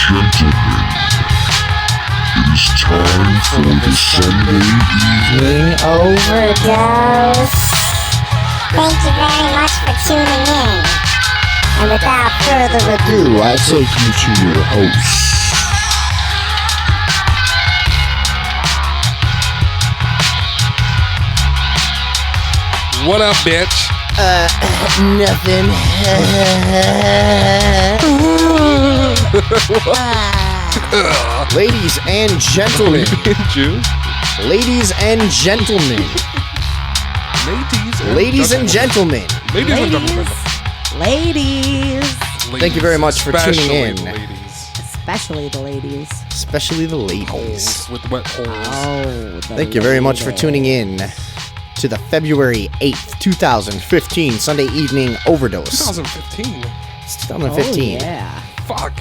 gentlemen, it is time for the Sunday evening Overdose. Thank you very much for tuning in. And without further ado, I take you to your host. What up, bitch? Nothing. Ladies and gentlemen. Jew? Ladies and gentlemen. Ladies and gentlemen. Ladies and gentlemen. Ladies. Thank you very much for tuning in. Ladies. Especially the ladies. Especially the ladies. Holes with wet holes. Oh, Thank you very much for tuning in to the February 8th, 2015 Sunday evening Overdose. 2015? It's 2015. Oh, yeah. Fuck.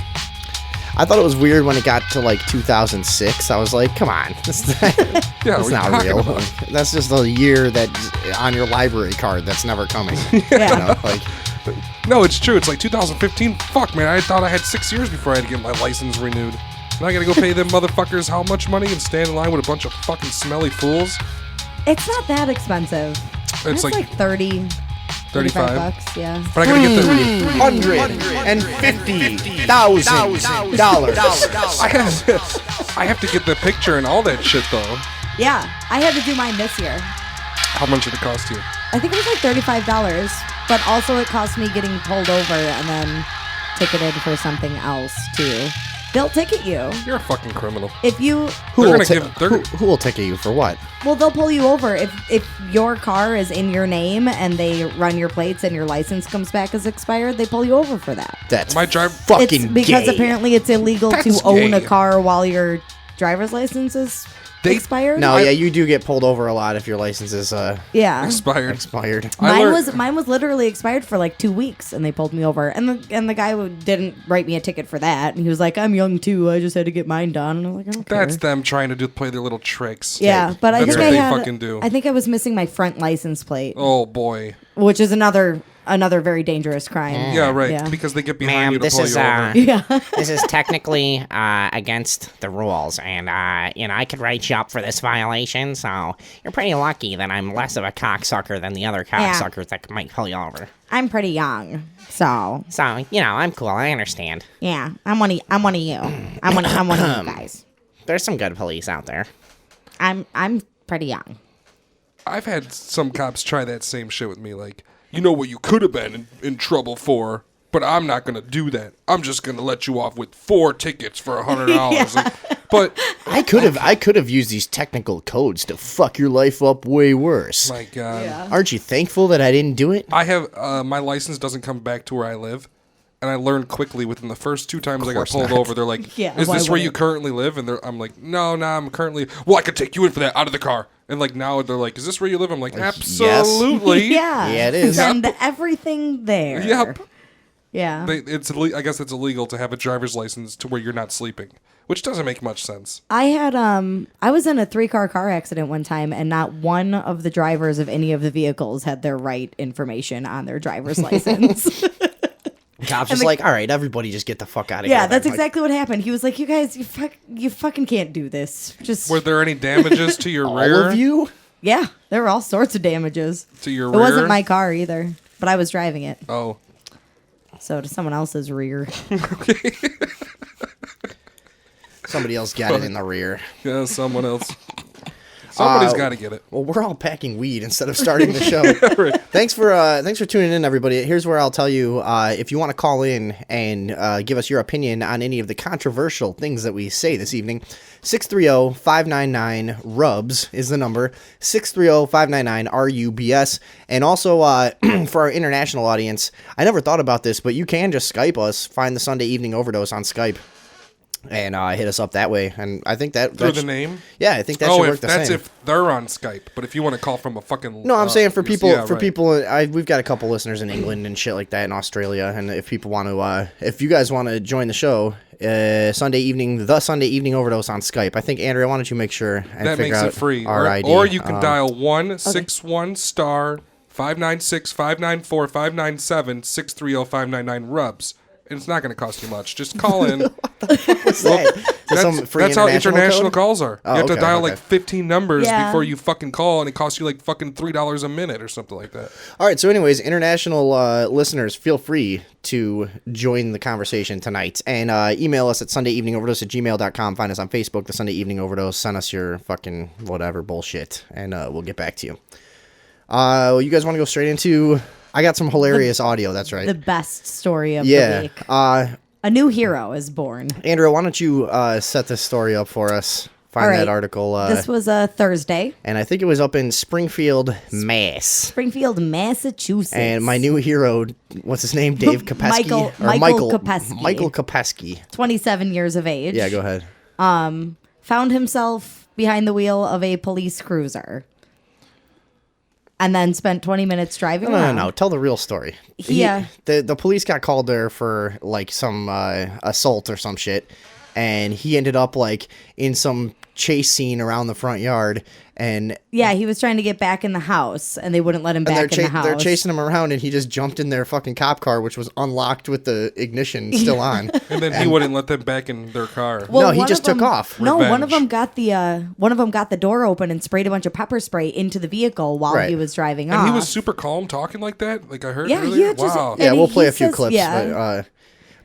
I thought it was weird when it got to like 2006. I was like, come on. That's Yeah, not real. That's just a year that on your library card that's never coming. Yeah. You know, like, No, it's true. It's like 2015. Fuck, man. I thought I had 6 years before I had to get my license renewed. Now I gotta go pay them motherfuckers how much money and stand in line with a bunch of fucking smelly fools? It's not that expensive. It's like like 35 bucks, yeah. But I gotta get the... $150,000. I have to get the picture and all that shit, though. Yeah, I had to do mine this year. How much did it cost you? I think it was like $35, but also it cost me getting pulled over and then ticketed for something else, too. They'll ticket you. You're a fucking criminal. If you... Who They're will, gonna who will ticket you for what? Well, they'll pull you over if your car is in your name and they run your plates and your license comes back as expired. They pull you over for that. That's My drive- fucking It's because gay. apparently it's illegal That's to own a gay. car while your driver's license is expired. No, yeah, you do get pulled over a lot if your license is Yeah. Expired. Mine was literally expired for like 2 weeks, and they pulled me over. And the guy didn't write me a ticket for that. And he was like, "I'm young too. I just had to get mine done." And I'm like, "I don't care." That's them trying to play their little tricks. Yeah, but I That's think what they I fucking do. I think I was missing my front license plate, Oh, boy. which is another very dangerous crime. Yeah, right. Yeah. Because they get behind Ma'am, you to this pull is you over. Yeah. this is technically against the rules, and I could write you up for this violation. So you're pretty lucky that I'm less of a cocksucker than the other cocksuckers that might pull you over. I'm pretty young, so So I'm cool. I understand. yeah, I'm one of you. I'm one of you guys. There's some good police out there. I'm pretty young. I've had some cops try that same shit with me. Like, you know what you could have been in trouble for, but I'm not going to do that. I'm just going to let you off with 4 tickets for $100. Like, but I could have used these technical codes to fuck your life up way worse. my God. Aren't you thankful that I didn't do it? I have my license doesn't come back to where I live. And I learned quickly within the first 2 times I got pulled over, they're like, Yeah, is why this where would you it? currently live? And I'm like, no, I'm currently, well, I could take you in for that, out of the car. And like now they're like, is this where you live? I'm like, absolutely. Yeah. Yeah, it is. Send everything there. Yep. Yeah. I guess it's illegal to have a driver's license to where you're not sleeping, which doesn't make much sense. I was in a 3-car car accident one time, and not one of the drivers of any of the vehicles had their right information on their driver's license. Cops just like, all right, everybody just get the fuck out of here. Yeah, that's Like, exactly what happened. He was like, "You guys, you fucking can't do this." Just Were there any damages to your all rear? of you? yeah, there were all sorts of damages. To your It rear? wasn't my car either, but I was driving it, Oh. so to someone else's rear. Somebody else got it in the rear. Yeah, someone else. Somebody's got to get it. Well, we're all packing weed instead of starting the show. Thanks for tuning in, everybody. Here's where I'll tell you if you want to call in and give us your opinion on any of the controversial things that we say this evening. 630-599-RUBS is the number. 630-599-RUBS. And also for our international audience, I never thought about this, but you can just Skype us. Find the Sunday Evening Overdose on Skype. And hit us up that way, and I think that Through the name? Yeah, I think that should work the that's same. if they're on Skype. But if you want to call from a fucking... No, I'm saying for people, yeah, right. we've got a couple listeners in England and shit like that, in Australia, and if people want to, if you guys want to join the show, the Sunday Evening Overdose on Skype. I think, Andrea, why don't you make sure and That figure makes out it free. our ID. Or you can dial 161*596-594-597-630-599 rubs. and it's not going to cost you much. Just call in. What's that? That's how international calls are. Oh, You have to okay, dial okay. like 15 numbers Yeah. before you fucking call, and it costs you like fucking $3 a minute or something like that. All right, so anyways, international listeners, feel free to join the conversation tonight. And email us at sundayeveningoverdose@gmail.com. Find us on Facebook, The Sunday Evening Overdose. Send us your fucking whatever bullshit, and we'll get back to you. You guys want to go straight into... I got some hilarious audio, that's right. The best story of the week. A new hero is born. Andrew, why don't you set this story up for us? Find All right. that article. This was a Thursday. And I think it was up in Springfield, Mass. Springfield, Massachusetts. And my new hero, what's his name? Dave Kopesky? Michael Kopesky. Michael Kopesky. 27 years of age. Yeah, go ahead. Found himself behind the wheel of a police cruiser. And then spent 20 minutes driving around. No. Tell the real story. Yeah. The police got called there for, like, some assault or some shit. And he ended up, like, in some chase scene around the front yard. And Yeah, he was trying to get back in the house, and they wouldn't let him back in the house. they're chasing him around, and he just jumped in their fucking cop car, which was unlocked with the ignition still on. And then he wouldn't let them back in their car. Well, No, he one just of them- took off. No, one of Revenge. them got the door open and sprayed a bunch of pepper spray into the vehicle while Right. he was driving And off. he was super calm talking like that? Like I heard Yeah, earlier? he just- Wow. Yeah, And we'll he play a few says- clips. yeah.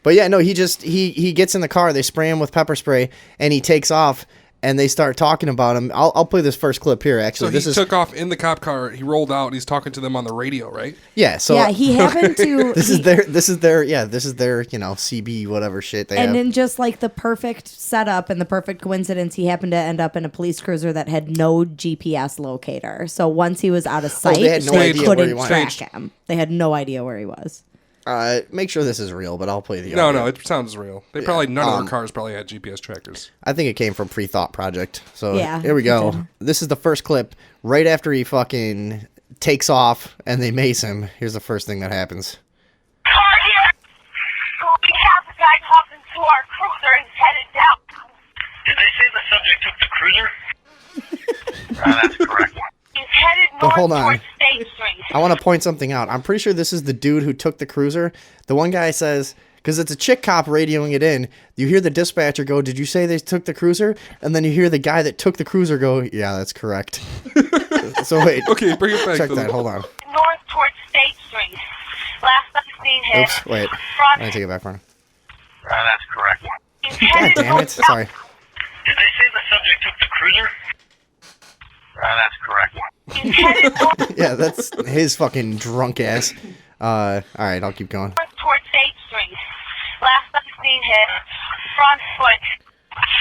But yeah, no, he gets in the car, they spray him with pepper spray, and he takes off, and they start talking about him. I'll play this first clip here, actually. So this he is took off in the cop car, he rolled out, and he's talking to them on the radio, right? Yeah, so yeah, he happened to. this is their CB whatever shit they And have. in just like the perfect setup and the perfect coincidence, he happened to end up in a police cruiser that had no GPS locator. So once he was out of sight, they had no they idea where couldn't he went. track him. They had no idea where he was. Make sure this is real, but I'll play the No, audio. no, it sounds real. They probably none of their cars probably had GPS trackers. I think it came from Pre-Thought Project. So Yeah, here we it go. did. This is the first clip right after he fucking takes off and they mace him. Here's the first thing that happens. Car here. We have the guy talking to our cruiser and headed down. Did they say the subject took the cruiser? That's correct. He's headed But north hold on. towards State Street. I want to point something out. I'm pretty sure this is the dude who took the cruiser. The one guy says, because it's a chick cop radioing it in, you hear the dispatcher go, "Did you say they took the cruiser?" And then you hear the guy that took the cruiser go, "Yeah, that's correct." So wait. Okay, bring it back. Check to that. the- Hold on. North towards State Street. Last I've seen him. Oops. Wait. Front. Let me take it back for him. That's correct. He's God headed damn it. north. Sorry. Did they say the subject took the cruiser? That's correct. He's headed north Yeah, that's his fucking drunk ass. All right, I'll keep going. towards State Street. Last I've seen him. Front foot.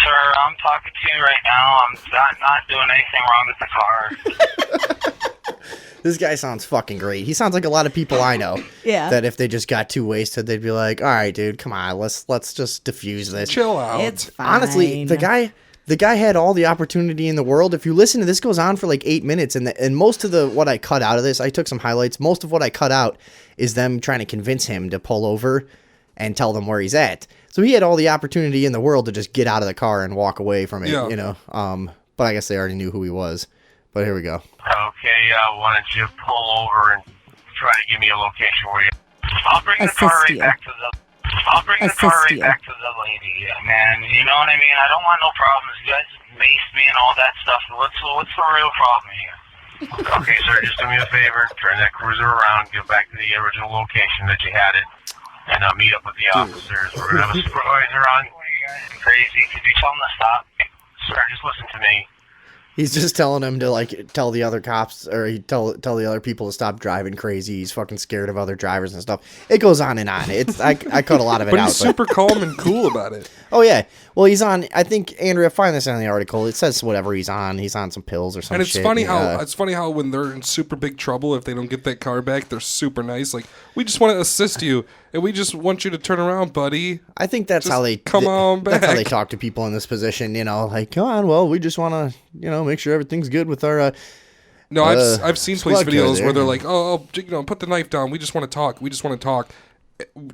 Sir, I'm talking to you right now. I'm not doing anything wrong with the car. This guy sounds fucking great. He sounds like a lot of people I know. Yeah. That if they just got too wasted, they'd be like, "All right, dude, come on, let's just diffuse this." Chill out. It's fine. Honestly, the guy had all the opportunity in the world. If you listen to this, goes on for like 8 minutes, and most of what I cut out of this, I took some highlights. Most of what I cut out is them trying to convince him to pull over and tell them where he's at. So he had all the opportunity in the world to just get out of the car and walk away from it, Yeah. you know. But I guess they already knew who he was. But here we go. Okay, why don't you pull over and try to give me a location where you... I'll bring the car Assist right you. back to the... I'll bring the car Assist right you. back to the lady, man. You know what I mean? I don't want no problems. You guys maced me and all that stuff. What's the real problem here? Okay, sir, just do me a favor. Turn that cruiser around. Get back to the original location that you had it. And meet up with the officers. We're going to have a supervisor on. What are you guys crazy? Could you tell them to stop? Sir, just listen to me. He's just telling him to like tell the other cops or he tell the other people to stop driving crazy. He's fucking scared of other drivers and stuff. It goes on and on. It's I cut a lot of it But out. he's super calm and cool about it. Oh yeah. Well, he's on. I think Andrea, find this in the article. It says whatever he's on. He's on some pills or something. And it's funny how when they're in super big trouble, if they don't get that car back, they're super nice. Like, we just want to assist you, and we just want you to turn around, buddy. I think that's Just how they come on That's how they back. talk to people in this position. You know, like, come on. Well, we just want to make sure everything's good with our. No, I've seen police squad car videos there. where they're like, oh, put the knife down. We just want to talk. We just want to talk.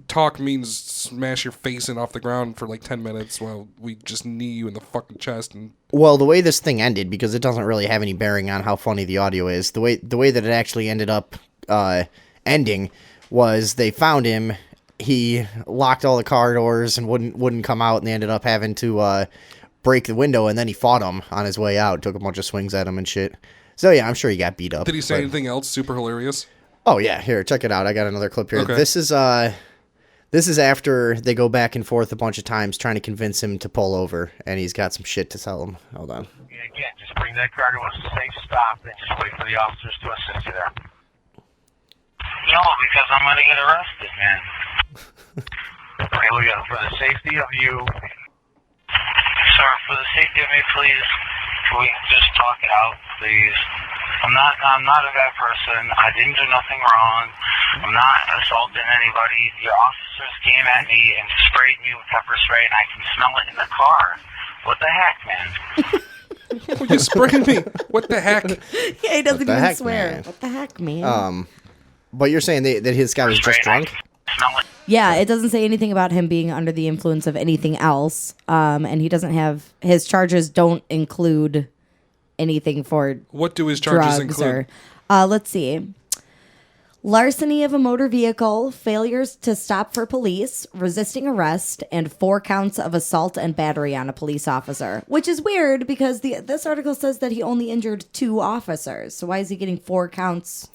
Talk means smash your face in off the ground for like 10 minutes while we just knee you in the fucking chest. And Well, the way this thing ended, because it doesn't really have any bearing on how funny the audio is. The way that it actually ended up ending was they found him he locked all the car doors and wouldn't come out, and they ended up having to break the window, and then he fought him on his way out, took a bunch of swings at him and shit. So yeah, I'm sure he got beat up. Did he say anything else super hilarious? Oh yeah, here, check it out. I got another clip here. Okay. This is after they go back and forth a bunch of times trying to convince him to pull over, and he's got some shit to tell him. Hold on. Again, just bring that car to a safe stop and just wait for the officers to assist you there. No, because I'm going to get arrested, man. Okay, look at for the safety of you. Sir, for the safety of me, please, can we just talk it out, please? I'm not a bad person. I didn't do nothing wrong. I'm not assaulting anybody. Your officers came at me and sprayed me with pepper spray, and I can smell it in the car. What the heck, man? Well, you sprayed me. What the heck? Yeah, he doesn't even heck, swear. man? What the heck, man? But you're saying that his guy was just drunk? Smell it. Yeah, it doesn't say anything about him being under the influence of anything else. And he doesn't have his charges don't include anything for What do his charges drugs include? or let's see. Larceny of a motor vehicle, failures to stop for police, resisting arrest, and 4 counts of assault and battery on a police officer. Which is weird because this article says that he only injured 2 officers. So why is he getting 4 counts?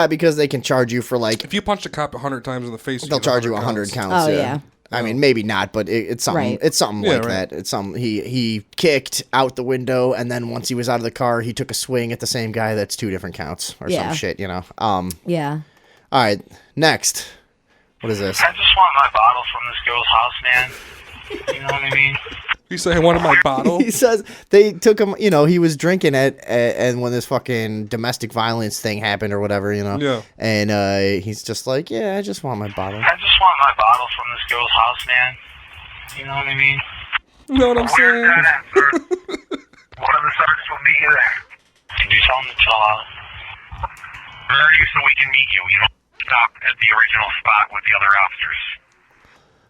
Because they can charge you for like If you punch a cop 100 times in the face, you they'll get charge you 100 counts. Oh, yeah. I mean, maybe not, but it's something. Right. It's something Yeah, like right. that. It's something. He kicked out the window, and then once he was out of the car, he took a swing at the same guy. That's 2 different counts or Yeah. some shit, you know. Yeah. All right, next. What is this? I just want my bottle from this girl's house, man. You know what I mean? You say I wanted my bottle? He says they took him. You know, he was drinking and when this fucking domestic violence thing happened or whatever, you know. Yeah. And he's just like, yeah, I just want my bottle. I just want my bottle from this girl's house, man. You know what I mean? You know what I'm Where's saying? that at, sir? One of the sergeants will meet you there. Can you tell him to chill out? Where are you so we can meet you? You don't stop at the original spot with the other officers.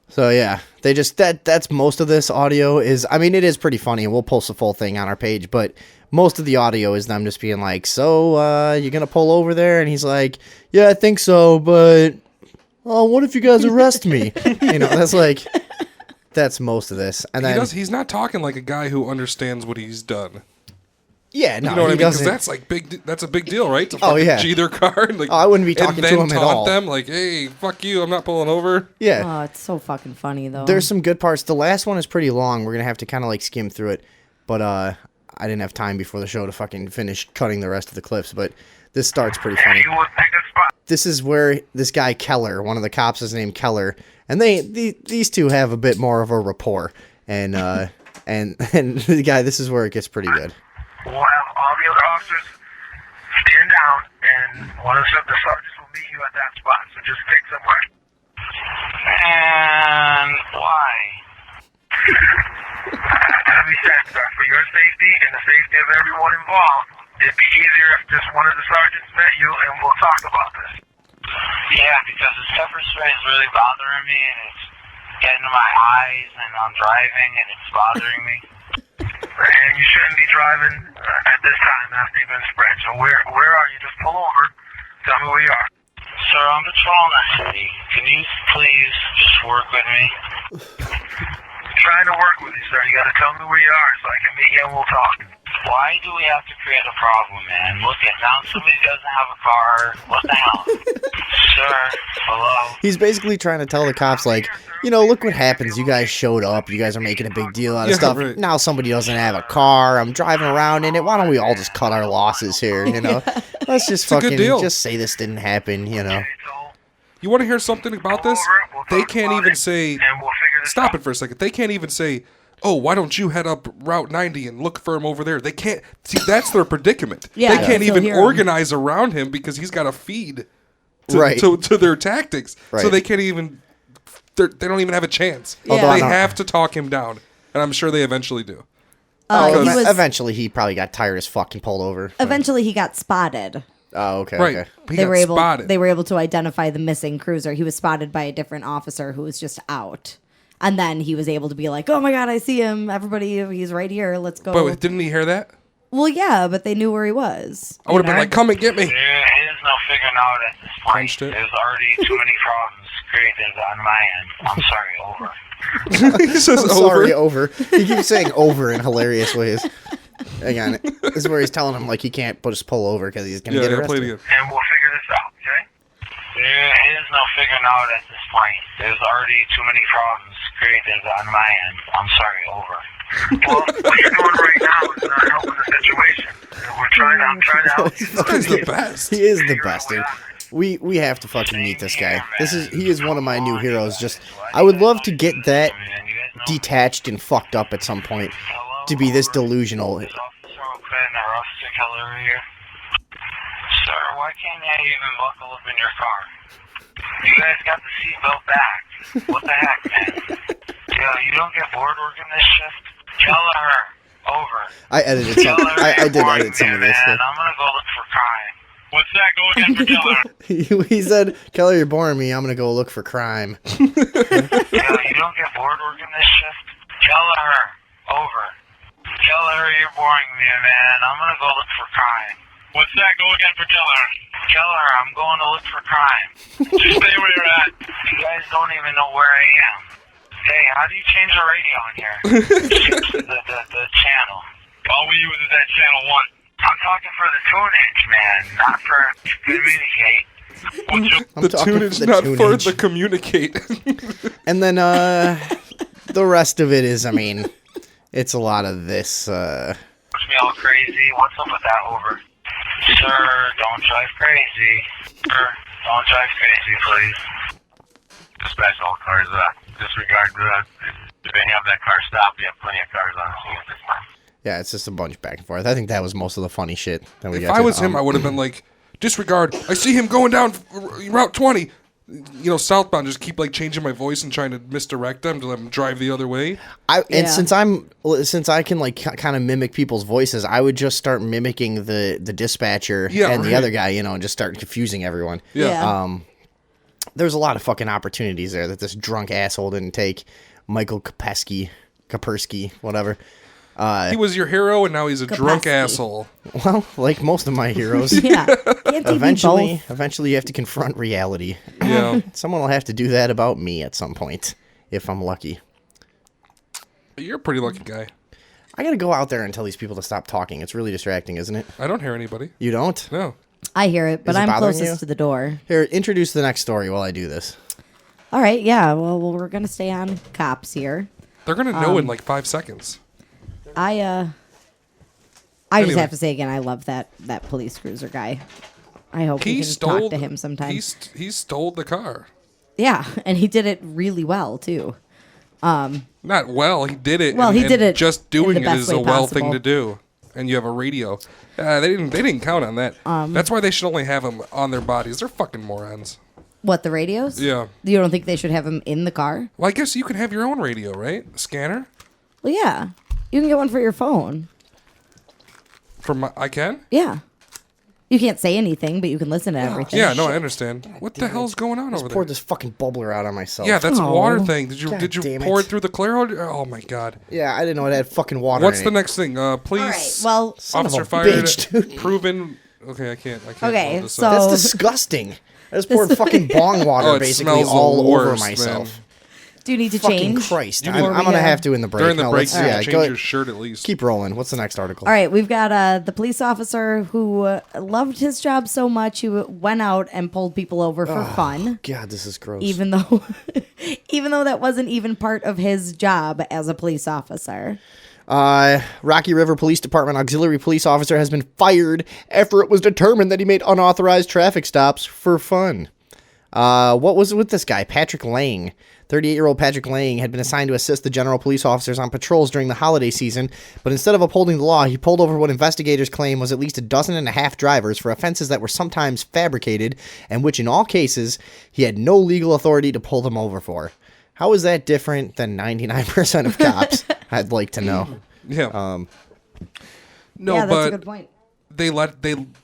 So yeah, they just that's most of this audio is. I mean, it is pretty funny, and we'll post the full thing on our page. But most of the audio is them just being like, "So, you gonna pull over there?" And he's like, "Yeah, I think so, but what if you guys arrest me?" You know, that's most of this. And then He's not talking like a guy who understands what he's done. yeah, no, You know what I he mean? Because doesn't. that's like that's a big deal, right? To Oh, fucking yeah. G their car and like. I wouldn't be talking and to then him at taunt all. them like, "Hey, fuck you! I'm not pulling over." Yeah, Oh, it's so fucking funny though. there's some good parts. The last one is pretty long. We're gonna have to kind of like skim through it, but I didn't have time before the show to fucking finish cutting the rest of the clips. But this starts pretty funny. You will take a spot. This is where this guy Keller, one of the cops is named Keller, and these two have a bit more of a rapport. And and the guy, this is where it gets pretty good. We'll have all the other officers stand down, and one of the sergeants will meet you at that spot. So just pick somewhere. And why? As we said, sir, for your safety and the safety of everyone involved, it'd be easier if just one of the sergeants met you, and we'll talk about this. Yeah, because the pepper spray is really bothering me, and it's getting to my eyes, and I'm driving, and it's bothering me. And you shouldn't be driving at this time after you've been sprayed. So where are you? Just pull over. Tell me where you are. Sir, I'm patrolling the city. Can you please just work with me? I'm trying to work with you, sir. You gotta tell me where you are so I can meet you and we'll talk. Why do we have to create a problem, man? Look at now somebody doesn't have a car. What the hell? Sir, hello? He's basically trying to tell the cops, like, you know, look what happens. You guys showed up. You guys are making a big deal out of Yeah, stuff. right. Now somebody doesn't have a car. I'm driving around in it. Why don't we all just cut our losses here, you know? Let's just a good fucking deal. just say this didn't happen, you know? You want to hear something about this? They can't even say. And we'll figure this Stop out. it for a second. They can't even say, "Oh, why don't you head up Route 90 and look for him over there?" They can't. See, that's their predicament. Yeah, they can't they'll even hear 'em. organize around him because he's got to feed to, Right. to their tactics. So Right. they can't even. They don't even have a chance. Although They I don't- have to talk him down, and I'm sure they eventually do. he was, Eventually, he probably got tired as fuck and pulled over. eventually he got spotted. Oh, okay. Right. Okay. He They got were able spotted. they were able to identify the missing cruiser. He was spotted by a different officer who was just out. And then he was able to be like, "Oh my god, I see him. Everybody, he's right here. Let's go." But didn't he hear that? Well, yeah, but they knew where he was. I would have you been know? like, "Come and get me." There is no figuring out at this point. Punched it. There's already too many problems great is on my end. I'm sorry, over. He says I'm over. sorry, over. He keeps saying over in hilarious ways. Hang on. This is where he's telling him, like, he can't just pull over because he's going to Yeah, get yeah, play it arrested. again. And we'll figure this out, okay? There is no figuring out at this point. There's already too many problems created on my end. I'm sorry, over. Well, what you're doing right now is not helping the situation. I'm trying to help you. This guy's the best. He is the best, dude. We have to fucking meet this guy. He is one of my new heroes. Just, I would love to get that detached and fucked up at some point to be this delusional. Is Officer O'Quinn or Officer Keller here? Sir, why can't you even buckle up in your car? You guys got the seatbelt back. What the heck, man? Yeah, you don't get bored working this shift? Keller, over. I edited some. Keller, I did you're edit some of boring me, this. man. I'm gonna go look for crime. What's that? Go again for Keller. He said, Keller, you're boring me. I'm going to go look for crime. Yeah, you don't get bored working this shift? Keller, over. Keller, you're boring me, man. I'm gonna go look for crime. What's that? Go again for Keller. Keller, I'm going to look for crime. Just stay where you're at. You guys don't even know where I am. Hey, how do you change the radio in here? the channel. All we use is that channel 1. I'm talking for the tunage, man, not for to communicate. I'm The talking tunage, for the not for tunage. the communicate. And then the rest of it is, I mean, it's a lot of this. Push me all crazy. What's up with that, over? Sir, don't drive crazy. Sir, don't drive crazy, please. Dispatch all cars, disregard that. If they have that car stopped, we have plenty of cars on the scene at this time. Yeah, it's just a bunch back and forth. I think that was most of the funny shit that we If got I to. was him, I would have been like, disregard. I see him going down Route 20. You know, southbound. Just keep like changing my voice and trying to misdirect them to let them drive the other way. And Yeah. since I can like kind of mimic people's voices, I would just start mimicking the dispatcher and the right. other guy, you know, and just start confusing everyone. Yeah. There's a lot of fucking opportunities there that this drunk asshole didn't take. Michael Kapersky, whatever. He was your hero, and now he's a drunk Kapowski. asshole. Well, like most of my heroes. Yeah. Can't you be both? Eventually you have to confront reality. Yeah. Someone will have to do that about me at some point, if I'm lucky. You're a pretty lucky guy. I gotta go out there and tell these people to stop talking. It's really distracting, isn't it? I don't hear anybody. You don't? No. I hear it, but Is it I'm bothering closest you? to the door. Here, introduce the next story while I do this. All right, yeah. Well, we're gonna stay on cops here. They're going to know in like 5 seconds. I Anyway. just have to say again, I love that police cruiser guy. I hope we He can stole talk to him sometime. He stole the car. Yeah, and he did it really well too. Not well. He did it. Well, he did it Just in doing the it best is a way well thing possible. to do. And you have a radio. They didn't count on that. That's why they should only have them on their bodies. They're fucking morons. What, the radios? Yeah. You don't think they should have him in the car? Well, I guess you can have your own radio, right? Scanner. Well, yeah. You can get one for your phone. I can. Yeah. You can't say anything, but you can listen to everything. Yeah, no, I understand. What the hell's going on over Poured there? this fucking bubbler out on myself. Yeah, that's a Oh. water thing. Did you God damn pour it. it through the clear hole? Oh my god. Yeah, I didn't know it had fucking water What's in the it. next thing? Please. All right. Well, Son of Officer a fired. bitch, dude. Proven. Okay, I can't. Okay, load this so- up. That's disgusting. I just poured fucking bong water Oh, it basically smells the all over worst, myself. man. do you need to Fucking change? Christ. You I'm, need- I'm going to have to in the break. During the No, break, let's- you yeah, change go, your shirt at least. keep rolling. What's the next article? All right, we've got the police officer who loved his job so much he went out and pulled people over for fun, God, this is gross. even though that wasn't even part of his job as a police officer. Rocky River Police Department auxiliary police officer has been fired after it was determined that he made unauthorized traffic stops for fun. What was it with this guy? Patrick Lang. 38-year-old Patrick Lang had been assigned to assist the general police officers on patrols during the holiday season, but instead of upholding the law, he pulled over what investigators claim was at least 12.5 drivers for offenses that were sometimes fabricated, and which in all cases, he had no legal authority to pull them over for. How is that different than 99% of cops? I'd like to know. Yeah. No, yeah, that's but a good point.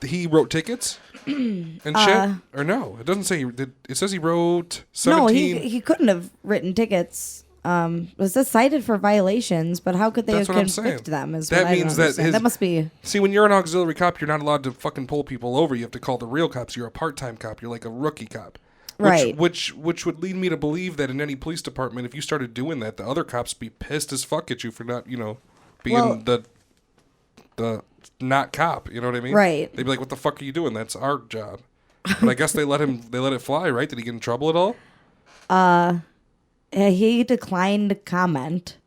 he wrote tickets and shit, or no? It doesn't say he did. It says he wrote 17. No, he couldn't have written tickets. It says cited for violations, but how could they That's have what I'm saying. convicted them? Is That what I don't means that understand. his- that must be. See, when you're an auxiliary cop, you're not allowed to fucking pull people over. You have to call the real cops. You're a part-time cop. You're like a rookie cop. Right. Which would lead me to believe that in any police department, if you started doing that, the other cops be pissed as fuck at you for not, being the not cop. You know what I mean? Right. They'd be like, "What the fuck are you doing? That's our job." But I guess they let it fly, right? Did he get in trouble at all? He declined comment.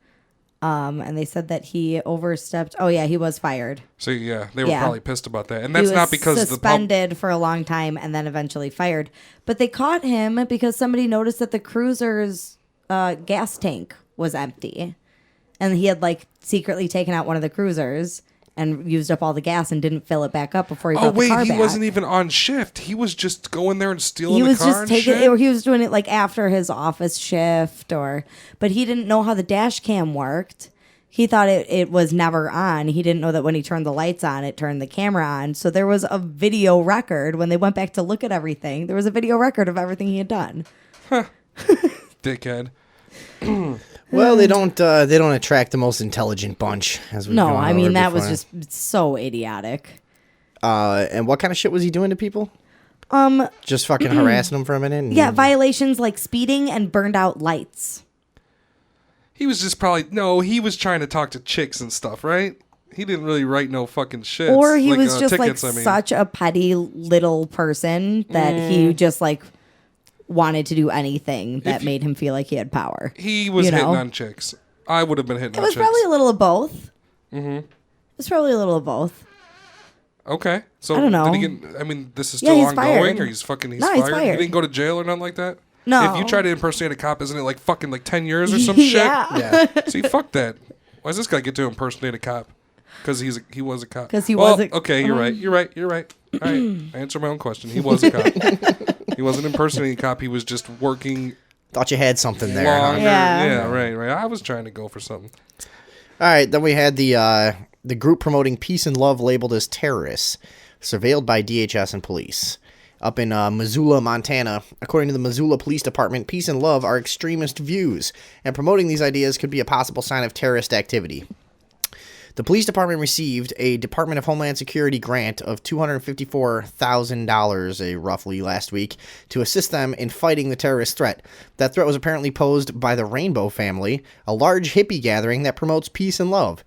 And they said that he overstepped. Oh yeah, he was fired. So yeah, they were Yeah. probably pissed about that, and He that's was not because suspended for a long time and then eventually fired. But they caught him because somebody noticed that the cruiser's gas tank was empty, and he had like secretly taken out one of the cruisers and used up all the gas and didn't fill it back up before he brought the car back. he wasn't even on shift. He was just going there and stealing He the was car just and taking shit? it, or he was doing it like after his office shift, but he didn't know how the dash cam worked. He thought it was never on. He didn't know that when he turned the lights on, it turned the camera on. So there was a video record when they went back to look at everything. There was a video record of everything he had done. Dickhead. Well, they don't attract the most intelligent bunch, as we've No, gone I mean over that was before. just so idiotic. And what kind of shit was he doing to people? Just fucking harassing them for a minute? And Yeah, violations like speeding and burned out lights. He was just he was trying to talk to chicks and stuff, right? He didn't really write no fucking shit. Or he was just tickets, like such a petty little person that he just like wanted to do anything that made him feel like he had power. He was hitting on chicks. I would have been hitting It on was chicks. probably a little of both. Mm-hmm. It was probably a little of both. Okay. So I don't know. Did he get, I mean, this is Yeah, still he's ongoing, fired. or he's fired? He's fired. He didn't go to jail or nothing like that? No. If you try to impersonate a cop, isn't it like fucking like 10 years or some shit? Yeah. See, fuck that. Why does this guy get to impersonate a cop? Because he was a cop. 'Cause he was a- Okay, you're right. You're right. All right. I answered my own question. He was a cop. He wasn't impersonating a cop. He was just working thought you had something there. longer. Huh? Yeah. Right. I was trying to go for something. All right, then we had the group promoting peace and love labeled as terrorists, surveilled by DHS and police. Up in Missoula, Montana, according to the Missoula Police Department, peace and love are extremist views, and promoting these ideas could be a possible sign of terrorist activity. The police department received a Department of Homeland Security grant of $254,000 roughly last week to assist them in fighting the terrorist threat. That threat was apparently posed by the Rainbow Family, a large hippie gathering that promotes peace and love.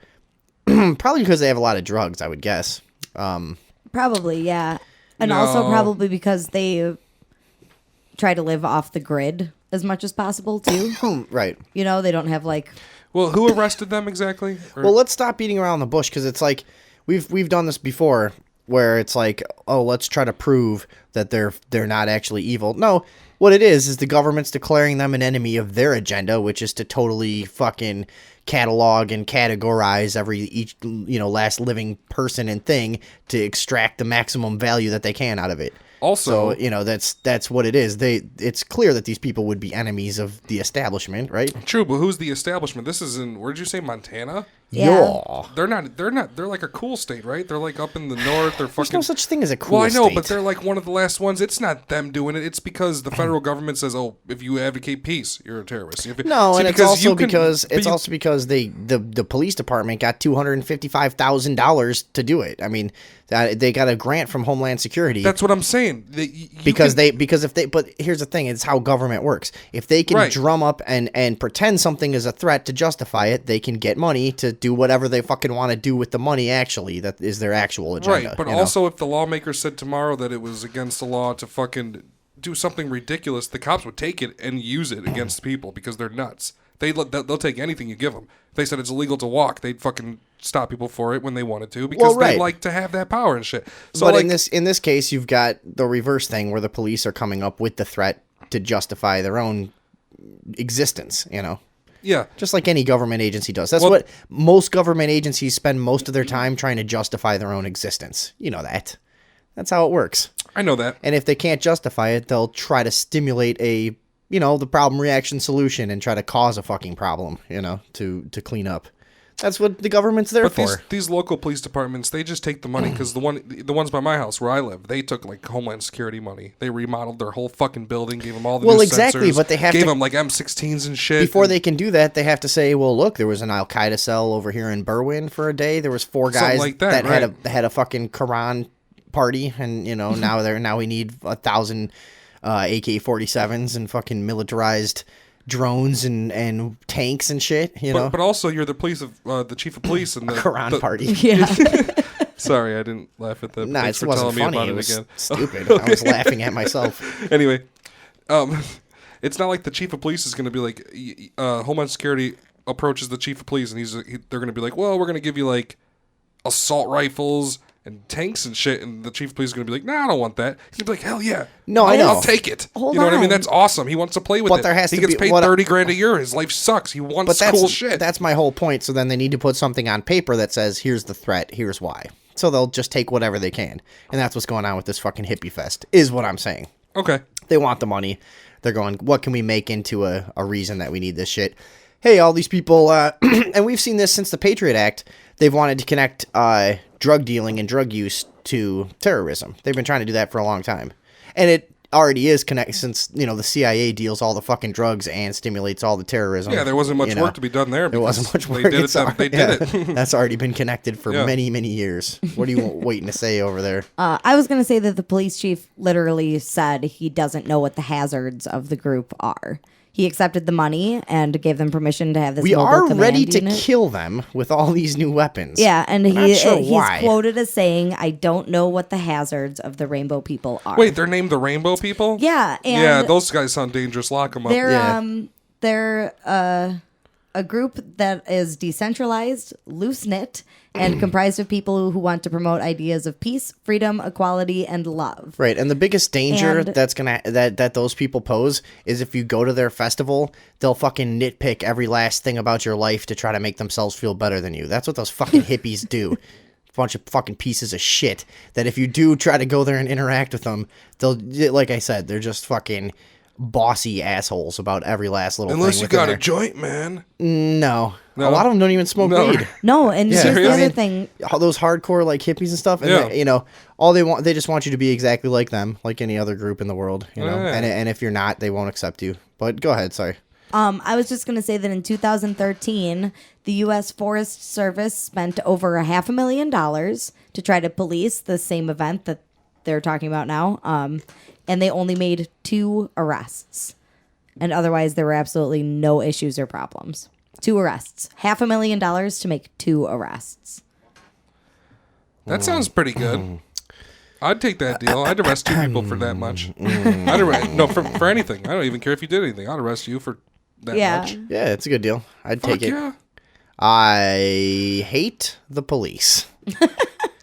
Probably because they have a lot of drugs, I would guess. Probably, yeah. And No. also probably because they try to live off the grid as much as possible, too. Right. You know, they don't have like... Well, who arrested them exactly? Well, let's stop beating around the bush, because it's like we've done this before, where it's like, oh, let's try to prove that they're not actually evil. No, what it is the government's declaring them an enemy of their agenda, which is to totally fucking catalog and categorize each last living person and thing to extract the maximum value that they can out of it. Also, So, that's what it is. It's clear that these people would be enemies of the establishment, right? true, but who's the establishment? This is in, where'd you say, Montana? Yeah. They're not, they're like a cool state, right? They're like up in the north. They're There's fucking. no such thing as a cool Well, I know, state. but they're like one of the last ones. It's not them doing it. It's because the federal government says, "Oh, if you advocate peace, you're a terrorist." No, See, and it's because also you can- because but you- the police department got $255,000 to do it. I mean, they got a grant from Homeland Security. That's what I'm saying. Because but here's the thing, it's how government works. If they can Right. drum up and pretend something is a threat to justify it, they can get money to do whatever they fucking want to do with the money. Actually, that is their actual agenda. Right, but you know? also if the lawmakers said tomorrow that it was against the law to fucking do something ridiculous, the cops would take it and use it against people because they're nuts. They'll take anything you give them. If they said it's illegal to walk, they'd fucking stop people for it when they wanted to because Well, right. they like to have that power and shit. So But like, in this case, you've got the reverse thing where the police are coming up with the threat to justify their own existence. yeah, Just like any government agency does. That's Well- what most government agencies spend most of their time trying to justify their own existence. You know that. That's how it works. I know that. And if they can't justify it, they'll try to stimulate the problem reaction solution and try to cause a fucking problem, to clean up. That's what the government's there But for. these local police departments, they just take the money because the ones by my house where I live, they took like Homeland Security money. They remodeled their whole fucking building, gave them all the Well, new exactly, sensors, but they have gave to- them like M16s and shit. Before and- they can do that, they have to say, well, look, there was an Al-Qaeda cell over here in Berwyn for a day. There was 4 Something guys like that, had a fucking Quran party, and now we need 1,000 AK-47s and fucking militarized drones and tanks and shit, you know? But also, you're the chief of police and the Quran party. Yeah. Sorry, I didn't laugh at that. Nah, Thanks it for wasn't telling me funny. about It was again. stupid. I was laughing at myself. Anyway, it's not like the chief of police is going to be like, Homeland Security approaches the chief of police and they're going to be like, well, we're going to give you like assault rifles and tanks and shit, and the chief of police is going to be like, nah, I don't want that. He's going to be like, hell yeah. No, I know. I'll take it. Hold you know what I mean? on. That's awesome. He wants to play with But it. there has he to gets be- paid what- $30,000 a year. His life sucks. He wants cool shit. That's my whole point. So then they need to put something on paper that says, here's the threat, here's why. So they'll just take whatever they can. And that's what's going on with this fucking hippie fest, is what I'm saying. Okay. They want the money. They're going, what can we make into a reason that we need this shit? Hey, all these people, and we've seen this since the Patriot Act, they've wanted to connect drug dealing and drug use to terrorism. They've been trying to do that for a long time. And it already is connected since, the CIA deals all the fucking drugs and stimulates all the terrorism. Yeah, there wasn't much work to be done there. There wasn't much work. They did it. They did it. That's already been connected for Yeah. many, many years. What are you waiting to say over there? I was going to say that the police chief literally said he doesn't know what the hazards of the group are. He accepted the money and gave them permission to have this We mobile are command ready to unit. kill them with all these new weapons. Yeah, and I'm not sure he's why. quoted as saying, I don't know what the hazards of the rainbow people are. Wait, they're named the Rainbow People? Yeah, and Yeah, those guys sound dangerous. Lock them up. they're a group that is decentralized, loose-knit, and comprised of people who want to promote ideas of peace, freedom, equality, and love. Right, and the biggest danger And- that those people pose is if you go to their festival, they'll fucking nitpick every last thing about your life to try to make themselves feel better than you. That's what those fucking hippies do. Bunch of fucking pieces of shit. That if you do try to go there and interact with them, they'll, like I said, they're just fucking bossy assholes about every last little Unless thing. you within got there. a joint, man. No. No? A lot of them don't even smoke No. weed. No, and here's the Serious? other thing. All those hardcore like hippies and stuff, and Yeah. all they just want you to be exactly like them, like any other group in the world, Yeah. and if you're not, they won't accept you. But go ahead, sorry. I was just going to say that in 2013, the U.S. Forest Service spent over $500,000 to try to police the same event that they're talking about now, and they only made 2 arrests. And otherwise, there were absolutely no issues or problems. 2 arrests. $500,000 to make 2 arrests. That sounds pretty good. I'd take that deal. I'd arrest 2 people for that much. I'd arrest for anything. I don't even care if you did anything. I'd arrest you for that much. Yeah, it's a good deal. I'd Fuck take it. yeah. I hate the police.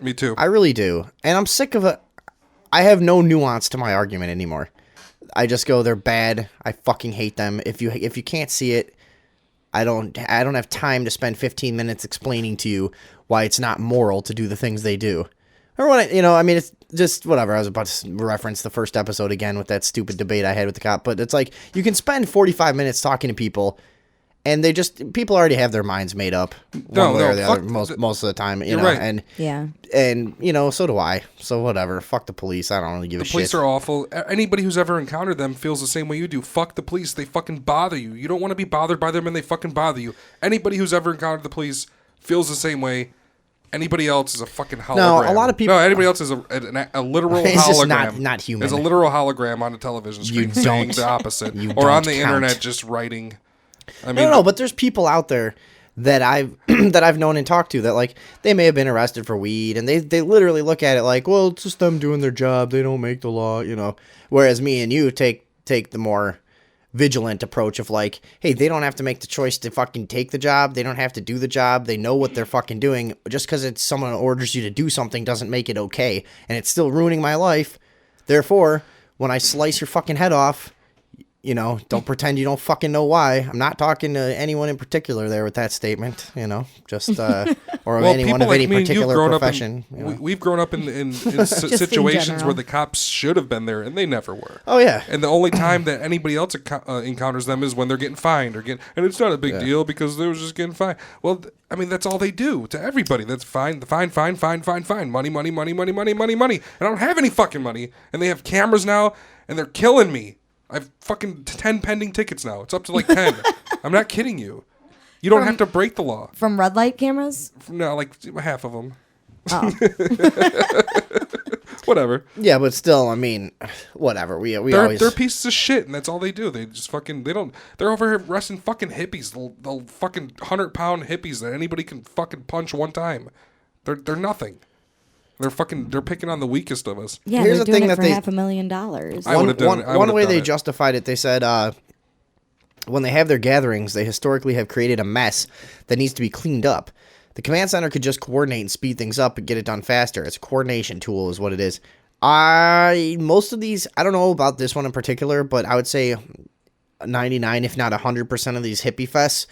Me too. I really do, and I'm sick of it. I have no nuance to my argument anymore. I just go, they're bad. I fucking hate them. If you can't see it, I don't have time to spend 15 minutes explaining to you why it's not moral to do the things they do. Or what it's just whatever. I was about to reference the first episode again with that stupid debate I had with the cop, but it's like you can spend 45 minutes talking to people and people already have their minds made up one way or the other most of the time, you know, right. and Yeah. so do I. So whatever. Fuck the police. I don't really give a shit. The police are awful. Anybody who's ever encountered them feels the same way you do. Fuck the police. They fucking bother you. You don't want to be bothered by them, and they fucking bother you. Anybody who's ever encountered the police feels the same way. Anybody else is a fucking hologram. No, a lot of people- No, anybody else is a literal It's just hologram. not human. There's a literal hologram on a television screen You saying don't- the opposite. you Or on don't the count. internet just writing. I mean, No, but there's people out there that I've that I've known and talked to that like they may have been arrested for weed and they literally look at it like, well, it's just them doing their job. They don't make the law, you know. Whereas me and you take the more vigilant approach of like, hey, they don't have to make the choice to fucking take the job. They don't have to do the job. They know what they're fucking doing. Just because it's someone orders you to do something doesn't make it okay. And it's still ruining my life. Therefore, when I slice your fucking head off, you know, don't pretend you don't fucking know why. I'm not talking to anyone in particular there with that statement, you know, just, or well, anyone people of any like me and you've particular grown profession. Up in, you know. We've grown up in Just situations general. where the cops should have been there, and they never were. Oh, yeah. And the only time that anybody else encounters them is when they're getting fined and it's not a big deal because they were just getting fined. Well, I mean, that's all they do to everybody. That's fine, fine. Money. And I don't have any fucking money. And they have cameras now, and they're killing me. I have fucking 10 pending tickets now. It's up to like 10. I'm not kidding you. You don't have to break the law. From red light cameras? No, like half of them. Oh. Whatever. Yeah, but still, I mean, whatever. We always They're pieces of shit, and that's all they do. They just fucking they're over here arresting fucking hippies. They'll fucking 100-pound hippies that anybody can fucking punch one time. They're nothing. They're picking on the weakest of us. Yeah, Here's they're the doing thing it that for they- $500,000. I would've done it. I One would've way done they it. justified it, they said when they have their gatherings, they historically have created a mess that needs to be cleaned up. The command center could just coordinate and speed things up and get it done faster. It's a coordination tool is what it is. Most of these, I don't know about this one in particular, but I would say 99, if not 100% of these hippie fests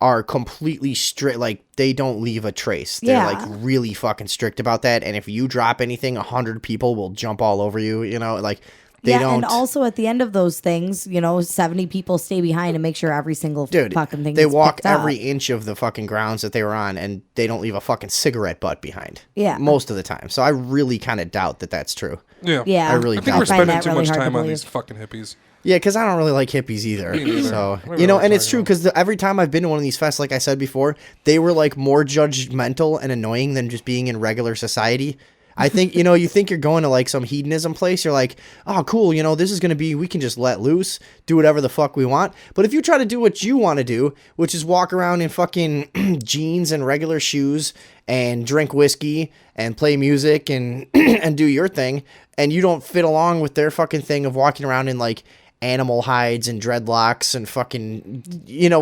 are completely strict. Like, they don't leave a trace. They're Yeah. like really fucking strict about that. And if you drop anything, 100 people will jump all over you, you know, like they yeah, don't. and also at the end of those things, 70 people stay behind and make sure every single Dude, fucking thing they gets walk picked up. every inch of the fucking grounds that they were on, and they don't leave a fucking cigarette butt behind. Yeah. Most of the time. So I really kind of doubt that that's true. Yeah. Yeah. I really I think doubt we're that. spending that too really much hard to time on believe. these fucking hippies. Yeah, because I don't really like hippies either. neither. So, I don't know what and you're it's true talking because every time I've been to one of these fests, like I said before, they were like more judgmental and annoying than just being in regular society. I think, you think you're going to like some hedonism place. You're like, oh, cool. This is going to be, we can just let loose, do whatever the fuck we want. But if you try to do what you want to do, which is walk around in fucking jeans and regular shoes and drink whiskey and play music and, and do your thing, and you don't fit along with their fucking thing of walking around in like animal hides and dreadlocks and fucking,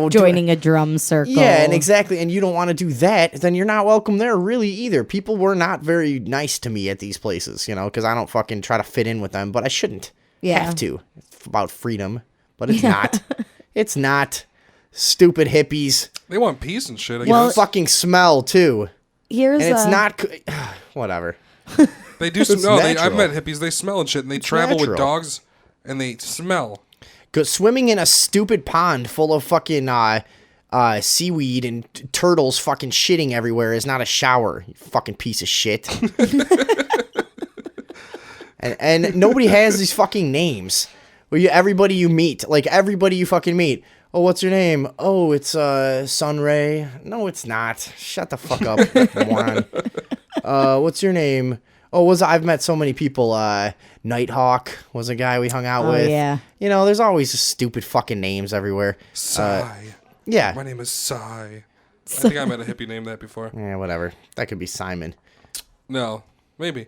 Joining a drum circle. yeah, and exactly, and you don't want to do that, then you're not welcome there really either. People were not very nice to me at these places, because I don't fucking try to fit in with them, but I shouldn't have to. It's about freedom, but it's not. It's not. Stupid hippies. They want peace and shit. I Well, guess. Fucking smell, too. Here's And it's a- not... Whatever. They do some. It's No, natural. I've met hippies. They smell and shit, and they travel with natural. dogs, and they smell. Go swimming in a stupid pond full of fucking seaweed and turtles fucking shitting everywhere is not a shower, you fucking piece of shit. and nobody has these fucking names. Everybody you meet, like everybody you fucking meet. Oh, what's your name? Oh, it's Sunray. No, it's not. Shut the fuck up, moron. What's your name? Oh, I've met so many people. Nighthawk was a guy we hung out with. yeah. There's always stupid fucking names everywhere. Sigh. Yeah. My name is Sigh. I think I met a hippie named that before. Yeah, whatever. That could be Simon. No, maybe.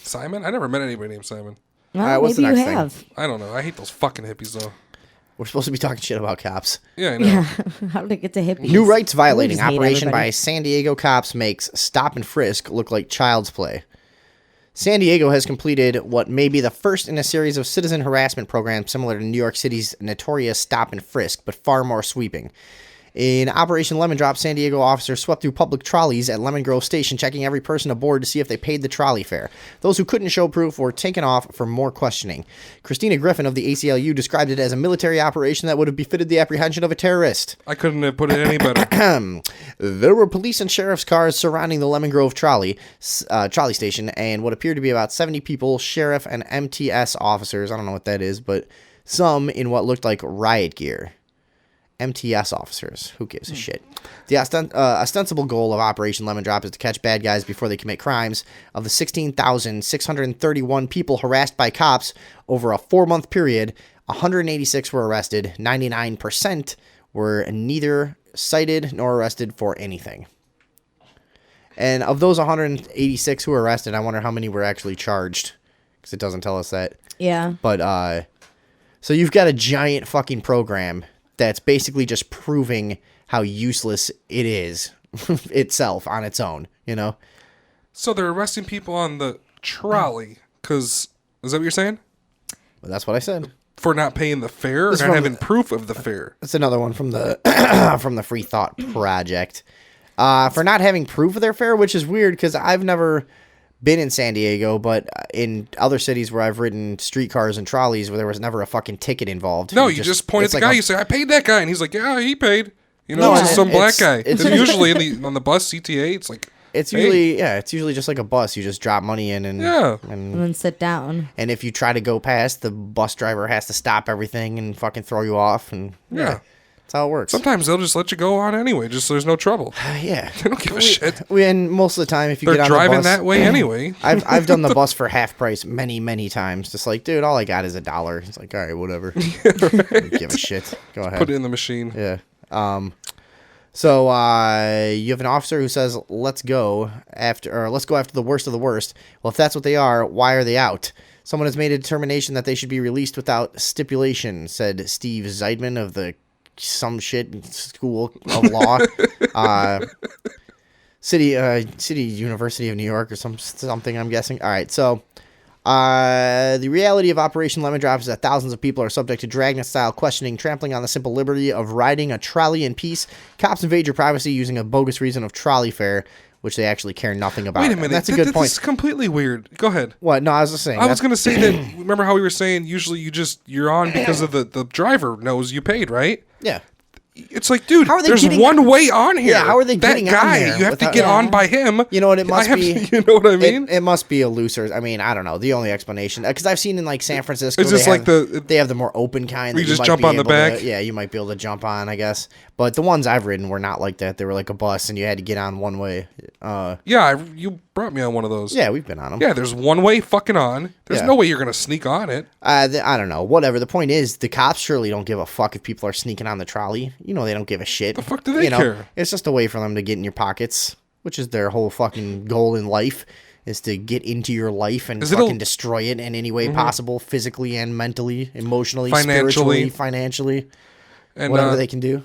Simon? I never met anybody named Simon. Well, what's the maybe you next thing? have. I don't know. I hate those fucking hippies, though. We're supposed to be talking shit about cops. Yeah, I know. Yeah. How did it get to hippies? New rights violating We just hate operation by everybody. San Diego cops makes stop and frisk look like child's play. San Diego has completed what may be the first in a series of citizen harassment programs similar to New York City's notorious stop and frisk, but far more sweeping. In Operation Lemon Drop, San Diego officers swept through public trolleys at Lemon Grove Station, checking every person aboard to see if they paid the trolley fare. Those who couldn't show proof were taken off for more questioning. Christina Griffin of the ACLU described it as a military operation that would have befitted the apprehension of a terrorist. I couldn't have put it any better. There were police and sheriff's cars surrounding the Lemon Grove trolley station, and what appeared to be about 70 people, sheriff and MTS officers, I don't know what that is, but some in what looked like riot gear. MTS officers. Who gives a shit? The ostensible goal of Operation Lemon Drop is to catch bad guys before they commit crimes. Of the 16,631 people harassed by cops over a 4-month period, 186 were arrested. 99% were neither cited nor arrested for anything. And of those 186 who were arrested, I wonder how many were actually charged, because it doesn't tell us that. Yeah. But, so you've got a giant fucking program that's basically just proving how useless it is itself on its own, So they're arresting people on the trolley, because, is that what you're saying? Well, that's what I said. For not paying the fare or It's not from having proof of the fare? That's another one from the from the Free Thought Project. For not having proof of their fare, which is weird because I've never been in San Diego, but in other cities where I've ridden streetcars and trolleys where there was never a fucking ticket involved. No, you just point at it's the like guy, a- you say, I paid that guy, and he's like, yeah, he paid. No, it's just some black it's- guy. it's- And usually on the bus, CTA, it's like, It's hey. usually it's usually just like a bus. You just drop money in and Yeah. And then sit down. and if you try to go past, the bus driver has to stop everything and fucking throw you off and Yeah. That's how it works. Sometimes they'll just let you go on anyway, just so there's no trouble. Yeah. They don't give a shit. And most of the time, if you They're get on the driving bus, that way anyway. I've done the bus for half price many times. Just like, dude, all I got is $1. It's like, all right, whatever. Don't give a shit. Go ahead. Put it in the machine. Yeah. So you have an officer who says, let's go after the worst of the worst. Well, if that's what they are, why are they out? Someone has made a determination that they should be released without stipulation, said Steve Zeidman of the some shit school of law. City University of New York or something, I'm guessing. All right, so the reality of Operation Lemon Drop is that thousands of people are subject to dragnet-style questioning, trampling on the simple liberty of riding a trolley in peace. Cops invade your privacy using a bogus reason of trolley fare, which they actually care nothing about. Wait a minute. And that's a good point. This is completely weird. Go ahead. What? No, I was just saying. I was going to say that, remember how we were saying usually you're on because of the driver knows you paid, right? Yeah. It's like, dude, How are they there's getting one way on here. Yeah, how are they getting that guy, on there you have to without- get Yeah. on by him. You know what? It must be. You know what I mean? It must be a looser. I mean, I don't know. The only explanation, because I've seen in like San Francisco, It's just they like have, they have the more open kind. where that you just might jump be on the able to- back? Yeah, you might be able to jump on, I guess. But the ones I've ridden were not like that. They were like a bus, and you had to get on one way. You brought me on one of those. Yeah, we've been on them. Yeah, there's one way fucking on. There's Yeah. no way you're going to sneak on it. I don't know. Whatever. The point is, the cops surely don't give a fuck if people are sneaking on the trolley. You know, they don't give a shit. The fuck do they You know, care? It's just a way for them to get in your pockets, which is their whole fucking goal in life, is to get into your life and Is it fucking a- destroy it in any way possible, physically and mentally, emotionally, Financially. spiritually, financially, And whatever they can do.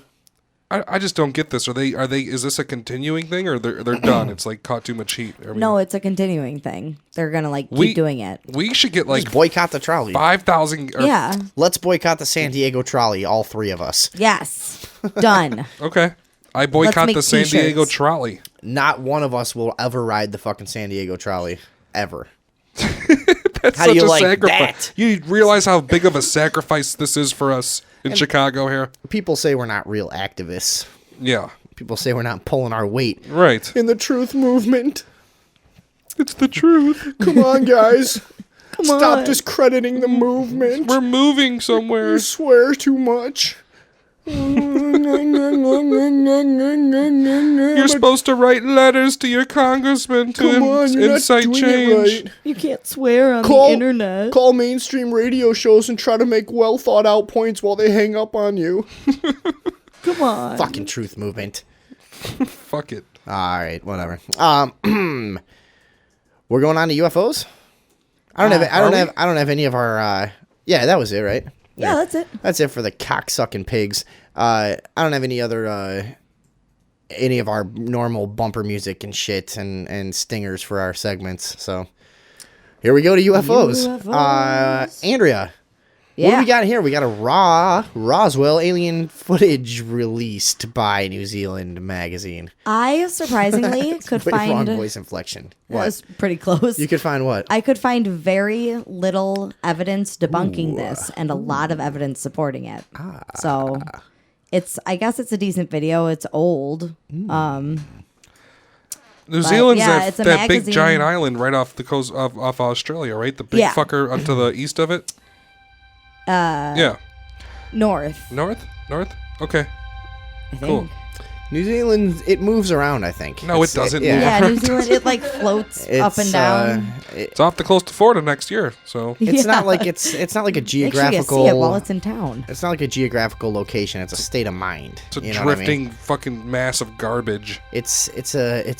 I just don't get this. Is this a continuing thing or they're done? It's like caught too much heat. I mean, No, it's a continuing thing. They're gonna like keep We- doing it. we should get like Just boycott the trolley. 5,000 Yeah. Let's boycott the San Diego trolley, all three of us. Yes. Done. Okay. I boycott make the San t-shirts. Diego trolley. Not one of us will ever ride the fucking San Diego trolley. Ever. That's How do such you a like sacrifice. that? You realize how big of a sacrifice this is for us in Chicago here? People say we're not real activists. Yeah. People say we're not pulling our weight Right. in the truth movement. It's the truth. Come on, guys. Stop on. discrediting the movement. We're moving somewhere. You swear too much. You're supposed to write letters to your congressman to Come on, you're not incite doing change. it right. You can't swear on Call- the internet. Call mainstream radio shows and try to make well thought out points while they hang up on you. Come on. Fucking truth movement. Fuck it. All right, whatever. We're going on to UFOs. I don't have any of our. Yeah, that was it, right? Yeah, that's it. That's it for the cocksucking pigs. I don't have any other any of our normal bumper music and shit and stingers for our segments. So here we go to UFOs. UFOs. Andrea, what do we got here? We got a Roswell alien footage released by New Zealand magazine. I surprisingly could Wrong find. voice inflection. That What? was pretty close. You could find what? I could find very little evidence debunking this and a lot of evidence supporting it. So I guess it's a decent video. It's old. New Zealand's yeah, it's a that big magazine. giant island right off the coast off Australia, right? The big Yeah. fucker up to the east of it. Yeah. North, North? Okay. I think. Cool. New Zealand, it moves around, I think. No, it doesn't Yeah, New Zealand, it like floats up and down. It's off the coast to Florida next year, so It's Yeah. not like it's not like a Make sure you geographical. see it while it's in town. It's not like a geographical location. It's a state of mind. it's a You know what I drifting mean? fucking mass of garbage. It's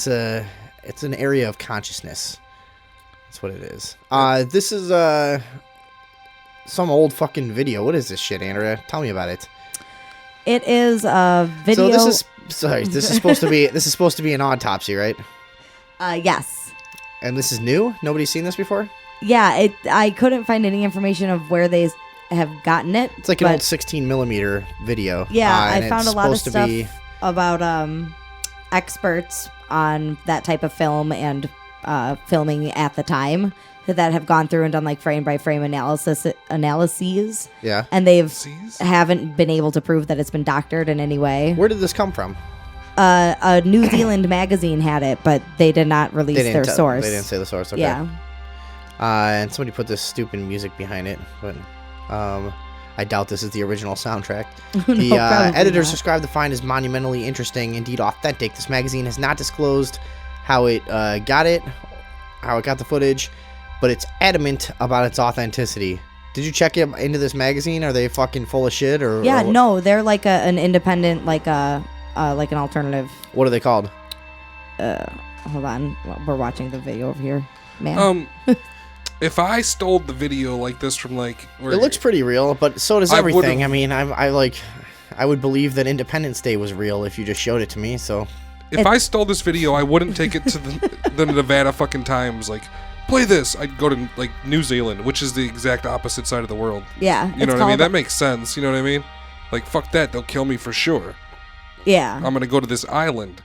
an area of consciousness. That's what it is. This is some old fucking video. What is this shit, Andrea? Tell me about it. It is a video. So this is supposed to be an autopsy, right? Yes. And this is new. Nobody's seen this before. Yeah, I couldn't find any information of where they have gotten it. It's like an but old 16mm video. Yeah, and I found it's a lot of supposed to stuff be- about experts on that type of film and filming at the time that have gone through and done like frame by frame analyses. Yeah. And they've Sees? haven't been able to prove that it's been doctored in any way. Where did this come from? A New Zealand magazine had it, but they did not release their source. They didn't say the source. Okay. Yeah. And somebody put this stupid music behind it, but I doubt this is the original soundtrack. No, The probably editors not. describe the find as monumentally interesting, indeed authentic. This magazine has not disclosed how it got the footage, but it's adamant about its authenticity. Did you check into this magazine? Are they fucking full of shit or? Yeah, or no, they're like an independent, like an alternative. What are they called? Hold on, we're watching the video over here, man. If I stole the video like this from like, where It looks pretty real, but so does I everything. would've- I mean, I would believe that Independence Day was real if you just showed it to me. So if I stole this video, I wouldn't take it to the Nevada fucking Times. Like, play this. I'd go to like New Zealand, which is the exact opposite side of the world. Yeah, You know what I mean? That makes sense. You know what I mean? Like, fuck that. They'll kill me for sure. Yeah, I'm gonna go to this island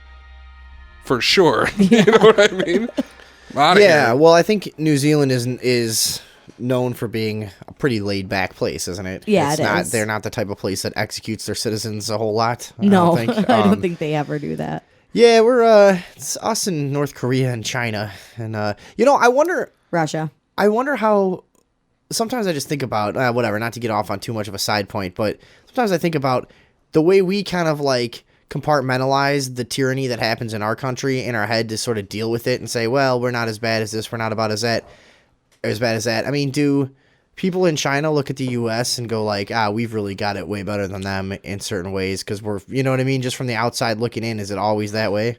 for sure. You know what I mean? I'm outta yeah, here. well, I think New Zealand is known for being a pretty laid back place, isn't it? Yeah, it's it not. is. They're not the type of place that executes their citizens a whole lot. I no, don't think. I don't think they ever do that. Yeah, we're it's us in North Korea and China, and I wonder. Russia. I wonder how. Sometimes I just think about whatever. Not to get off on too much of a side point, but sometimes I think about the way we kind of like compartmentalize the tyranny that happens in our country in our head to sort of deal with it and say, well, we're not as bad as this, we're not about as bad as that. I mean, do people in China look at the U.S. and go like, we've really got it way better than them in certain ways because we're, you know what I mean? Just from the outside looking in, is it always that way?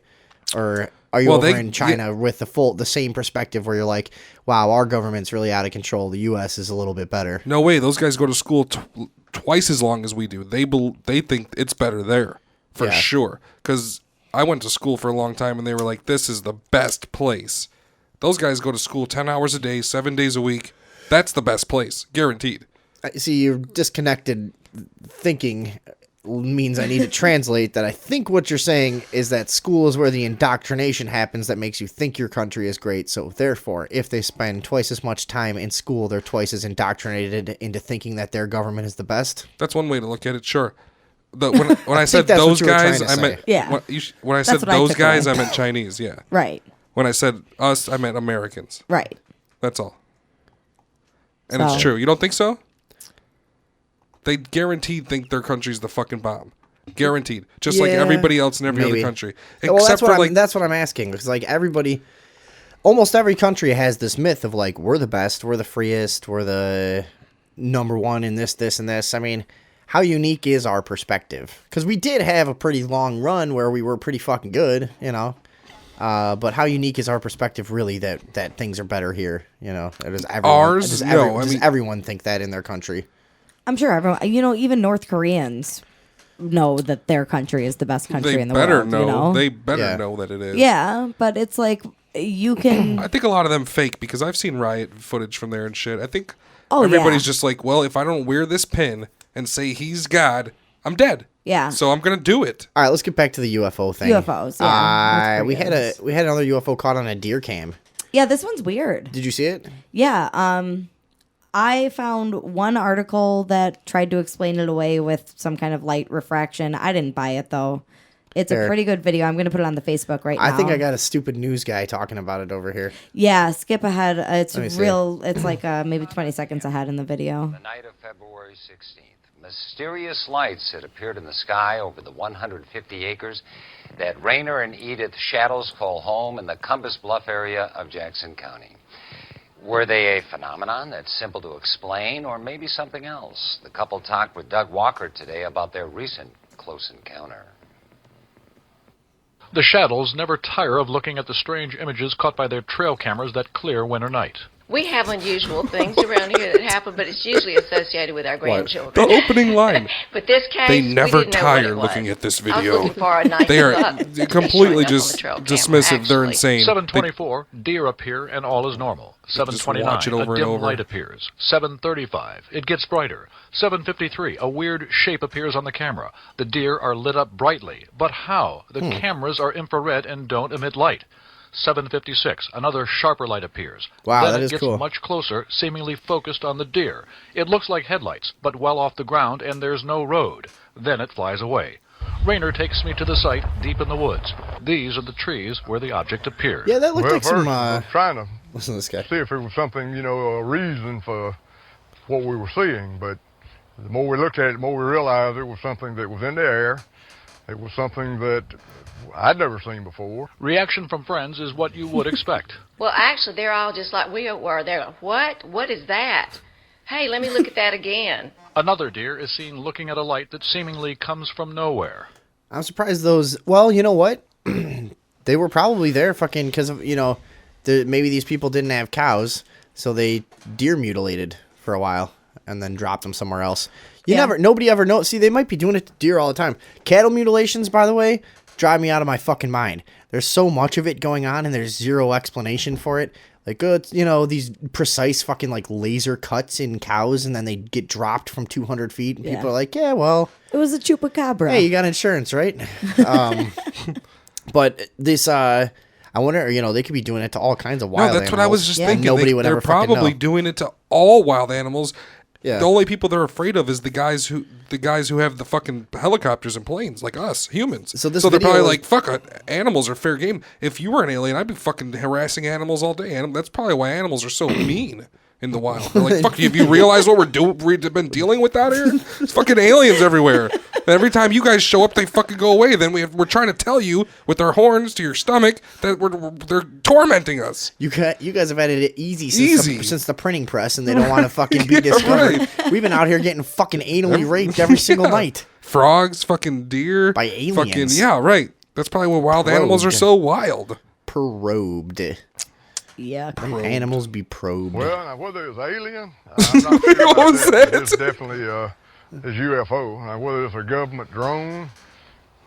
Or are you over in China with the same perspective where you're like, wow, our government's really out of control. The U.S. is a little bit better. No way. Those guys go to school twice as long as we do. They think it's better there for sure. Because I went to school for a long time and they were like, this is the best place. Those guys go to school 10 hours a day, 7 days a week. That's the best place. Guaranteed. See, you're disconnected thinking means I need to translate that. I think what you're saying is that school is where the indoctrination happens that makes you think your country is great. So therefore, if they spend twice as much time in school, they're twice as indoctrinated into thinking that their government is the best. That's one way to look at it, sure. When I said that's those what you were guys, trying to I meant say. when I That's said what I those took guys, away. I meant Chinese. Yeah. Right. When I said us, I meant Americans. Right. That's all. And So- it's true. You don't think so? They guaranteed think their country's the fucking bomb. Guaranteed. Just like Yeah, everybody else in every maybe. other country. Well, Except for like that's what I'm asking because like almost every country has this myth of like we're the best, we're the freest, we're the number one in this, and this. I mean, how unique is our perspective? Because we did have a pretty long run where we were pretty fucking good, you know. But how unique is our perspective really that things are better here? You know, does everyone think that in their country? I'm sure everyone, even North Koreans know that their country is the best country they in the better world. know. You know? They better Yeah. know that it is. Yeah, but it's like you can. I think a lot of them fake because I've seen riot footage from there and shit. I think Oh, everybody's yeah. just like, well, if I don't wear this pin and say he's God, I'm dead. Yeah. So I'm gonna do it. All right, let's get back to the UFO thing. UFOs, yeah. North we had Koreans. another UFO caught on a deer cam. Yeah, this one's weird. Did you see it? Yeah. I found one article that tried to explain it away with some kind of light refraction. I didn't buy it though. It's Fair. a pretty good video. I'm going to put it on the Facebook right now. I think I got a stupid news guy talking about it over here. Yeah, skip ahead. It's Let me see. real. It's like maybe 20 seconds ahead in the video. The night of February 16th, mysterious lights had appeared in the sky over the 150 acres that Rayner and Edith Shadows call home in the Compass Bluff area of Jackson County. Were they a phenomenon that's simple to explain, or maybe something else? The couple talked with Doug Walker today about their recent close encounter. The Shadows never tire of looking at the strange images caught by their trail cameras that clear winter night. We have unusual things around here that happen, but it's usually associated with our grandchildren. The opening line. But this case, They we never didn't know what tire it was. looking at this I was video. looking for a nice They are buck that's completely showing up on just the trail camera, dismissive. They're actually. insane. 7:24, deer appear and all is normal. just 7:29, watch it over a and dim over. light appears. 7:35, it gets brighter. 7:53, a weird shape appears on the camera. The deer are lit up brightly. But how? The cameras are infrared and don't emit light. 7:56, another sharper light appears. Wow, then that it is gets cool. much closer, seemingly focused on the deer. It looks like headlights, but well off the ground, and there's no road. Then it flies away. Rayner takes me to the site deep in the woods. These are the trees where the object appeared. Yeah, that looked like some. I was trying to Listen to this guy. see if it was something, a reason for what we were seeing, but The more we looked at it, the more we realized it was something that was in the air. It was something that I'd never seen before. Reaction from friends is what you would expect. Well, actually, they're all just like we were. They're like, what? What is that? Hey, let me look at that again. Another deer is seen looking at a light that seemingly comes from nowhere. I'm surprised those. Well, you know what? They were probably there, fucking, because of maybe these people didn't have cows, so they deer mutilated for a while and then dropped them somewhere else. Nobody ever knows. See, they might be doing it to deer all the time. Cattle mutilations, by the way, drive me out of my fucking mind. There's so much of it going on, and there's zero explanation for it. Like, it's, these precise fucking, like, laser cuts in cows, and then they get dropped from 200 feet, and people are like, yeah, well... It was a chupacabra. Hey, you got insurance, right? But this, I wonder, they could be doing it to all kinds of wild animals. No, that's what I was just thinking. Nobody would ever fucking know. They're probably doing it to all wild animals. Yeah. The only people they're afraid of is the guys who have the fucking helicopters and planes, like us, humans. So they're probably like, fuck it, animals are fair game. If you were an alien, I'd be fucking harassing animals all day. And that's probably why animals are so mean in the wild. They're like, fuck, have you realized what we've been dealing with out here? It's fucking aliens everywhere. And every time you guys show up, they fucking go away. Then we're trying to tell you with our horns to your stomach that they're tormenting us. You guys have had it easy since the printing press, and they don't want to fucking be discovered. Right. We've been out here getting fucking anally raped every single night. Frogs, fucking deer. By aliens. Yeah, right. That's probably why wild animals are so wild. Probed. Yeah, animals be probed. Well, now, whether it's alien, I'm not sure What was that? It's definitely it's UFO. Now, whether it's a government drone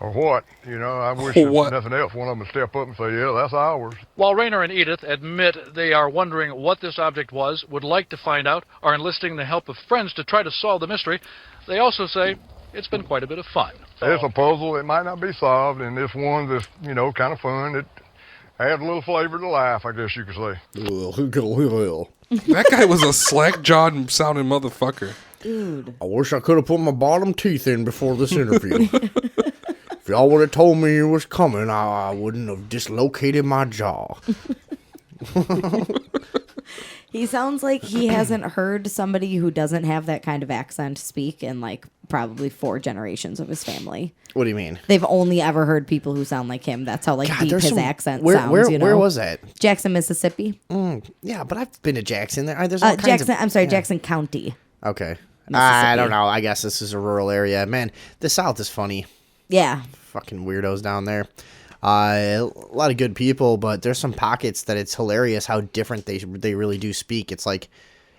or what, I wish if nothing else, one of them would step up and say, yeah, that's ours. While Rainer and Edith admit they are wondering what this object was, would like to find out, are enlisting the help of friends to try to solve the mystery, they also say it's been quite a bit of fun. It's a puzzle. It might not be solved, and this one that's, kind of fun. It add a little flavor to life, I guess you could say. That guy was a slack-jawed sounding motherfucker. Dude. I wish I could have put my bottom teeth in before this interview. If y'all would have told me it was coming, I wouldn't have dislocated my jaw. He sounds like he hasn't heard somebody who doesn't have that kind of accent speak in like probably 4 generations of his family. What do you mean? They've only ever heard people who sound like him. That's how deep his accent sounds. Where was that? Jackson, Mississippi. Yeah, but I've been to Jackson. There's all kinds Jackson. I'm sorry, Jackson County. Okay. I don't know. I guess this is a rural area. Man, the South is funny. Yeah. Fucking weirdos down there. A lot of good people, but there's some pockets that it's hilarious how different they really do speak. It's like,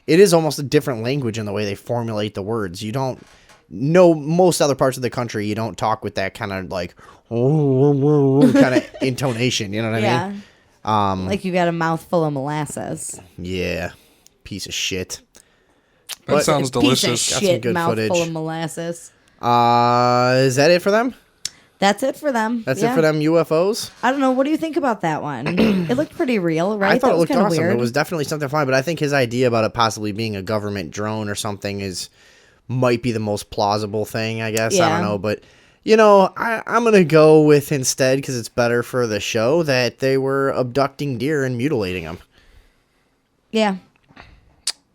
it is almost a different language in the way they formulate the words. You don't know most other parts of the country, you don't talk with that kind of like, kind of intonation, you know what I mean? Like you got a mouthful of molasses. Yeah. Piece of shit. That sounds delicious. Piece of shit, mouthful of molasses. Is that it for them? That's it for them. That's it for them UFOs? I don't know. What do you think about that one? It looked pretty real, right? I thought it looked awesome. Weird. It was definitely something fun, but I think his idea about it possibly being a government drone or something might be the most plausible thing, I guess. Yeah. I don't know, but I'm going to go with instead, because it's better for the show, that they were abducting deer and mutilating them. Yeah.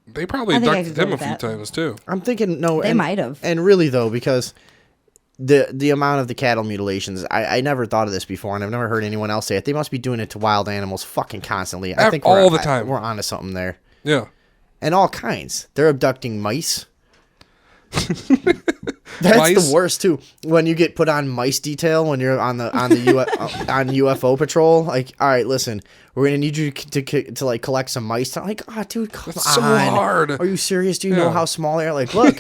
They probably abducted him a few times, too. I'm thinking, no. They might have. And really, though, because the amount of the cattle mutilations, I never thought of this before, and I've never heard anyone else say it. They must be doing it to wild animals fucking constantly. I think all the time. We're onto something there. Yeah. And all kinds. They're abducting mice. That's mice? The worst too. When you get put on mice detail when you're on the on UFO patrol, like, all right, listen, we're gonna need you to like collect some mice. I'm like, oh, dude, come That's on. so hard. Are you serious? Do you know how small they are? Like, look,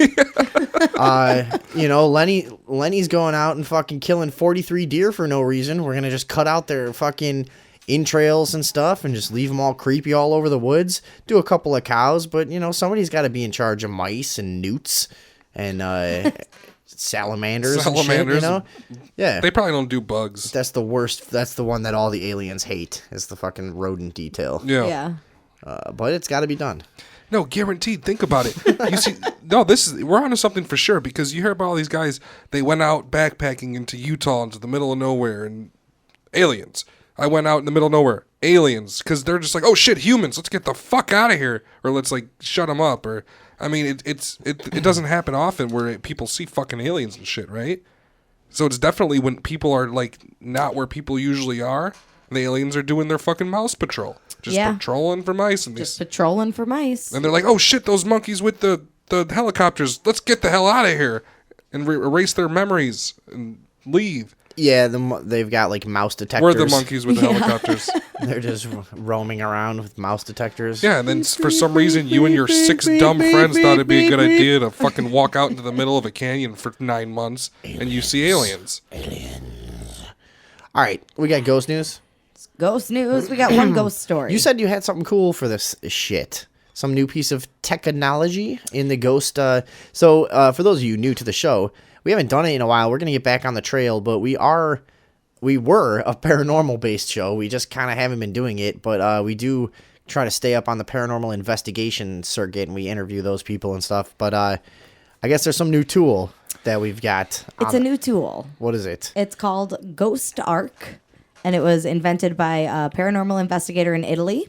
Lenny's going out and fucking killing 43 deer for no reason. We're gonna just cut out their fucking entrails and stuff and just leave them all creepy all over the woods. Do a couple of cows, but somebody's got to be in charge of mice and newts and salamanders and shit, Yeah. They probably don't do bugs. That's the worst. That's the one that all the aliens hate, is the fucking rodent detail. Yeah. But it's got to be done. No, guaranteed. Think about it. You see, we're onto something for sure, because you hear about all these guys, they went out backpacking into Utah, into the middle of nowhere, and aliens. I went out in the middle of nowhere. Aliens. Because they're just like, oh shit, humans, let's get the fuck out of here. Or let's like shut them up. Or I mean, it doesn't happen often where people see fucking aliens and shit, right? So it's definitely when people are like not where people usually are. The aliens are doing their fucking mouse patrol, just patrolling for mice, and patrolling for mice. And they're like, "Oh shit, those monkeys with the helicopters! Let's get the hell out of here!" And erase their memories and leave. Yeah, they've got like mouse detectors. We're the monkeys with the helicopters. They're just roaming around with mouse detectors. Yeah, and then for some reason, you and your 6 dumb friends thought it'd be a good idea to fucking walk out into the middle of a canyon for 9 months, and you see aliens. All right, we got ghost news. Ghost news. We got one ghost story. You said you had something cool for this shit. Some new piece of technology in the ghost. So for those of you new to the show, we haven't done it in a while. We're going to get back on the trail, but we were a paranormal-based show. We just kind of haven't been doing it, but we do try to stay up on the paranormal investigation circuit, and we interview those people and stuff. But I guess there's some new tool that we've got. It's a new tool. What is it? It's called Ghost Arc, and it was invented by a paranormal investigator in Italy.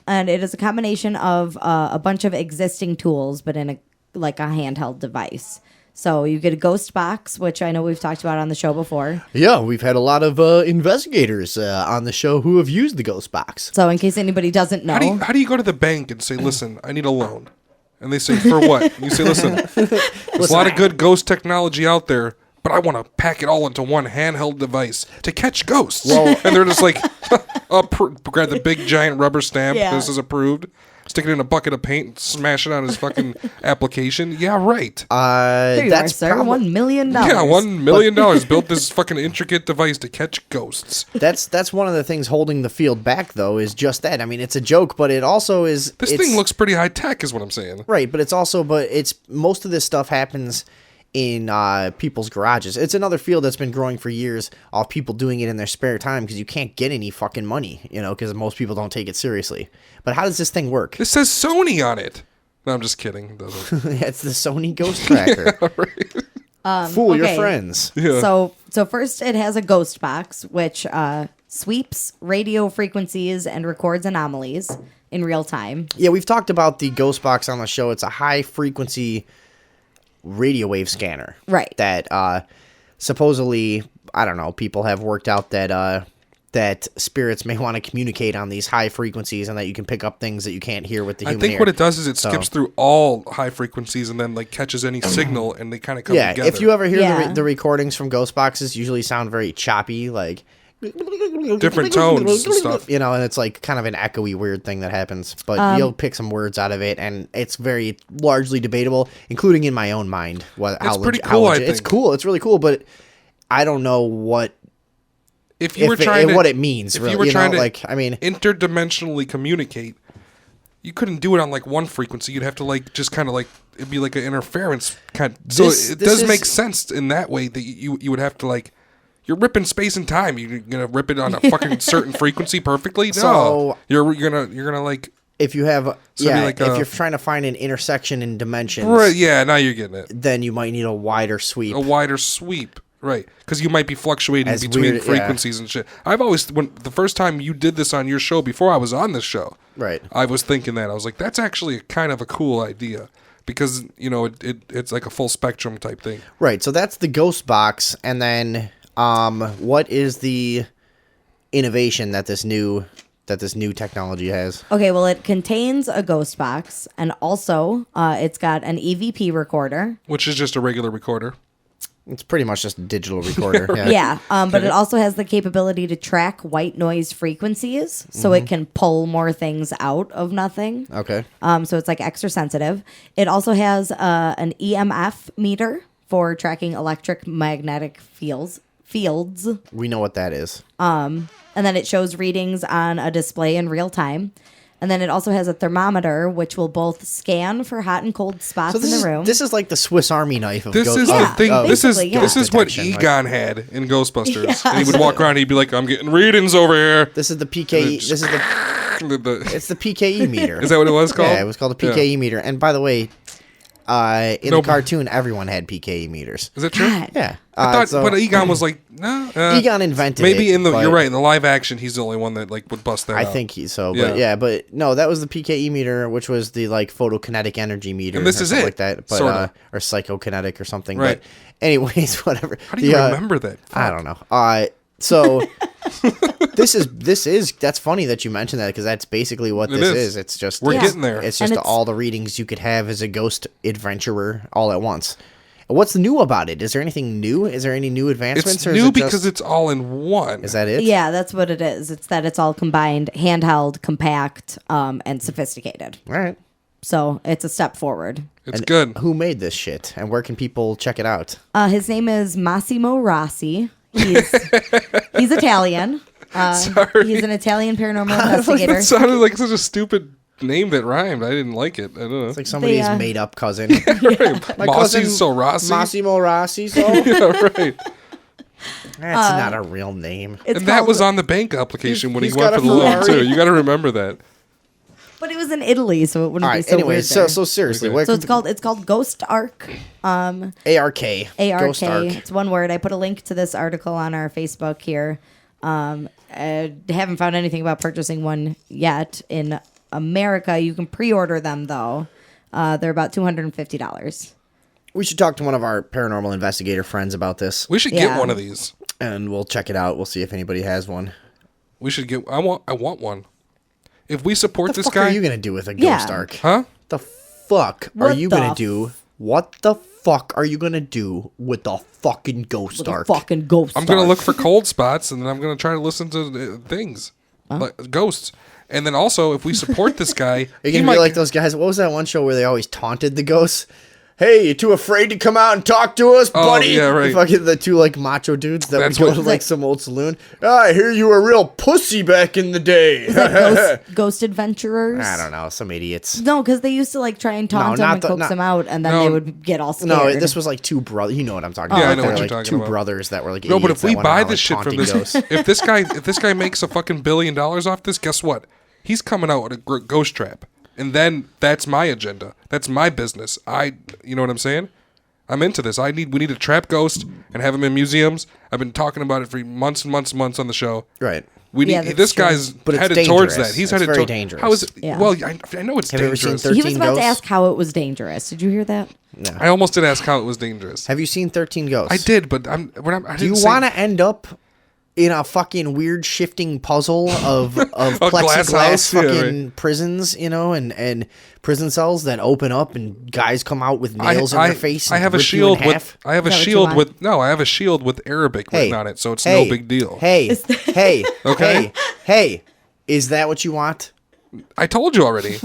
And it is a combination of a bunch of existing tools, but in a handheld device. So you get a ghost box, which I know we've talked about on the show before. Yeah, we've had a lot of investigators on the show who have used the ghost box. So in case anybody doesn't know. How do you go to the bank and say, listen, I need a loan? And they say, for what? And you say, listen, there's a lot of good ghost technology out there, but I want to pack it all into one handheld device to catch ghosts. Well, and they're just like, grab the big giant rubber stamp. Yeah. This is approved. Stick it in a bucket of paint and smash it on his fucking application. Yeah, right. There you are, sir. $1 million. Yeah, $1 million built this fucking intricate device to catch ghosts. That's one of the things holding the field back, though, is just that. I mean, it's a joke, but it also is. This thing looks pretty high tech, is what I'm saying. Right, but it's most of this stuff happens in people's garages. It's another field that's been growing for years of people doing it in their spare time because you can't get any fucking money, because most people don't take it seriously. But how does this thing work? It says Sony on it. No, I'm just kidding. It doesn't. Yeah, it's the Sony Ghost Tracker. Yeah, right. Fool your friends. Yeah. So first it has a ghost box, which sweeps radio frequencies and records anomalies in real time. Yeah, we've talked about the ghost box on the show. It's a high frequency radio wave scanner. Right. That supposedly, I don't know, people have worked out that spirits may want to communicate on these high frequencies and that you can pick up things that you can't hear with the human ear. I think what it does is it skips through all high frequencies and then catches any signal and they kind of come together. Yeah, if you ever hear the recordings from ghost boxes, usually sound very choppy, like different tones and stuff. And it's like kind of an echoey weird thing that happens. But you'll pick some words out of it, and it's very largely debatable, including in my own mind. It's pretty cool, I think. It's cool. It's really cool, but I don't know what what it means. If really. you were trying to interdimensionally communicate, you couldn't do it on one frequency. You'd have to just kind of it'd be like an interference kind. So it does make sense in that way that you would have to you're ripping space and time. You're gonna rip it on a fucking certain frequency perfectly. No, so you're gonna if you have if you're trying to find an intersection in dimensions, right? Yeah, now you're getting it. Then you might need a wider sweep. Right, because you might be fluctuating between frequencies and shit. I've always, the first time you did this on your show, before I was on this show, right, I was thinking that. I was like, that's actually kind of a cool idea. Because, it's like a full spectrum type thing. Right, so that's the ghost box. And then what is the innovation that this new technology has? Okay, well, it contains a ghost box, and also it's got an EVP recorder. Which is just a regular recorder. It's pretty much just a digital recorder. But it also has the capability to track white noise frequencies, so it can pull more things out of nothing. Okay. So it's extra sensitive. It also has an EMF meter for tracking electromagnetic fields. We know what that is. And then it shows readings on a display in real time. And then it also has a thermometer, which will both scan for hot and cold spots in the room. This is like the Swiss Army knife of This is the thing. This is what Egon had in Ghostbusters. Yeah. And he would walk around and he'd be like, I'm getting readings over here. This is the PKE. It's the PKE meter. Is that what it was called? Yeah, it was called the PKE meter. And by the way, in the cartoon, everyone had PKE meters. Is that true? God. Yeah. I thought, but Egon was like, no. Egon invented maybe it. You're right. In the live action, he's the only one that like would bust that out. I think so. But no, that was the PKE meter, which was the like photokinetic energy meter. And this is it. Like that. But, sorta. or psychokinetic or something. Right. But anyways, whatever. How do you remember that? Fuck. I don't know. So that's funny that you mentioned that because that's basically what this is. It's just we're getting there. It's just all the readings you could have as a ghost adventurer all at once. What's new about it? Is there anything new? Is there any new advancements? It's new because it's all in one. Is that it? Yeah, that's what it is. It's that it's all combined, handheld, compact, and sophisticated. All right. So it's a step forward. It's good. Who made this shit, and where can people check it out? His name is Massimo Rossi. He's Italian. Sorry. He's an Italian paranormal investigator. That sounded like such a stupid name that rhymed. I didn't like it. I don't know. It's like somebody's made up cousin. My cousin Rossi. Massimo Rossi. Yeah, right. That's not a real name. And that was on the bank application when he he's went got for the a loan Ferrari. too. You got to remember that. But it was in Italy, so it wouldn't All be right. so Anyway, weird so there. seriously, Okay. So it's called Ghost Ark. ARK. ARK. Ghost Ark. It's one word. I put a link to this article on our Facebook here. I haven't found anything about purchasing one yet. In America, you can pre-order them though. They're about $250. We should talk to one of our paranormal investigator friends about this, We should get one of these. and we'll check it out. We'll see if anybody has one. We should get. I want one. If we support What the this fuck guy, are you gonna do with a Yeah. Ghost Ark? huh? The fuck are What you the gonna do? What the fuck are you gonna do with the fucking Ghost With a Ark? fucking Ghost I'm gonna Ark. look for cold spots, and then I'm gonna try to listen to things, like ghosts. And then also, if we support this guy, Are you he gonna might be like those guys? What was that one show where they always taunted the ghosts? Hey, you too afraid to come out and talk to us, Oh, buddy? yeah, right. Fucking the two like macho dudes that That's would go what- to like some old saloon. I hear you were a real pussy back in the day. Is that ghost adventurers? I don't know, some idiots. No, because they used to like try and taunt him not and the- coax not- him out, and then No. they would get all scared. No, this was like two brothers. You know what I'm talking about. Yeah, I know They what were, you're like talking two about. brothers that were like No, but idiots if we that went buy around, this like, shit from taunting this, ghosts. if this guy makes a fucking $1 billion off this, guess what? He's coming out with a ghost trap, and then that's my agenda. That's my business. You know what I'm saying? I'm into this. We need to trap ghosts and have them in museums. I've been talking about it for months and months and months on the show. Right. We need Yeah, that's this true. guy's But it's headed towards dangerous. that. He's It's headed very towards dangerous. How is it? Yeah. Well, I know it's Have you ever seen dangerous. 13 He was about Ghosts? to ask how it was dangerous. Did you hear that? I almost did ask how it was dangerous. Have you seen 13 Ghosts? I did, but I Do you didn't want to end up in a fucking weird shifting puzzle of glass plexiglass house? Yeah, fucking prisons, and prison cells that open up and guys come out with nails in their face? I and have a rip you in shield half? with. I have a Is that what you shield want? with. No, I have a shield with Arabic written on it, so it's no big deal. Hey, hey, Okay. hey, is that what you want? I told you already.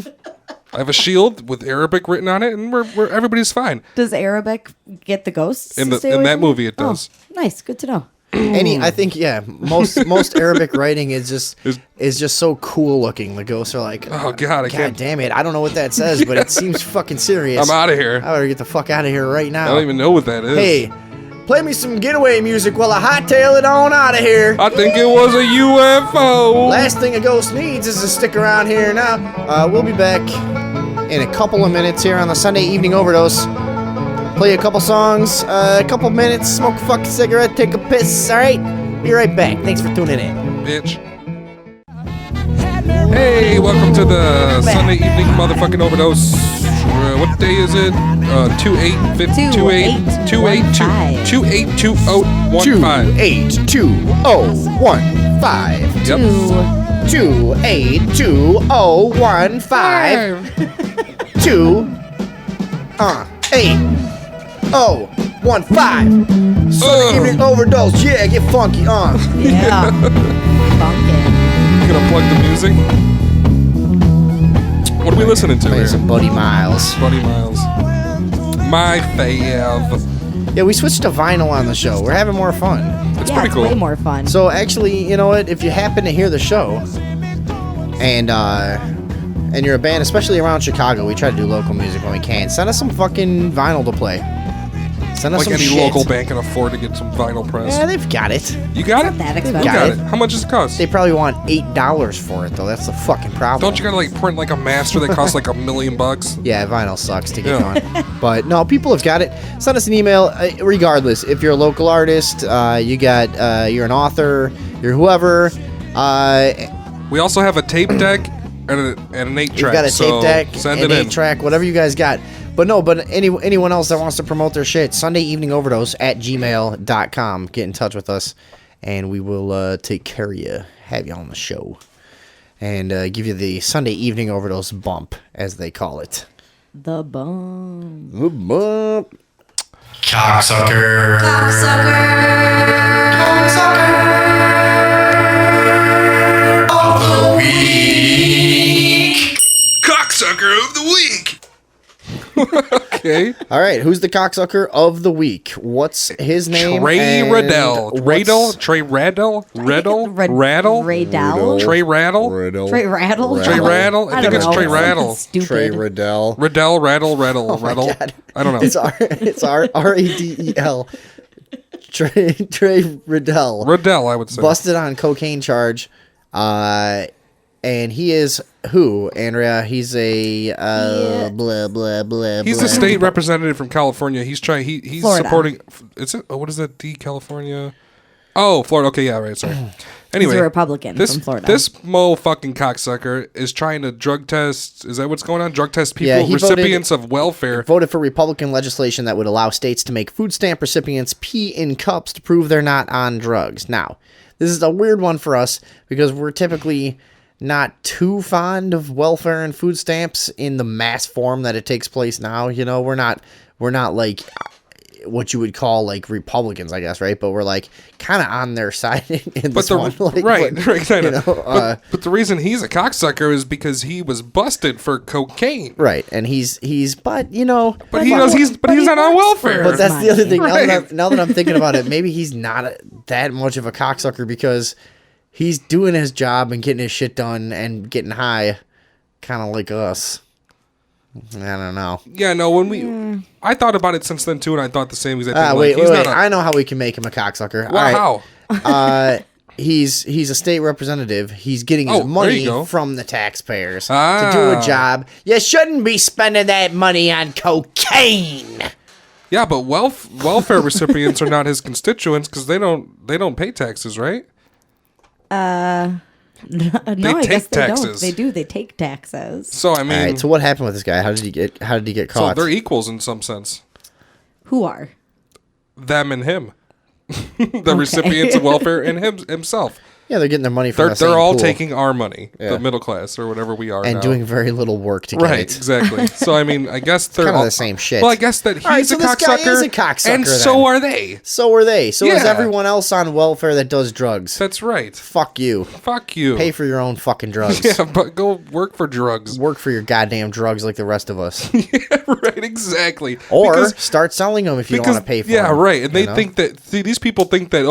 I have a shield with Arabic written on it, and we're everybody's fine. Does Arabic get the ghosts? In to the- stay in away that from movie, you? it does. Oh, nice. Good to know. I think most Arabic writing is just so cool looking. The ghosts are like, Oh God, I God can't. damn it, I don't know what that says, but it seems fucking serious. I'm out of here. I better get the fuck out of here right now. I don't even know what that is. Hey, play me some getaway music while I hightail it on out of here. I think it was a UFO. Last thing a ghost needs is to stick around here now. We'll be back in a couple of minutes here on the Sunday Evening Overdose. Play a couple songs, a couple minutes, smoke a fucking cigarette, take a piss, alright? Be right back. Thanks for tuning in. Bitch. Hey, welcome to the Sunday evening motherfucking overdose. What day is it? 282015. 2822015. Yep. 2822015. Sunday Evening Overdose. Yeah, get funky, Yeah. Funkin'. Gonna plug the music. What are we listening to Play here? some Buddy Miles. Buddy Miles. My fave. Yeah, we switched to vinyl on the show. We're having more fun. It's Yeah, pretty it's cool. way more fun. So actually, you know what? If you happen to hear the show, and you're a band, especially around Chicago, we try to do local music when we can. Send us some fucking vinyl to play. Send us Like some any shit. local bank can afford to get some vinyl press. Yeah, they've got it. You got it? That Who expensive. got Got it? it. How much does it cost? They probably want $8 for it, though. That's the fucking problem. Don't you gotta like print like a master that costs like $1 million? Yeah, vinyl sucks to get Yeah. going. But no, people have got it. Send us an email, regardless. If you're a local artist, you're an author, you're whoever. We also have a tape deck and an 8-track. You've got a so tape deck, send an it in. 8-track, whatever you guys got. But no, anyone else that wants to promote their shit, Sunday Evening Overdose at gmail.com. Get in touch with us, and we will take care of you, have you on the show, and give you the Sunday Evening Overdose bump, as they call it. The bum. The bump. Cocksucker. Of the week. Cocksucker of the week. Okay. All right, who's the cocksucker of the week? What's his name? Trey and Riddell. what's- Radel? Trey Raddle? Riddle? Rattle? Radell? Trey Rattle? Trey Rattle? Trey Rattle? I think don't it's know. Trey Rattle. Stupid. Trey Riddell. Riddell, Rattle, Rattle, Oh my Rattle. God. I don't know. It's R-A-D-E-L. Trey Riddell. Riddell, I would say. Busted on cocaine charge. And he is who, Andrea? He's a blah blah blah. He's blah. a state representative from California. He's Florida. supporting. Is it? Oh, what is that? D California. Oh, Florida. Okay, yeah, right. Sorry. Anyway, He's a Republican this, from Florida. This fucking cocksucker is trying to drug test. Is that what's going on? Drug test people, Yeah, he recipients of welfare. Voted for Republican legislation that would allow states to make food stamp recipients pee in cups to prove they're not on drugs. Now, this is a weird one for us because we're typically not too fond of welfare and food stamps in the mass form that it takes place now. You know, we're not like what you would call like Republicans, I guess, right? But we're like kind of on their side in this one. Like, right, kind you of. know, But the reason he's a cocksucker is because he was busted for cocaine. right, and he's but you know, But he's not on welfare. But that's the other thing. Right. Now that I'm thinking about it, maybe he's not that much of a cocksucker because he's doing his job and getting his shit done and getting high, kind of like us. I don't know. Yeah, no. I thought about it since then too, and I thought the same exact thing. Wait. He's not I know how we can make him a cocksucker. Well, how? He's a state representative. He's getting his there you money go. from the taxpayers to do a job. You shouldn't be spending that money on cocaine. Yeah, but welfare recipients are not his constituents because they don't pay taxes, right? No, I take guess they taxes. don't. They do. They take taxes. So I mean, All right. So what happened with this guy? How did he get so caught? they're equals in some sense. Who are? Them and him, the recipients of welfare and himself. Yeah, they're getting their money from the They're same all pool. taking our money, Yeah. the middle class or whatever we are, and now. doing very little work to get Right, it. exactly. So I mean, I guess they're Kinda all the same shit. Well, I guess that he's All right, so a this cocksucker, guy is a cocksucker, and then. so are they. So are they. So is Yeah. everyone else on welfare that does drugs. That's right. Fuck you. Fuck you. Pay for your own fucking drugs. Yeah, but go work for drugs. Work for your goddamn drugs like the rest of us. Right, exactly. Or Because- start selling them if you don't want to pay for them. yeah, right. And they you know? think that these people think that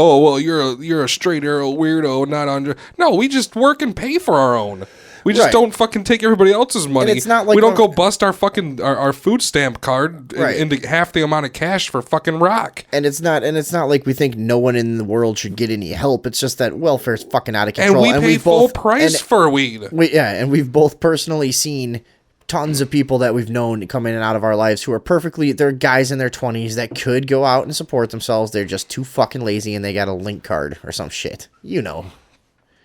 you're a straight arrow weirdo, not on. No, we just work and pay for our own. We just Right. don't fucking take everybody else's money. it's not like we don't when- go bust our fucking our food stamp card Right. into half the amount of cash for fucking rock. And it's not like we think no one in the world should get any help. It's just that welfare's fucking out of And control. we pay we've full both- price and for weed. and we've both personally seen tons of people that we've known come in and out of our lives who are they're guys in their 20s that could go out and support themselves. They're just too fucking lazy and they got a link card or some shit. You know.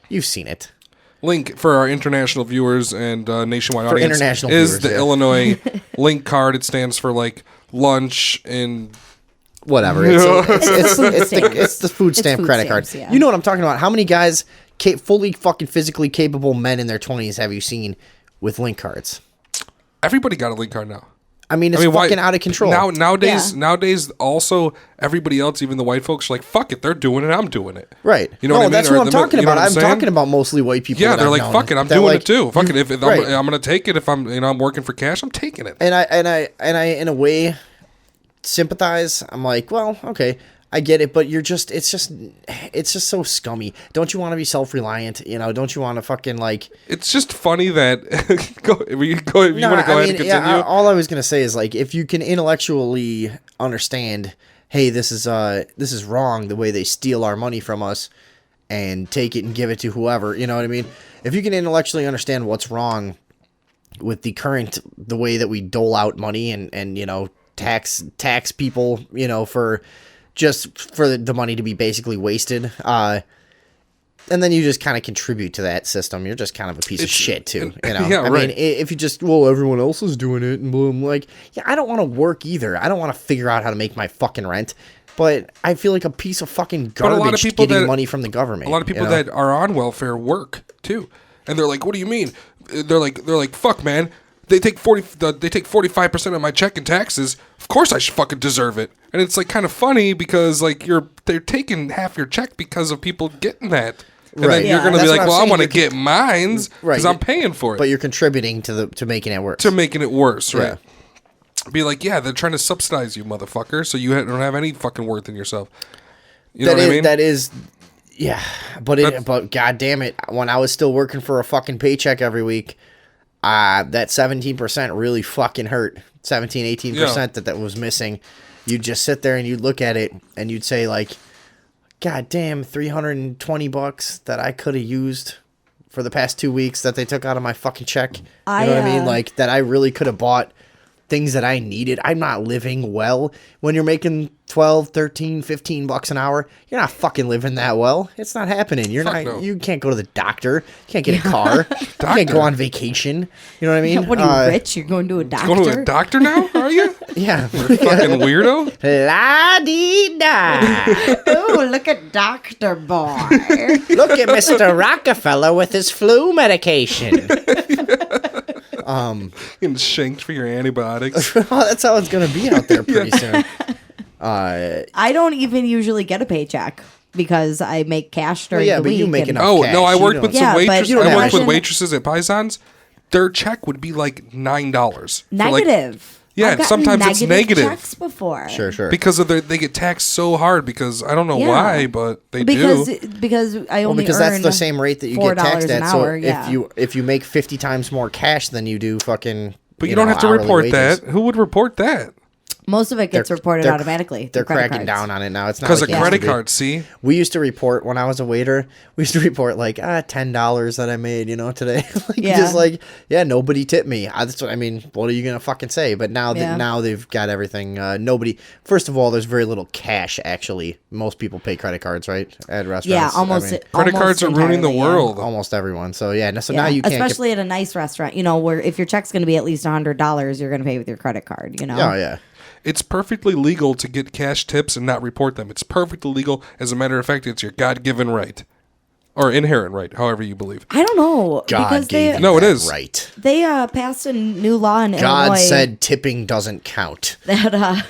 You've seen it. Link for our international viewers and nationwide For audience international is viewers, the yeah. Illinois Link card. It stands for like lunch and Whatever. It's the food It's stamp food credit stamps, card. yeah. You know what I'm talking about. How many guys, fully fucking physically capable men in their 20s have you seen with link cards? everybody got a link card now. I mean, it's why- fucking out of control. Nowadays, also everybody else, even the white folks, are like, fuck it, they're doing it, I'm doing it. Right. You know what I mean? That's Or what I'm the- talking you know about. what I'm I'm saying? talking about mostly white people. Yeah, that they're I've like, known fuck it, I'm that, doing like, it too. Fuck it, if right. I'm gonna take it, if I'm working for cash, I'm taking it. And I in a way sympathize. I'm like, well, okay. I get it, but it's just so scummy. Don't you want to be self-reliant? You know, don't you want to fucking like? It's just funny that you want to go ahead and continue. Yeah, all I was gonna say is like, if you can intellectually understand, hey, this is wrong, the way they steal our money from us and take it and give it to whoever. You know what I mean? If you can intellectually understand what's wrong with the way that we dole out money and you know, tax people, you know, for the money to be basically wasted, and then you just kind of contribute to that system, you're just kind of a piece of shit too, you know? Yeah, I mean, if you just, well, everyone else is doing it, and boom, like, yeah, I don't want to work either. I don't want to figure out how to make my fucking rent, but I feel like a piece of fucking garbage getting money from the government. A lot of people that are on welfare work too, and they're like, "What do you mean?" They're like, "Fuck, man." They take 45% of my check in taxes. Of course, I should fucking deserve it. And it's like kind of funny because like they're taking half your check because of people getting that. And then you're gonna be like, well, I want to get mines because I'm paying for it. But you're contributing to making it worse. To making it worse, right? Yeah. Be like, yeah, they're trying to subsidize you, motherfucker, so you don't have any fucking worth in yourself. You know what I mean? That is. Yeah, but god damn it, when I was still working for a fucking paycheck every week, that 17% really fucking hurt. 18% that was missing. You'd just sit there and you'd look at it and you'd say like, god damn, $320 that I could have used for the past 2 weeks that they took out of my fucking check. You know what I mean? Like, that I really could have bought things that I needed. I'm not living well. When you're making 12, 13, 15 bucks an hour, you're not fucking living that well. It's not happening. You can't go to the doctor. You can't get a car. You can't go on vacation. You know what I mean? What are you, rich? You're going to a doctor? Going to a doctor now, are you? Yeah. Fucking weirdo. La-dee-da. Oh, look at Dr. Boy. Look at Mr. Rockefeller with his flu medication. Getting shanked for your antibiotics. That's how it's gonna be out there pretty soon. I don't even usually get a paycheck because I make cash during the week. You make enough cash. No, I worked with some waitresses. I worked with waitresses at Paisans. Their check would be like $9. Negative. Yeah, sometimes it's negative. Checks before. Sure. Because of they get taxed so hard because I don't know why, but they do. Because I only because earn that's the same rate that you get taxed at. Hour, so if you make 50 times more cash than you do fucking, but you don't have to report wages. That. Who would report that? Most of it gets reported automatically. They're cracking down on it now. It's not because of credit cards. See, we used to report when I was a waiter. We used to report like $10 that I made, today. Just like nobody tipped me. That's what I mean. What are you gonna fucking say? But now now they've got everything. Nobody. First of all, there's very little cash actually. Most people pay credit cards, right? At restaurants. Yeah, almost. Credit cards are ruining the world. Almost everyone. So now you can't. Especially at a nice restaurant, where if your check's gonna be at least $100, you're gonna pay with your credit card. Oh yeah. It's perfectly legal to get cash tips and not report them. It's perfectly legal. As a matter of fact, it's your God-given right. Or inherent right, however you believe. I don't know. God gave you no, it is. Right. They passed a new law in Illinois. God said tipping doesn't count. That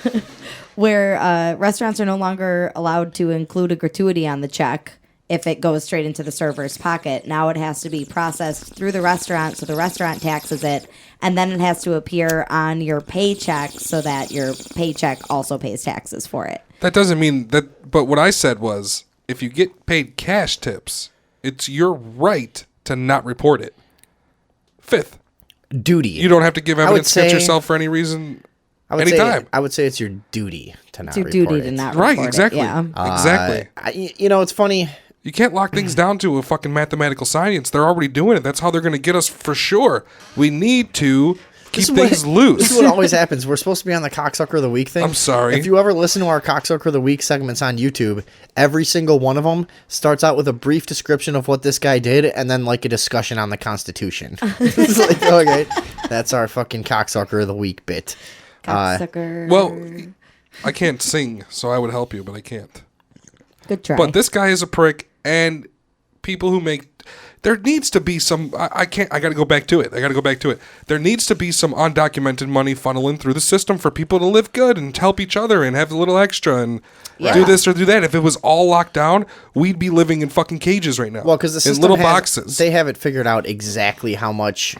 where restaurants are no longer allowed to include a gratuity on the check if it goes straight into the server's pocket. Now it has to be processed through the restaurant, so the restaurant taxes it, and then it has to appear on your paycheck so that your paycheck also pays taxes for it. That doesn't mean that, but what I said was, if you get paid cash tips, it's your right to not report it. Fifth. Duty. You don't have to give evidence against yourself for any reason. Anytime. I would say it's your duty to not report it. It's your duty to not report it. Right, exactly. Yeah. Exactly. It's funny. You can't lock things down to a fucking mathematical science. They're already doing it. That's how they're going to get us for sure. We need to keep things loose. This is what always happens. We're supposed to be on the Cocksucker of the Week thing. I'm sorry. If you ever listen to our Cocksucker of the Week segments on YouTube, every single one of them starts out with a brief description of what this guy did and then like a discussion on the Constitution. It's like, okay, that's our fucking Cocksucker of the Week bit. Cocksucker. Well, I can't sing, so I would help you, but I can't. Good try. But this guy is a prick, and people who make... There needs to be some... I got to go back to it. There needs to be some undocumented money funneling through the system for people to live good and help each other and have a little extra and do this or do that. If it was all locked down, we'd be living in fucking cages right now. Well, because the system in little boxes. They have it figured out exactly how much...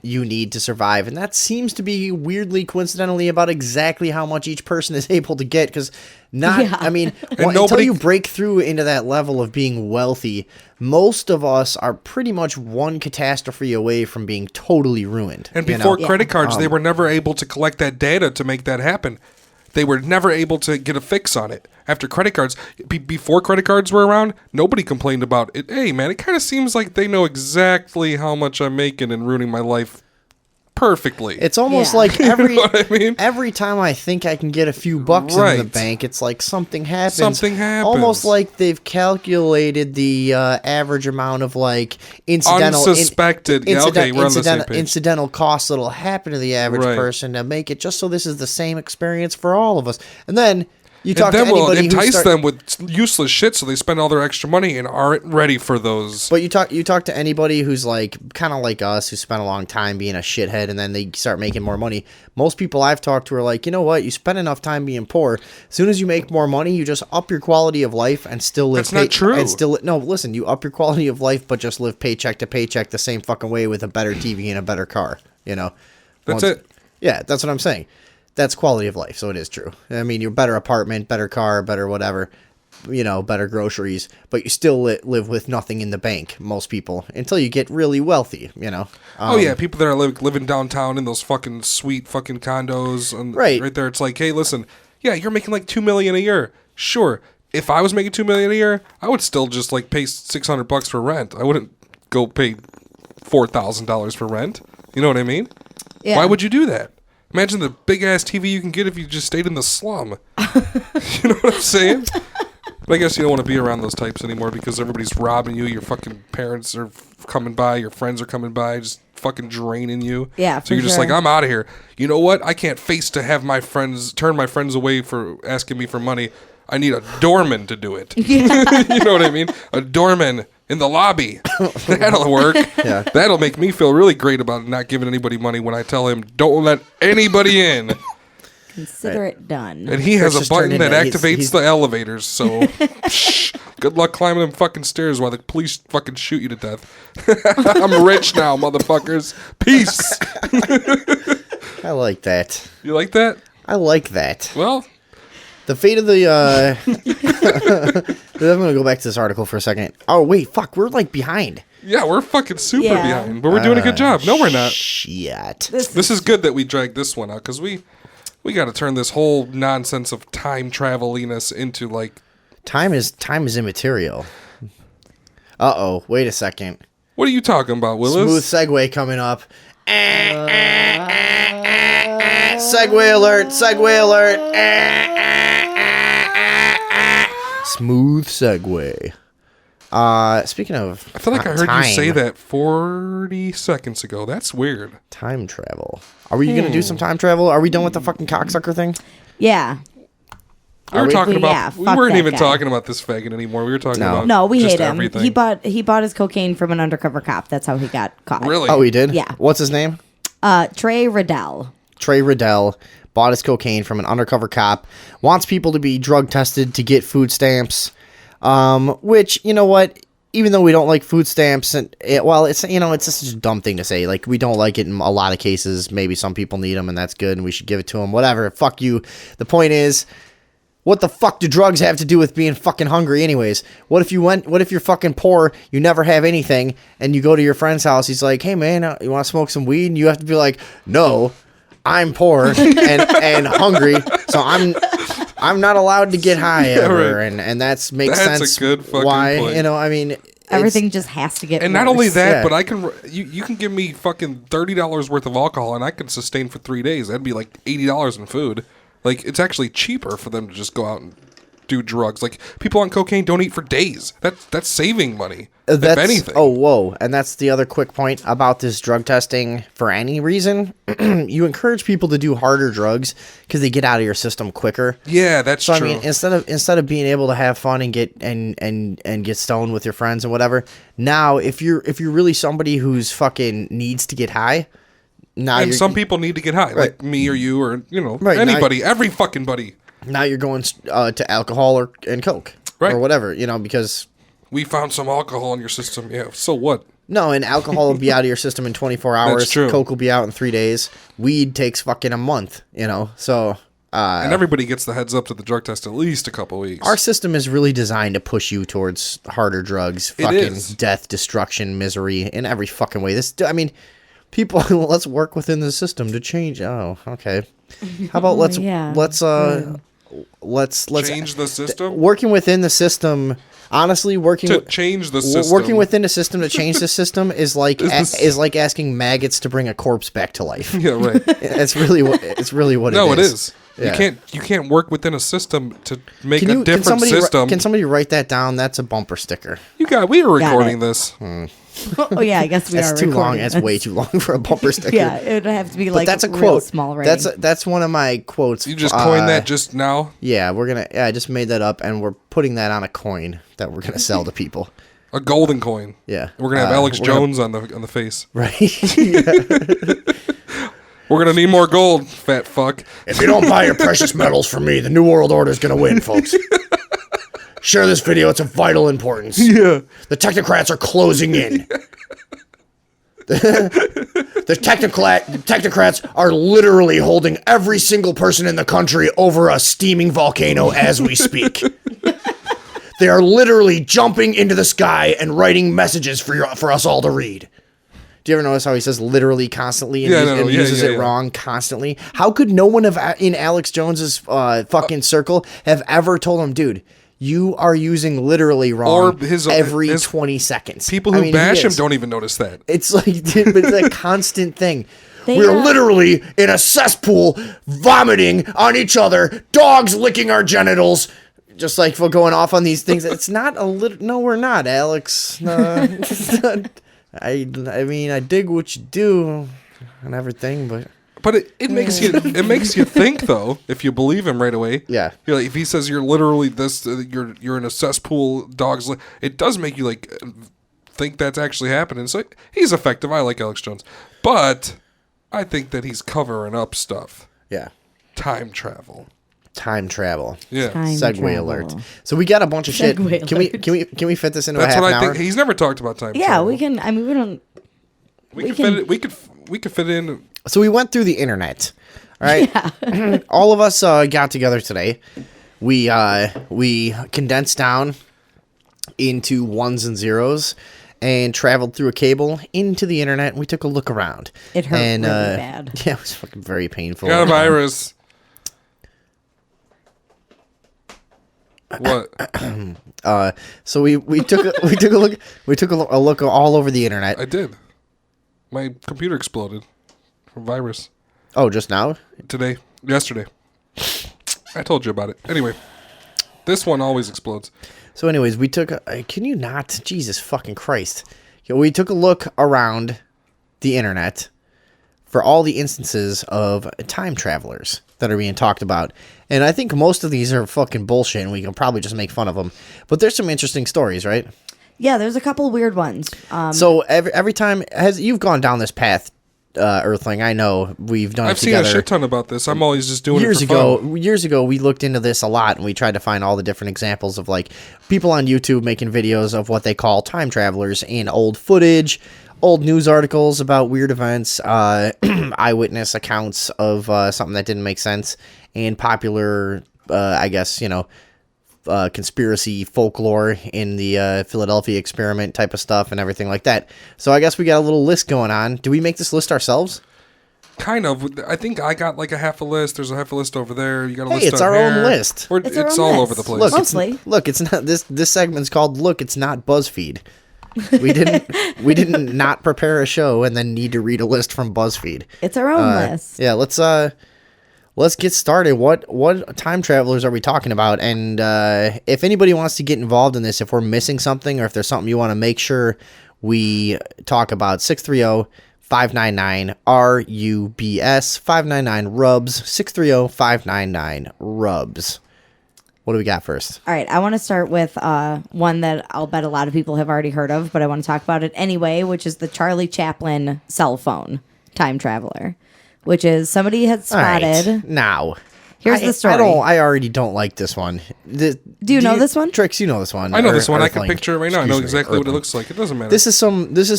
you need to survive. And that seems to be weirdly coincidentally about exactly how much each person is able to get. Because until you break through into that level of being wealthy, most of us are pretty much one catastrophe away from being totally ruined. And before credit cards, they were never able to collect that data to make that happen. They were never able to get a fix on it. After credit cards, before credit cards were around, nobody complained about it. Hey, man, it kind of seems like they know exactly how much I'm making and ruining my life perfectly. It's almost like every you know what I mean? Every time I think I can get a few bucks in the bank, it's like something happens. Something happens. Almost like they've calculated the average amount of like incidental, unsuspected. We're on the same page. Incidental costs that'll happen to the average person to make it just so this is the same experience for all of us. And then you talk to anybody we'll entice them with useless shit, so they spend all their extra money and aren't ready for those. But you talk to anybody who's like kind of like us, who spent a long time being a shithead, and then they start making more money. Most people I've talked to are like, you know what? You spend enough time being poor. As soon as you make more money, you just up your quality of life and still live. That's not true. And still no. Listen, you up your quality of life, but just live paycheck to paycheck the same fucking way with a better TV and a better car. You know, that's it. Yeah, that's what I'm saying. That's quality of life, so it is true. I mean, you're better apartment, better car, better whatever, you know, better groceries, but you still live with nothing in the bank, most people, until you get really wealthy, you know. People that are living downtown in those fucking sweet fucking condos. And right there, it's like, hey, listen, you're making like $2 million a year. Sure, if I was making $2 million a year, I would still just like pay $600 for rent. I wouldn't go pay $4,000 for rent. You know what I mean? Yeah. Why would you do that? Imagine the big-ass TV you can get if you just stayed in the slum. You know what I'm saying? But I guess you don't want to be around those types anymore because everybody's robbing you. Your fucking parents are coming by. Your friends are coming by, just fucking draining you. Yeah, so you're just like, I'm out of here. You know what? I can't face to have my friends turn my friends away for asking me for money. I need a doorman to do it. Yeah. You know what I mean? A doorman in the lobby. That'll work. Yeah. That'll make me feel really great about not giving anybody money when I tell him, don't let anybody in. Consider it done. And he has a button that activates the elevators, so good luck climbing them fucking stairs while the police fucking shoot you to death. I'm rich now, motherfuckers. Peace. I like that. You like that? I like that. Well, the fate of the I'm gonna go back to this article for a second. Oh wait, fuck, we're like behind. Yeah, we're fucking super behind, but we're doing a good job. No, we're not. Shit. This is good that we dragged this one out because we got to turn this whole nonsense of time traveliness into like time is immaterial. Wait a second. What are you talking about, Willis? Smooth segue coming up. Segue alert! Segue alert! Smooth segue. Speaking of, I feel like I heard you say that 40 seconds ago. That's weird. Time travel. Are we gonna do some time travel? Are we done with the fucking cocksucker thing? Yeah. We weren't even talking about this faggot anymore. We were talking about we just hate him. everything. He bought his cocaine from an undercover cop. That's how he got caught. Really? Oh, he did? Yeah. What's his name? Trey Riddell. Trey Riddell bought his cocaine from an undercover cop. Wants people to be drug tested to get food stamps. Which, you know what? Even though we don't like food stamps, it's just a dumb thing to say. Like, we don't like it in a lot of cases. Maybe some people need them, and that's good, and we should give it to them. Whatever. Fuck you. The point is, what the fuck do drugs have to do with being fucking hungry anyways? What if you're fucking poor, you never have anything, and you go to your friend's house, he's like, hey man, you want to smoke some weed? And you have to be like, no, I'm poor and hungry, so I'm not allowed to get high ever. Right. And that's sense. That's a good fucking point. You know, I mean, everything just has to get and worse. Not only that, but I can you can give me fucking $30 worth of alcohol and I can sustain for 3 days. That'd be like $80 in food. Like, it's actually cheaper for them to just go out and do drugs. Like, people on cocaine don't eat for days. That's saving money, if anything. Oh, whoa. And that's the other quick point about this drug testing for any reason. You encourage people to do harder drugs because they get out of your system quicker. Yeah, that's true. I mean, instead of being able to have fun and get and get stoned with your friends and whatever, now if you're really somebody who's fucking needs to get high. And some people need to get high, like me or you or, anybody, every fucking buddy. Now you're going to alcohol and coke or whatever, because... We found some alcohol in your system. Yeah, so what? No, and alcohol will be out of your system in 24 hours. That's true. Coke will be out in 3 days. Weed takes fucking a month, So, and everybody gets the heads up to the drug test at least a couple weeks. Our system is really designed to push you towards harder drugs, fucking death, destruction, misery in every fucking way. People, let's work within the system to change. Oh, okay. How about let's change the system. Working within the system. Honestly, change the system. Working within the system to change the system is like asking maggots to bring a corpse back to life. Yeah, right. It's really what it is. No, it is. Yeah. You can't work within a system to make a different system. Can somebody write that down? That's a bumper sticker. We were recording this. Oh yeah, I guess we are. That's too long. That's way too long for a bumper sticker. Yeah, it would have to be like that's a real quote. Small writing. That's one of my quotes. You just coined that just now? Yeah, I just made that up, and we're putting that on a coin that we're gonna sell to people. A golden coin. Yeah, we're gonna have Alex Jones on the face. Right. We're gonna need more gold, fat fuck. If you don't buy your precious metals from me, the New World Order is gonna win, folks. Share this video; it's of vital importance. Yeah, the technocrats are closing in. The technocrats are literally holding every single person in the country over a steaming volcano as we speak. They are literally jumping into the sky and writing messages for us all to read. Do you ever notice how he says literally constantly and uses it wrong constantly? How could no one in Alex Jones's fucking circle have ever told him, dude, you are using literally wrong every 20 seconds? People who bash him don't even notice that. It's like, dude, it's a constant thing. We're literally in a cesspool, vomiting on each other, dogs licking our genitals, just like for going off on these things. It's not a little. No, we're not, Alex. No, it's not. I mean, I dig what you do and everything, but it makes you think though. If you believe him right away, yeah. You're like, if he says you're literally this, you're in a cesspool, dogs. It does make you like think that's actually happening. So he's effective. I like Alex Jones, but I think that he's covering up stuff. Yeah, time travel. Yeah, Segway alert. So we got a bunch of shit. Can we fit this into a half an hour? That's what I think. He's never talked about time. Yeah, travel. we can. I mean, we don't. We could fit in. So we went through the internet. All right. Yeah. All of us got together today. We condensed down into ones and zeros and traveled through a cable into the internet. And we took a look around. It hurt really bad. Yeah, it was fucking very painful. Got a virus. What? So we took a look all over the internet. I did. My computer exploded from virus. Oh, just now? Yesterday. I told you about it. Anyway, this one always explodes. So anyways, we took can you not? Jesus fucking Christ. We took a look around the internet for all the instances of time travelers that are being talked about. And I think most of these are fucking bullshit, and we can probably just make fun of them. But there's some interesting stories, right? Yeah, there's a couple weird ones. So every time you've gone down this path, Earthling, I know we've done it together. I've seen a shit ton about this. I'm always just doing it for fun. Years ago, we looked into this a lot, and we tried to find all the different examples of like people on YouTube making videos of what they call time travelers in old footage, old news articles about weird events, eyewitness accounts of something that didn't make sense, and popular, I guess, conspiracy folklore in the Philadelphia experiment type of stuff and everything like that. So I guess we got a little list going on. Do we make this list ourselves? Kind of. I think I got like a half a list. There's a half a list over there. You got a list. Hey, it's our own list. It's all over the place. Look, it's not this segment's called "Look, It's Not BuzzFeed." We didn't not prepare a show and then need to read a list from BuzzFeed. It's our own list. Yeah, let's get started. What time travelers are we talking about? And if anybody wants to get involved in this, if we're missing something or if there's something you want to make sure we talk about, 630-599-RUBS, 599-RUBS, 630-599-RUBS. What do we got first? All right, I want to start with one that I'll bet a lot of people have already heard of, but I want to talk about it anyway, which is the Charlie Chaplin cell phone time traveler, which is somebody had spotted. Right. Now, Here's the story. I already don't like this one. Do you know this one? Trix, you know this one. I know this one. I can picture it right now. I know exactly what it Earthling. looks like. It doesn't matter. This is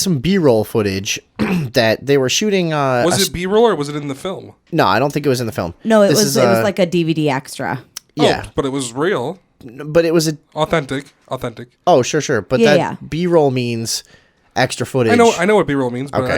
some B-roll footage that they were shooting. Was it B-roll or was it in the film? No, I don't think it was in the film. No, it This was is, it was like a DVD extra. Yeah, but it was real. But it was authentic. Oh, sure. But B-roll means extra footage. I know what B-roll means, but Okay. I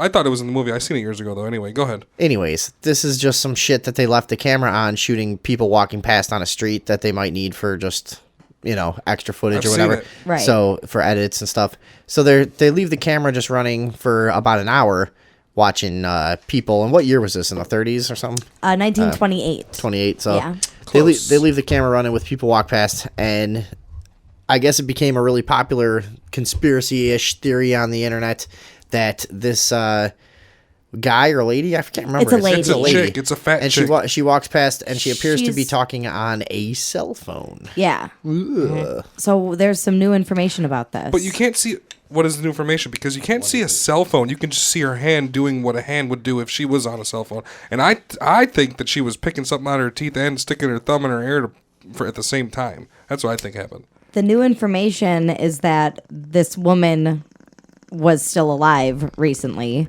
thought it was in the movie. I seen it years ago though. Anyway, go ahead. Anyways, this is just some shit that they left the camera on shooting people walking past on a street that they might need for just, extra footage I've or seen whatever. it. Right. So for edits and stuff. So they leave the camera just running for about an hour watching people. And what year was this? In the 30s or something? 1928. 28. So Yeah. they leave the camera running with people walk past, and I guess it became a really popular conspiracy-ish theory on the internet that this guy or lady, I can't remember. It's a lady. It's a chick. It's a fat and chick. she walks past, and she appears to be She's- talking on a cell phone. Yeah. Ugh. So there's some new information about this. But you can't see what is the new information because you can't see a cell phone. You can just see her hand doing what a hand would do if she was on a cell phone. And I think that she was picking something out of her teeth and sticking her thumb in her ear for at the same time. That's what I think happened. The new information is that this woman was still alive recently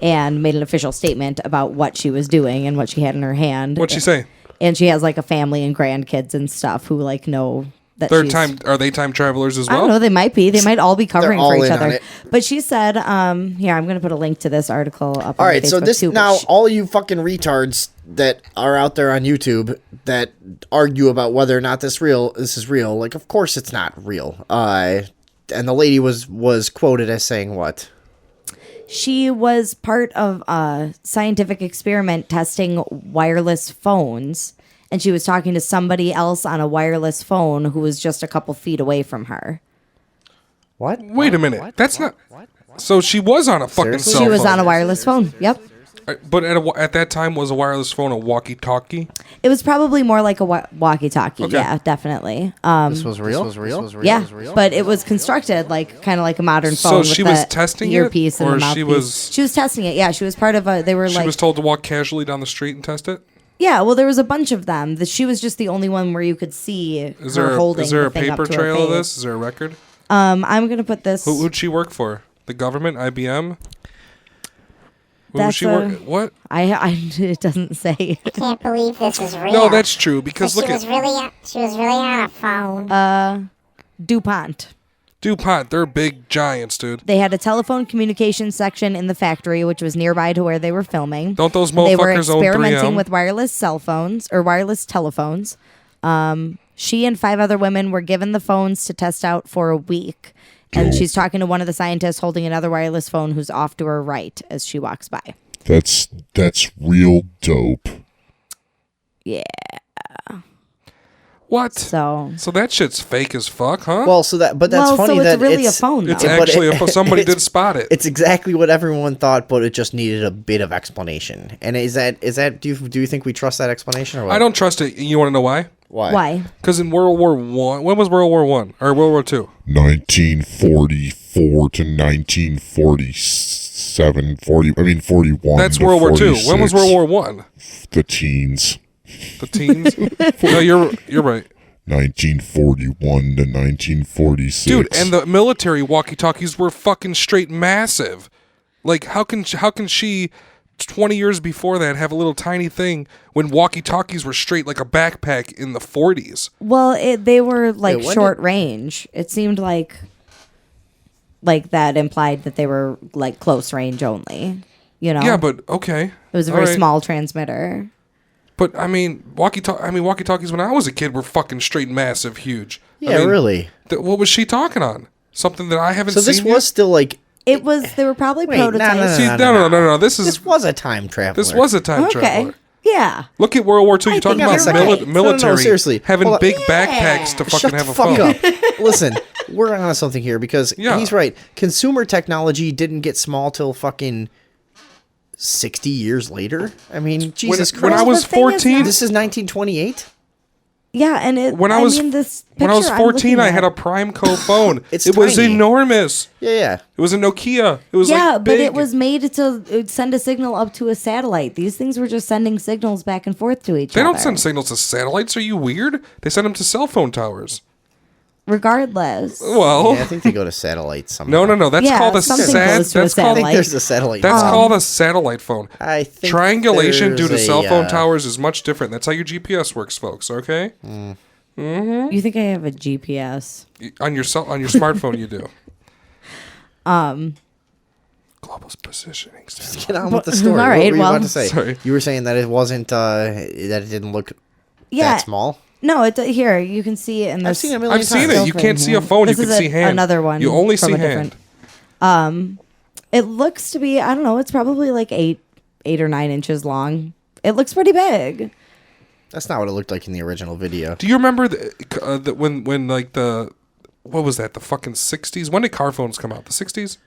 and made an official statement about what she was doing and what she had in her hand. What'd she say? And she has like a family and grandkids and stuff who like know that Are they time travelers as well? I don't know. They might be. They might all be covering all for each in on other. it. But she said, here, I'm going to put a link to this article up All on right, Facebook so this too. now, all you fucking retards that are out there on YouTube that argue about whether or not this is real. Like, of course it's not real. And the lady was quoted as saying what? She was part of a scientific experiment testing wireless phones, and she was talking to somebody else on a wireless phone who was just a couple feet away from her. What? Wait a minute. That's not. So she was on a fucking Seriously? cell She phone. was on a wireless phone. Yep. But at that time, was a wireless phone a walkie-talkie? It was probably more like a walkie-talkie. Okay. Yeah, definitely. This was real? Yeah, but it was constructed like kind of like a modern So phone. she with was the testing it, earpiece and or the she mouthpiece. She was testing it. Yeah, she was part of a. They were She like. was told to walk casually down the street and test it? Yeah, well, there was a bunch of them. She was just the only one where you could see Is her there holding is there the a thing up paper to her trail of face. this? Is there a record? I'm gonna put this. Who'd she work for? The government? IBM? Who That's she work? What? I it doesn't say. I can't believe this is real. No, that's true because But look she at was really on a phone. DuPont. DuPont. They're big giants, dude. They had a telephone communications section in the factory, which was nearby to where they were filming. Don't those They were motherfuckers own experimenting 3M? with wireless cell phones or wireless telephones. She and 5 other women were given the phones to test out for a week. And she's talking to one of the scientists holding another wireless phone who's off to her right as she walks by. That's real dope. Yeah. What? So that shit's fake as fuck, huh? Well, but that's funny so that it's really a phone, though. It's actually somebody did spot it. It's exactly what everyone thought, but it just needed a bit of explanation. And is that do you think we trust that explanation or what? I don't trust it. You want to know why? Why? Because in World War One, when was World War One or World War Two? 1944 to 1947, 41. That's to World War Two. 46. When was World War One? The teens. The teens? No, you're right. 1941 to 1946. Dude, and the military walkie-talkies were fucking straight massive. Like, how can she 20 years before that have a little tiny thing when walkie-talkies were straight like a backpack in the 40s? Well, they were like Wait, when short range. It seemed like that implied that they were like close range only. You know? Yeah, but okay. It was a All very right. small transmitter. But I mean, walkie-talkies when I was a kid were fucking straight massive, huge. Yeah, really. What was she talking on? Something that I haven't So seen. this was still like It was. They were probably Wait, no, prototypes. See, no. This was a time traveler. This was a time Okay. traveler. Yeah. Look at World War II. You're talking think about you're right. military No, seriously. having Hold on. big backpacks to fucking Shut have the a fuck phone. up. Listen, we're on something here because Yeah. he's right. Consumer technology didn't get small till fucking 60 years later. I mean, Jesus when Christ. I was the thing is 14, This is 1928? Yeah, and it. When I was this when I was picture I'm 14, looking I at- had a Primeco phone. It's it was tiny. enormous. Yeah. It was a Nokia. It was yeah, like but big. it was made to send a signal up to a satellite. These things were just sending signals back and forth to each They other. don't send signals to satellites. Are you weird? They send them to cell phone towers. Regardless. Well, Yeah, I think they go to satellites somehow. no. That's Yeah, called a something sat. goes to a That's called. I think satellite. there's a satellite. That's phone. called a satellite phone. I think Triangulation due to there's cell phone a, towers is much different. That's how your GPS works, folks. Okay. You think I have a GPS? On your smartphone, you do. Global positioning. Get on with the story. All right, what were you well- about to say? Sorry. You were saying that it wasn't that it didn't look Yeah. that small. No, here you can see it in this. I've seen it a million I've seen times. it. You can't see a phone. This you can is see hand. another one. You only from see a hand. different- It looks to be. I don't know. It's probably like 8 or 9 inches long. It looks pretty big. That's not what it looked like in the original video. Do you remember when like what was that? The fucking 60s? When did car phones come out? The 60s?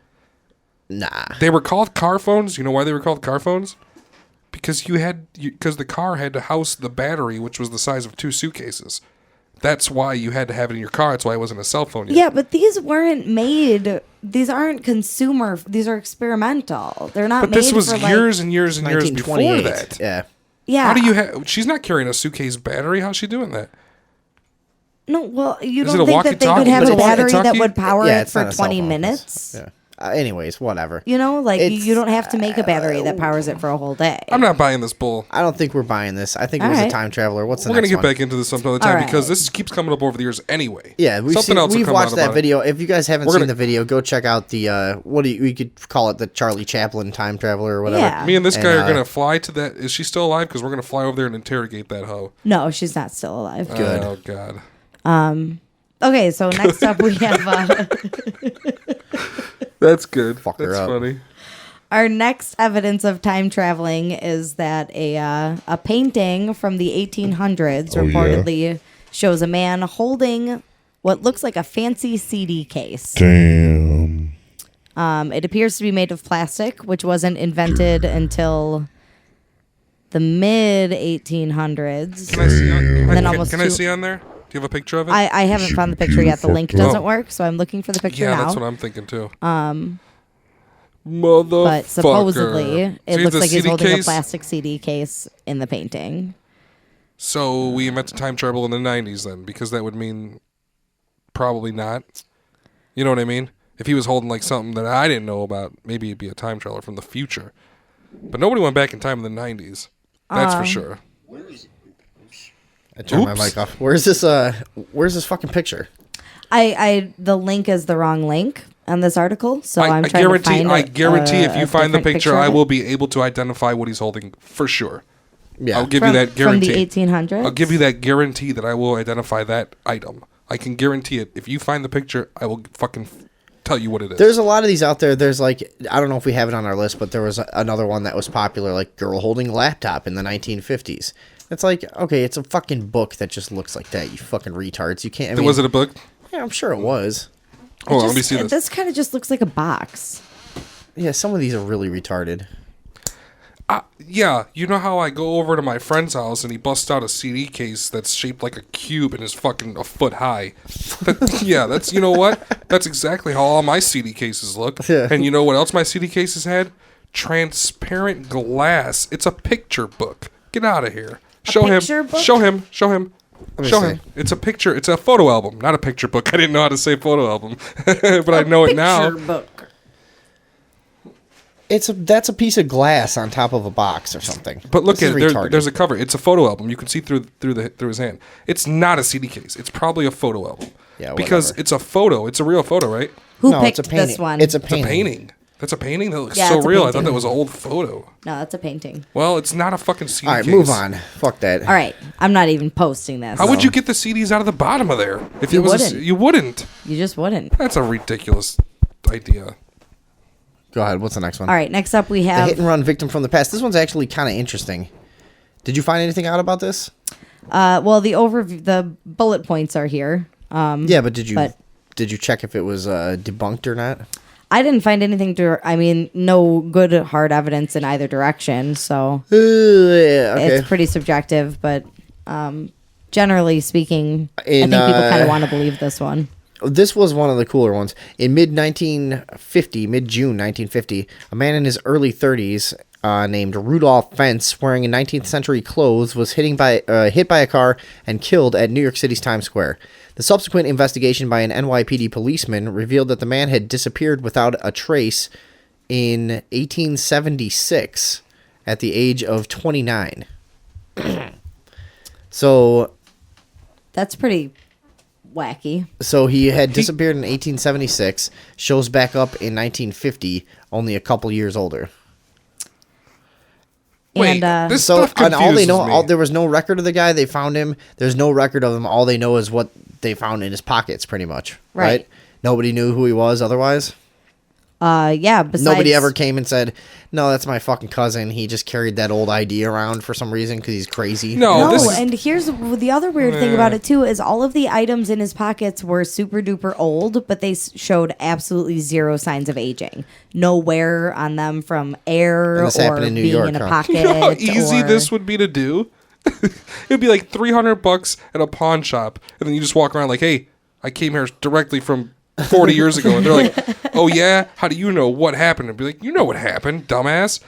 Nah. They were called car phones. You know why they were called car phones? Because because the car had to house the battery, which was the size of 2 suitcases. That's why you had to have it in your car. That's why it wasn't a cell phone yet. Yeah, but these weren't made. These aren't consumer. These are experimental. They're not But made this was for years and years and years before 1928. that. Yeah. Yeah. How do you have? She's not carrying a suitcase battery. How's she doing that? No, well, you Is it don't a think that they walkie-talkie? could have Is it a a battery that walkie-talkie? would power Yeah, it it's for not a cell 20 phone. minutes? Yeah. Anyways, whatever. You know, like It's- you don't have to make a battery that powers it for a whole day. I'm not buying this bull. I don't think we're buying this. I think it All Oh, was right. a time traveler. What's the We're next gonna get one? back into this some other time All because right. this keeps coming up over the years anyway. Yeah, we've Something seen, else will we've come watched out that about it. video. If you guys haven't We're seen gonna- the video, go check out the we could call it the Charlie Chaplin time traveler or whatever. Yeah. Me and this And, guy are gonna fly to that. Is she still alive? Because we're gonna fly over there and interrogate that hoe. No, she's not still alive. Good. Oh God. Okay, so next up we have That's good. Fuck her That's up. funny. our next evidence of time traveling is that a painting from the 1800s Oh, yeah? reportedly shows a man holding what looks like a fancy CD case. Damn. It appears to be made of plastic, which wasn't invented until the mid 1800s. Can I see on? then Can, almost can I two- see on there? Do you have a picture of it? I haven't found the picture yet. The link fucked up. doesn't work, so I'm looking for the picture yeah, now. that's what I'm thinking too. Motherfucker. But supposedly, it See looks the like he's CD holding a case? plastic CD case in the painting. So we invented time travel in the 90s then, because that would mean probably not. You know what I mean? If he was holding like something that I didn't know about, maybe it'd be a time traveler from the future. But nobody went back in time in the 90s. That's for sure. I turned my Oops. mic off. Where's this fucking picture? The link is the wrong link on this article, so I'm I trying guarantee. to find I guarantee if you find the different picture, of I it. will be able to identify what he's holding for sure. Yeah. I'll give from, you that from the guarantee. 1800s. I'll give you that guarantee that I will identify that item. I can guarantee it. If you find the picture, I will fucking tell you what it is. There's a lot of these out there. There's like, I don't know if we have it on our list, but there was another one that was popular, like girl holding a laptop in the 1950s. It's like, okay, it's a fucking book that just looks like that. You fucking retards. You can't. I mean, was it a book? Yeah, I'm sure it was. Hold on, let me see this. This kind of just looks like a box. Yeah, some of these are really retarded. Yeah, you know how I go over to my friend's house and he busts out a CD case that's shaped like a cube and is fucking a foot high. Yeah, that's, you know what? That's exactly how all my CD cases look. Yeah. And you know what else my CD cases had? Transparent glass. It's a picture book. Get out of here. Show him. picture book? Show him. Show him. me Show see. him. It's a picture. It's a photo album, not a picture book. I didn't know how to say photo album, but I know it now. Picture book. That's a piece of glass on top of a box or something. But look This at is it. retarded. There's a cover. It's a photo album. You can see through his hand. It's not a CD case. It's probably a photo album. Yeah, because whatever. it's a photo. It's a real photo, right? Who No, picked it's a painting. this one? It's a It's a painting. painting. That's a painting that looks Yeah, so it's a real. I thought painting. that was an old photo. No, that's a painting. Well, it's not a fucking CD All right, case. move on. Fuck that. All right, I'm not even posting this. How would you get the CDs out of the bottom of there? If You it was wouldn't. you wouldn't. You just wouldn't. That's a ridiculous idea. Go ahead. What's the next one? All right, next up we The have hit and run victim from the past. This one's actually kind of interesting. Did you find anything out about this? well, the overview, the bullet points are here. Yeah, but did you but- check if it was debunked or not? I didn't find anything no good hard evidence in either direction, so Yeah, okay. it's pretty subjective, but generally speaking, I think people kind of want to believe this one. This was one of the cooler ones. In mid-June 1950, a man in his early 30s named Rudolph Fentz, wearing 19th century clothes, was hit by a car and killed at New York City's Times Square. The subsequent investigation by an NYPD policeman revealed that the man had disappeared without a trace in 1876 at the age of 29. So that's pretty wacky. So he had disappeared in 1876, shows back up in 1950, only a couple years older. Wait, this so stuff confuses all they know, me. there was no record of the guy. They found him. There's no record of him. All they know is what they found in his pockets, pretty much. Right? Nobody knew who he was otherwise. Yeah. Besides, nobody ever came and said, "No, that's my fucking cousin. He just carried that old ID around for some reason because he's crazy." No, and here's the other weird thing about it too is all of the items in his pockets were super duper old, but they showed absolutely zero signs of aging. No wear on them from air And this or happened in New being York, in a huh? pocket. You know how easy or- this would be to do? It'd be like $300 at a pawn shop, and then you just walk around like, "Hey, I came here directly from 40 years ago," and they're like, "Oh yeah, how do you know what happened?" And be like, "You know what happened, dumbass.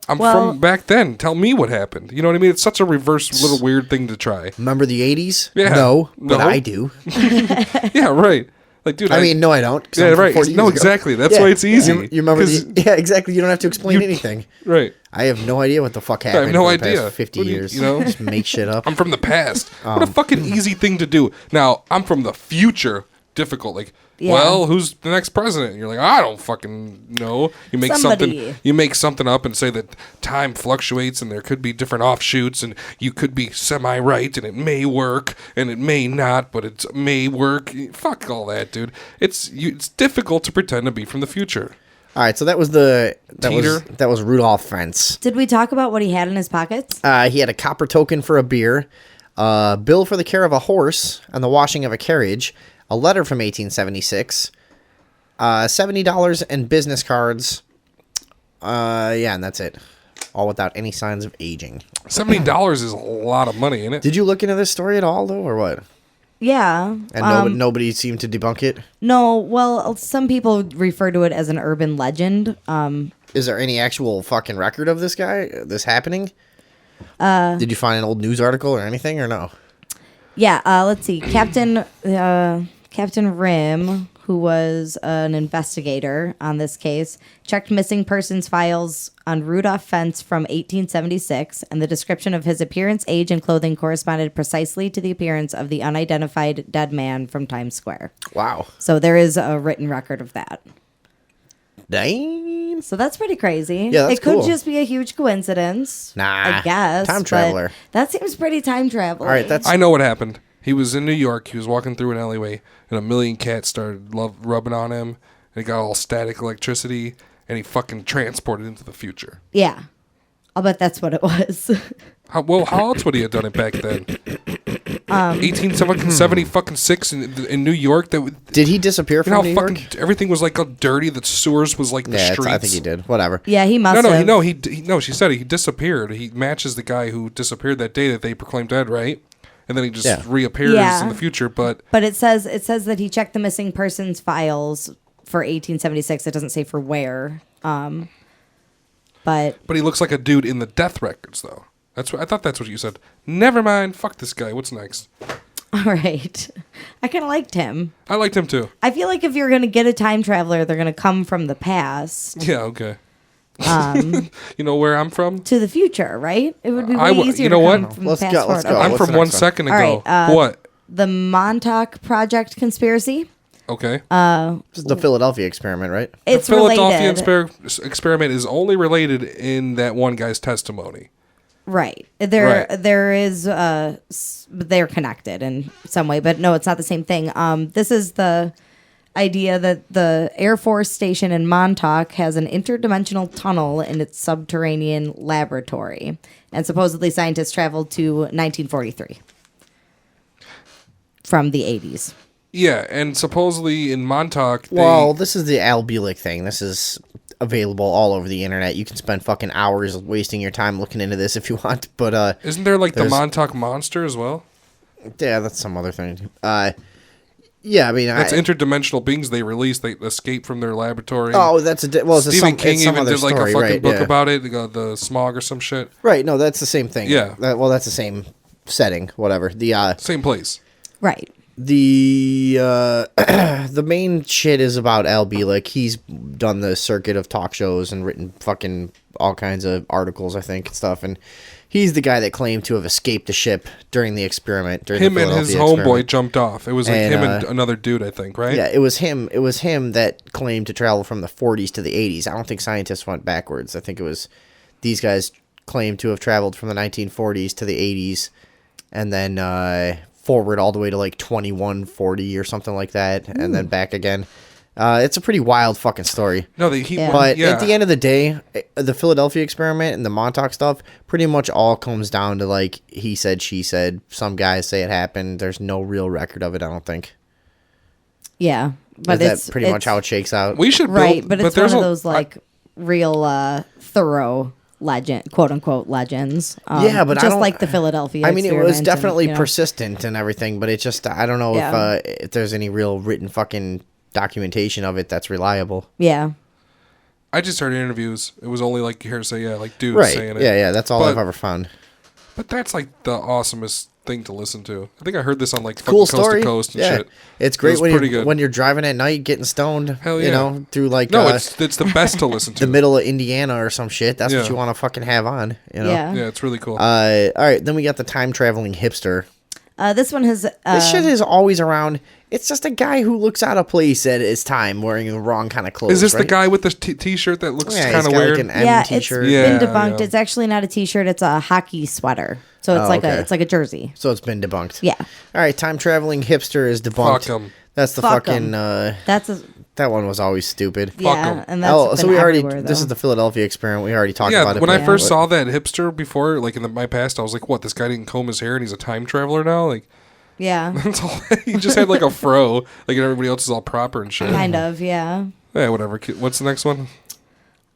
I'm from back then. Tell me what happened." You know what I mean? It's such a reverse little weird thing to try. Remember the 80s? Yeah. No, but No. I do. Yeah, right. Like, dude, I mean, no, I don't. 'cause Yeah, I'm from right. 40 years No, ago. exactly. That's why it's easy. You remember 'Cause- yeah, exactly. You don't have to explain anything. Right. I have no idea what the fuck I happened. have no for the idea. Past 50 What do you- years. you know? Just make shit up. I'm from the past. What a fucking easy thing to do. Now, I'm from the future. Difficult. Like, Yeah. well, who's the next president? And you're like, I don't fucking know. You make Somebody. You make something up and say that time fluctuates and there could be different offshoots and you could be semi-right and it may work and it may not, but it may work. Fuck all that, dude. It's difficult to pretend to be from the future. All right, so that was Rudolph Fentz. Did we talk about what he had in his pockets? He had a copper token for a beer, a bill for the care of a horse and the washing of a carriage, a letter from 1876, $70 and business cards. Yeah, and that's it. All without any signs of aging. $70 is a lot of money, isn't it? Did you look into this story at all, though, or what? Yeah. And nobody seemed to debunk it? No, well, some people refer to it as an urban legend. Is there any actual fucking record of this guy, this happening? Did you find an old news article or anything, or no? Yeah, let's see. Captain Rim, who was an investigator on this case, checked missing persons files on Rudolph Fentz from 1876, and the description of his appearance, age, and clothing corresponded precisely to the appearance of the unidentified dead man from Times Square. Wow. So there is a written record of that. Dang. So that's pretty crazy. Yeah, that's it could cool. just be a huge coincidence. Nah. I guess. Time but traveler. That seems pretty time travel. All right, that's... I know what happened. He was in New York. He was walking through an alleyway, and a million cats started rubbing on him. And it got all static electricity, and he fucking transported into the future. Yeah. I'll bet that's what it was. How else would he have done it back then? 1876 in New York. Did he disappear you know from how New fucking York? everything was like all dirty. The sewers was like the Yeah, streets. I think he did. Whatever. Yeah, he must have. No. No, she said he disappeared. He matches the guy who disappeared that day that they proclaimed dead, right? And then he just reappears in the future. But it says that he checked the missing persons files for 1876. It doesn't say for where. But he looks like a dude in the death records, though. I thought that's what you said. Never mind. Fuck this guy. What's next? all right, I kind of liked him. I liked him too. I feel like if you're gonna get a time traveler, they're gonna come from the past. Yeah. Okay. You know where I'm from? To the future, right? It would be way easier. You know to what? come from Let's the go, past let's forward. go. I'm What's from the 1 next one? second All ago. right, What? The Montauk Project conspiracy. Okay. This is the Philadelphia experiment, right? It's the Philadelphia related. experiment is only related in that one guy's testimony. Right. There is they're connected in some way, but no, it's not the same thing. This is the idea that the Air Force Station in Montauk has an interdimensional tunnel in its subterranean laboratory, and supposedly scientists traveled to 1943 from the 80s. Yeah, and supposedly in Montauk, Well, this is the Al Bulick thing. This is available all over the internet. You can spend fucking hours wasting your time looking into this if you want, but isn't there like the there's- Montauk Monster as well? Yeah, that's some other thing. Yeah, I mean, that's interdimensional beings they release. They escape from their laboratory. Oh, that's Stephen King even did like a fucking right, book about it. The smog or some shit. Right. No, that's the same thing. Yeah. That's the same setting. Whatever. The same place. Right. The the main shit is about Al Bielek. He's done the circuit of talk shows and written fucking all kinds of articles, I think, and stuff. And he's the guy that claimed to have escaped the ship during the experiment. Him and his homeboy jumped off. It was like him and another dude, I think, right? Yeah, it was him. It was him that claimed to travel from the 40s to the 80s. I don't think scientists went backwards. I think it was these guys claimed to have traveled from the 1940s to the 80s, and then forward all the way to like 2140 or something like that, and then back again. It's a pretty wild fucking story. No, but at the end of the day, the Philadelphia experiment and the Montauk stuff pretty much all comes down to like he said, she said. Some guys say it happened. There's no real record of it, I don't think. Yeah, but that's pretty much how it shakes out. We should build, but it's one of those like real thorough legend, quote unquote legends. Yeah, but just like the Philadelphia. I mean, it was definitely and, persistent and everything, but it just I don't know if there's any real written fucking documentation of it that's reliable. Yeah. I just heard interviews. It was only like hearsay, like dudes saying it. Yeah, that's all I've ever found. But that's like the awesomest thing to listen to. I think I heard this on like cool fucking story. Coast to Coast and shit. It's great when you're driving at night getting stoned. Hell yeah. You know, through like it's the best to listen to. The middle of Indiana or some shit. That's what you want to fucking have on. You know? Yeah, it's really cool. All right, then we got the time traveling hipster. This one has this shit is always around. It's just a guy who looks out of place at his time wearing the wrong kind of clothes. Is this right? the guy with the t-shirt that looks kind of weird? Like an M yeah, t-shirt. it's been debunked. It's actually not a t-shirt. It's a hockey sweater. So it's like a jersey. So it's been debunked. Yeah. All right, time traveling hipster is debunked. Fuck 'em. That's the Fuck fucking. 'em. That one was always stupid. Yeah, and that's so been we already. everywhere, This though. is the Philadelphia experiment. We already talked about it. When I first saw that hipster before, like in my past, I was like, "What? This guy didn't comb his hair and he's a time traveler now?" Like, yeah, that's all. He just had like a fro, like and everybody else is all proper and shit. Kind of, yeah. Yeah, whatever. What's the next one?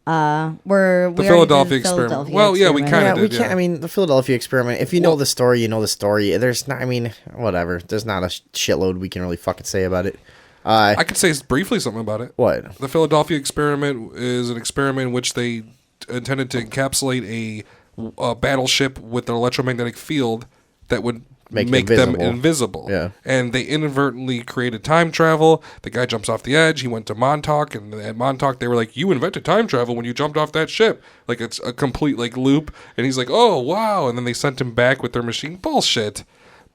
The Philadelphia experiment. Well, yeah, we kind of did. We can't. I mean, the Philadelphia experiment. If you know the story, you know the story. There's not. I mean, whatever. There's not a shitload we can really fucking say about it. I could say briefly something about it. What? The Philadelphia experiment is an experiment in which they intended to encapsulate a battleship with an electromagnetic field that would make them invisible. Yeah. And they inadvertently created time travel. The guy jumps off the edge. He went to Montauk, and at Montauk they were like, "You invented time travel when you jumped off that ship." Like it's a complete like loop. And he's like, "Oh wow!" And then they sent him back with their machine. Bullshit.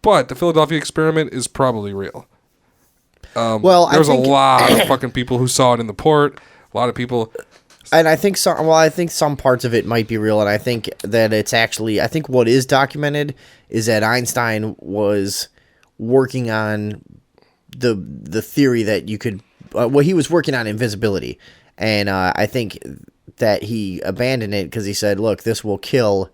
But the Philadelphia experiment is probably real. There's a lot of fucking people who saw it in the port. A lot of people. And I think some. Well, I think some parts of it might be real, and I think that it's actually. I think what is documented is that Einstein was working on the theory that you could. He was working on invisibility, and I think that he abandoned it because he said, "Look, this will kill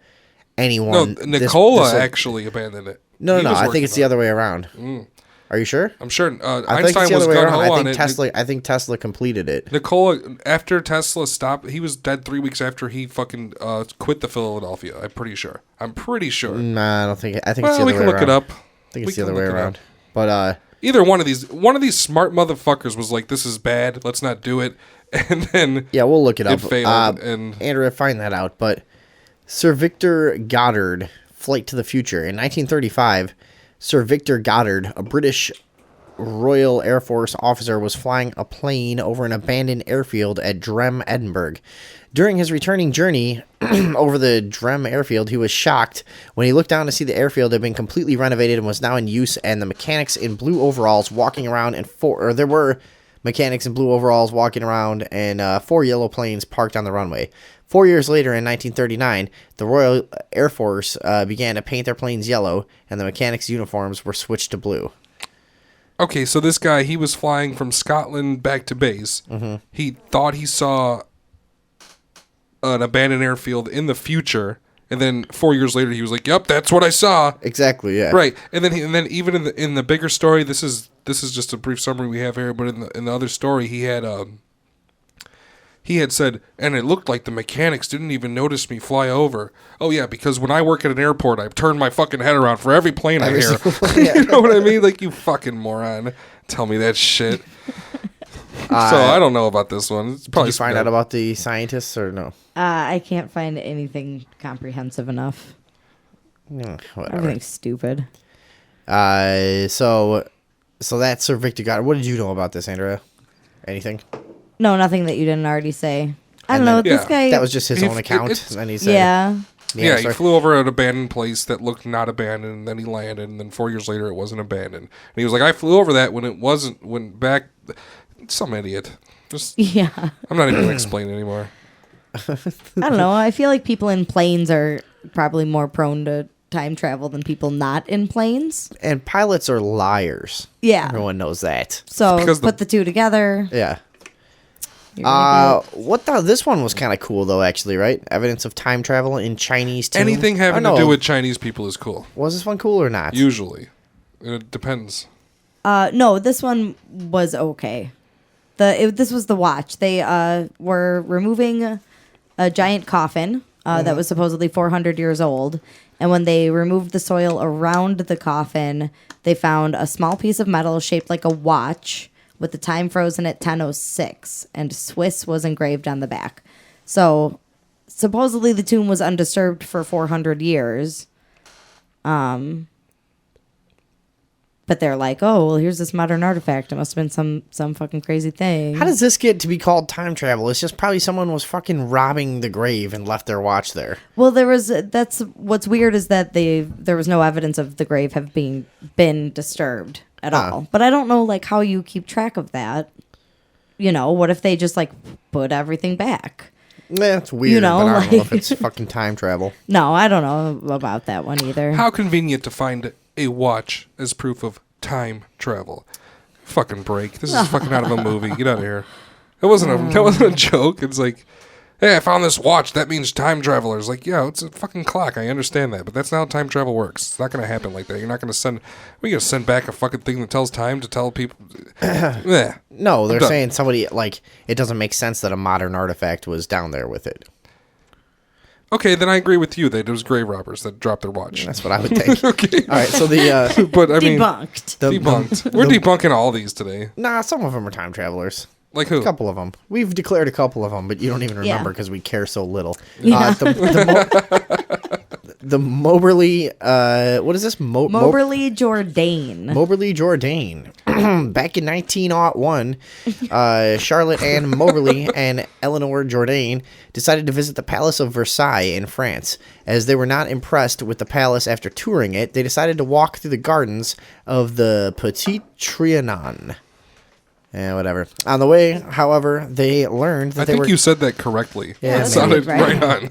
anyone." No, Nikola actually abandoned it. No. I think it's the other way around. Are you sure? I'm sure. I think Einstein was gung-ho on it. I think Tesla completed it. Nikola, after Tesla stopped, he was dead 3 weeks after he fucking quit the Philadelphia. I'm pretty sure. Nah, I don't think. I think it's the other way around. We can look it up. I think it's the other way around. But either one of these smart motherfuckers was like, "This is bad. Let's not do it." And then we'll look it up. It failed. And Andrew, find that out. But Sir Victor Goddard, Flight to the Future in 1935. Sir Victor Goddard, a British Royal Air Force officer, was flying a plane over an abandoned airfield at Drem, Edinburgh. During his returning journey over the Drem airfield, he was shocked when he looked down to see the airfield had been completely renovated and was now in use, and the mechanics in blue overalls walking around there were mechanics in blue overalls walking around and 4 yellow planes parked on the runway. 4 years later, in 1939, the Royal Air Force began to paint their planes yellow, and the mechanics' uniforms were switched to blue. Okay, so this guy, he was flying from Scotland back to base. Mm-hmm. He thought he saw an abandoned airfield in the future, and then 4 years later, he was like, "Yep, that's what I saw." Exactly, yeah. Right, and then even in the bigger story, this is just a brief summary we have here, but in the other story, he he had said, and it looked like the mechanics didn't even notice me fly over. Oh, yeah, because when I work at an airport, I turn my fucking head around for every plane I hear. You know what I mean? Like, you fucking moron. Tell me that shit. So I don't know about this one. It's probably Did you find out about the scientists or no? I can't find anything comprehensive enough. Whatever. Everything's stupid. So that's Sir Victor Goddard. What did you know about this, Andrea? Anything? No, nothing that you didn't already say. I don't know. This guy. That was just his own account. And then he said, Yeah. He flew over an abandoned place that looked not abandoned, and then he landed, and then 4 years later it wasn't abandoned. And he was like, I flew over that when it wasn't, when back... Some idiot. Yeah. I'm not even going to explain anymore. I don't know. I feel like people in planes are probably more prone to time travel than people not in planes. And pilots are liars. Yeah. Everyone knows that. So put the two together. Yeah. This one was kind of cool though, actually, right? Evidence of time travel in Chinese tomb. Anything having to do with Chinese people is cool. Was this one cool or not? Usually. It depends. No, this one was okay. This was the watch. They were removing a giant coffin that was supposedly 400 years old. And when they removed the soil around the coffin, they found a small piece of metal shaped like a watch with the time frozen at 10:06, and Swiss was engraved on the back. So supposedly the tomb was undisturbed for 400 years. But they're like, oh, well, here's this modern artifact. It must have been some fucking crazy thing. How does this get to be called time travel? It's just probably someone was fucking robbing the grave and left their watch there. Well, that's what's weird is that there was no evidence of the grave been disturbed at all. But I don't know like how you keep track of that. You know, what if they just like put everything back? That's weird, but I don't know if it's fucking time travel. No, I don't know about that one either. How convenient to find a watch as proof of time travel. Fucking break. This is fucking out of a movie. Get out of here. That wasn't a joke. It's like, hey, I found this watch. That means time travelers. Like, yeah, it's a fucking clock. I understand that, but that's not how time travel works. It's not going to happen like that. You're not going to send. We're going to send back a fucking thing that tells time to tell people. No, they're saying somebody like it doesn't make sense that a modern artifact was down there with it. Okay, then I agree with you that it was grave robbers that dropped their watch. That's what I would think. Okay. All right, so but I mean, debunked. We're debunking all these today. Nah, some of them are time travelers. Like who? A couple of them. We've declared a couple of them, but you don't even remember because we care so little. Yeah. The Moberly, what is this? Moberly Jourdain. Moberly Jourdain. Back in 1901, Charlotte Ann Moberly and Eleanor Jourdain decided to visit the Palace of Versailles in France. As they were not impressed with the palace after touring it, they decided to walk through the gardens of the Petit Trianon. Yeah, whatever. On the way, however, they learned that you said that correctly. Yeah, it sounded right on.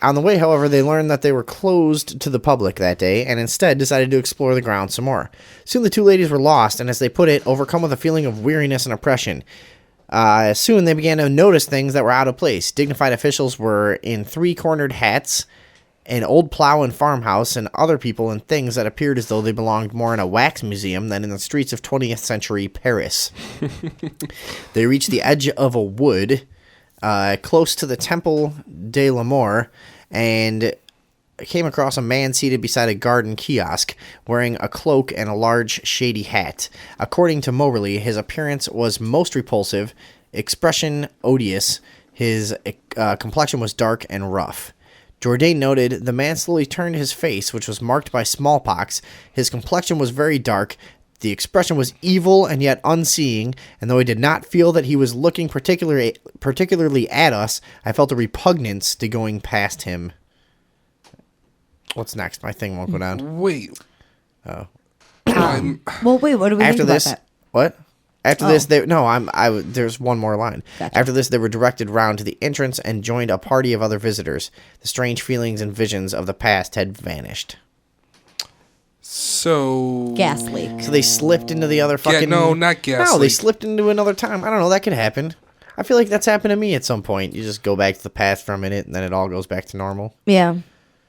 On the way, however, they learned that they were closed to the public that day and instead decided to explore the grounds some more. Soon the two ladies were lost and, as they put it, overcome with a feeling of weariness and oppression. Soon they began to notice things that were out of place. Dignified officials were in three-cornered hats, an old plow and farmhouse, and other people and things that appeared as though they belonged more in a wax museum than in the streets of 20th century Paris. They reached the edge of a wood close to the Temple de l'Amour and came across a man seated beside a garden kiosk wearing a cloak and a large shady hat. According to Moberly, his appearance was most repulsive, expression odious, his complexion was dark and rough. Jourdain noted, the man slowly turned his face, which was marked by smallpox. His complexion was very dark. The expression was evil and yet unseeing, and though I did not feel that he was looking particularly at us, I felt a repugnance to going past him. What's next? My thing won't go down. Wait. Well, wait. What do we think about that? What? After this, there's one more line. Gotcha. After this, they were directed round to the entrance and joined a party of other visitors. The strange feelings and visions of the past had vanished. So gas leak. So they slipped into the other fucking. No, not gas. No, they slipped into another time. I don't know. That could happen. I feel like that's happened to me at some point. You just go back to the past for a minute, and then it all goes back to normal. Yeah,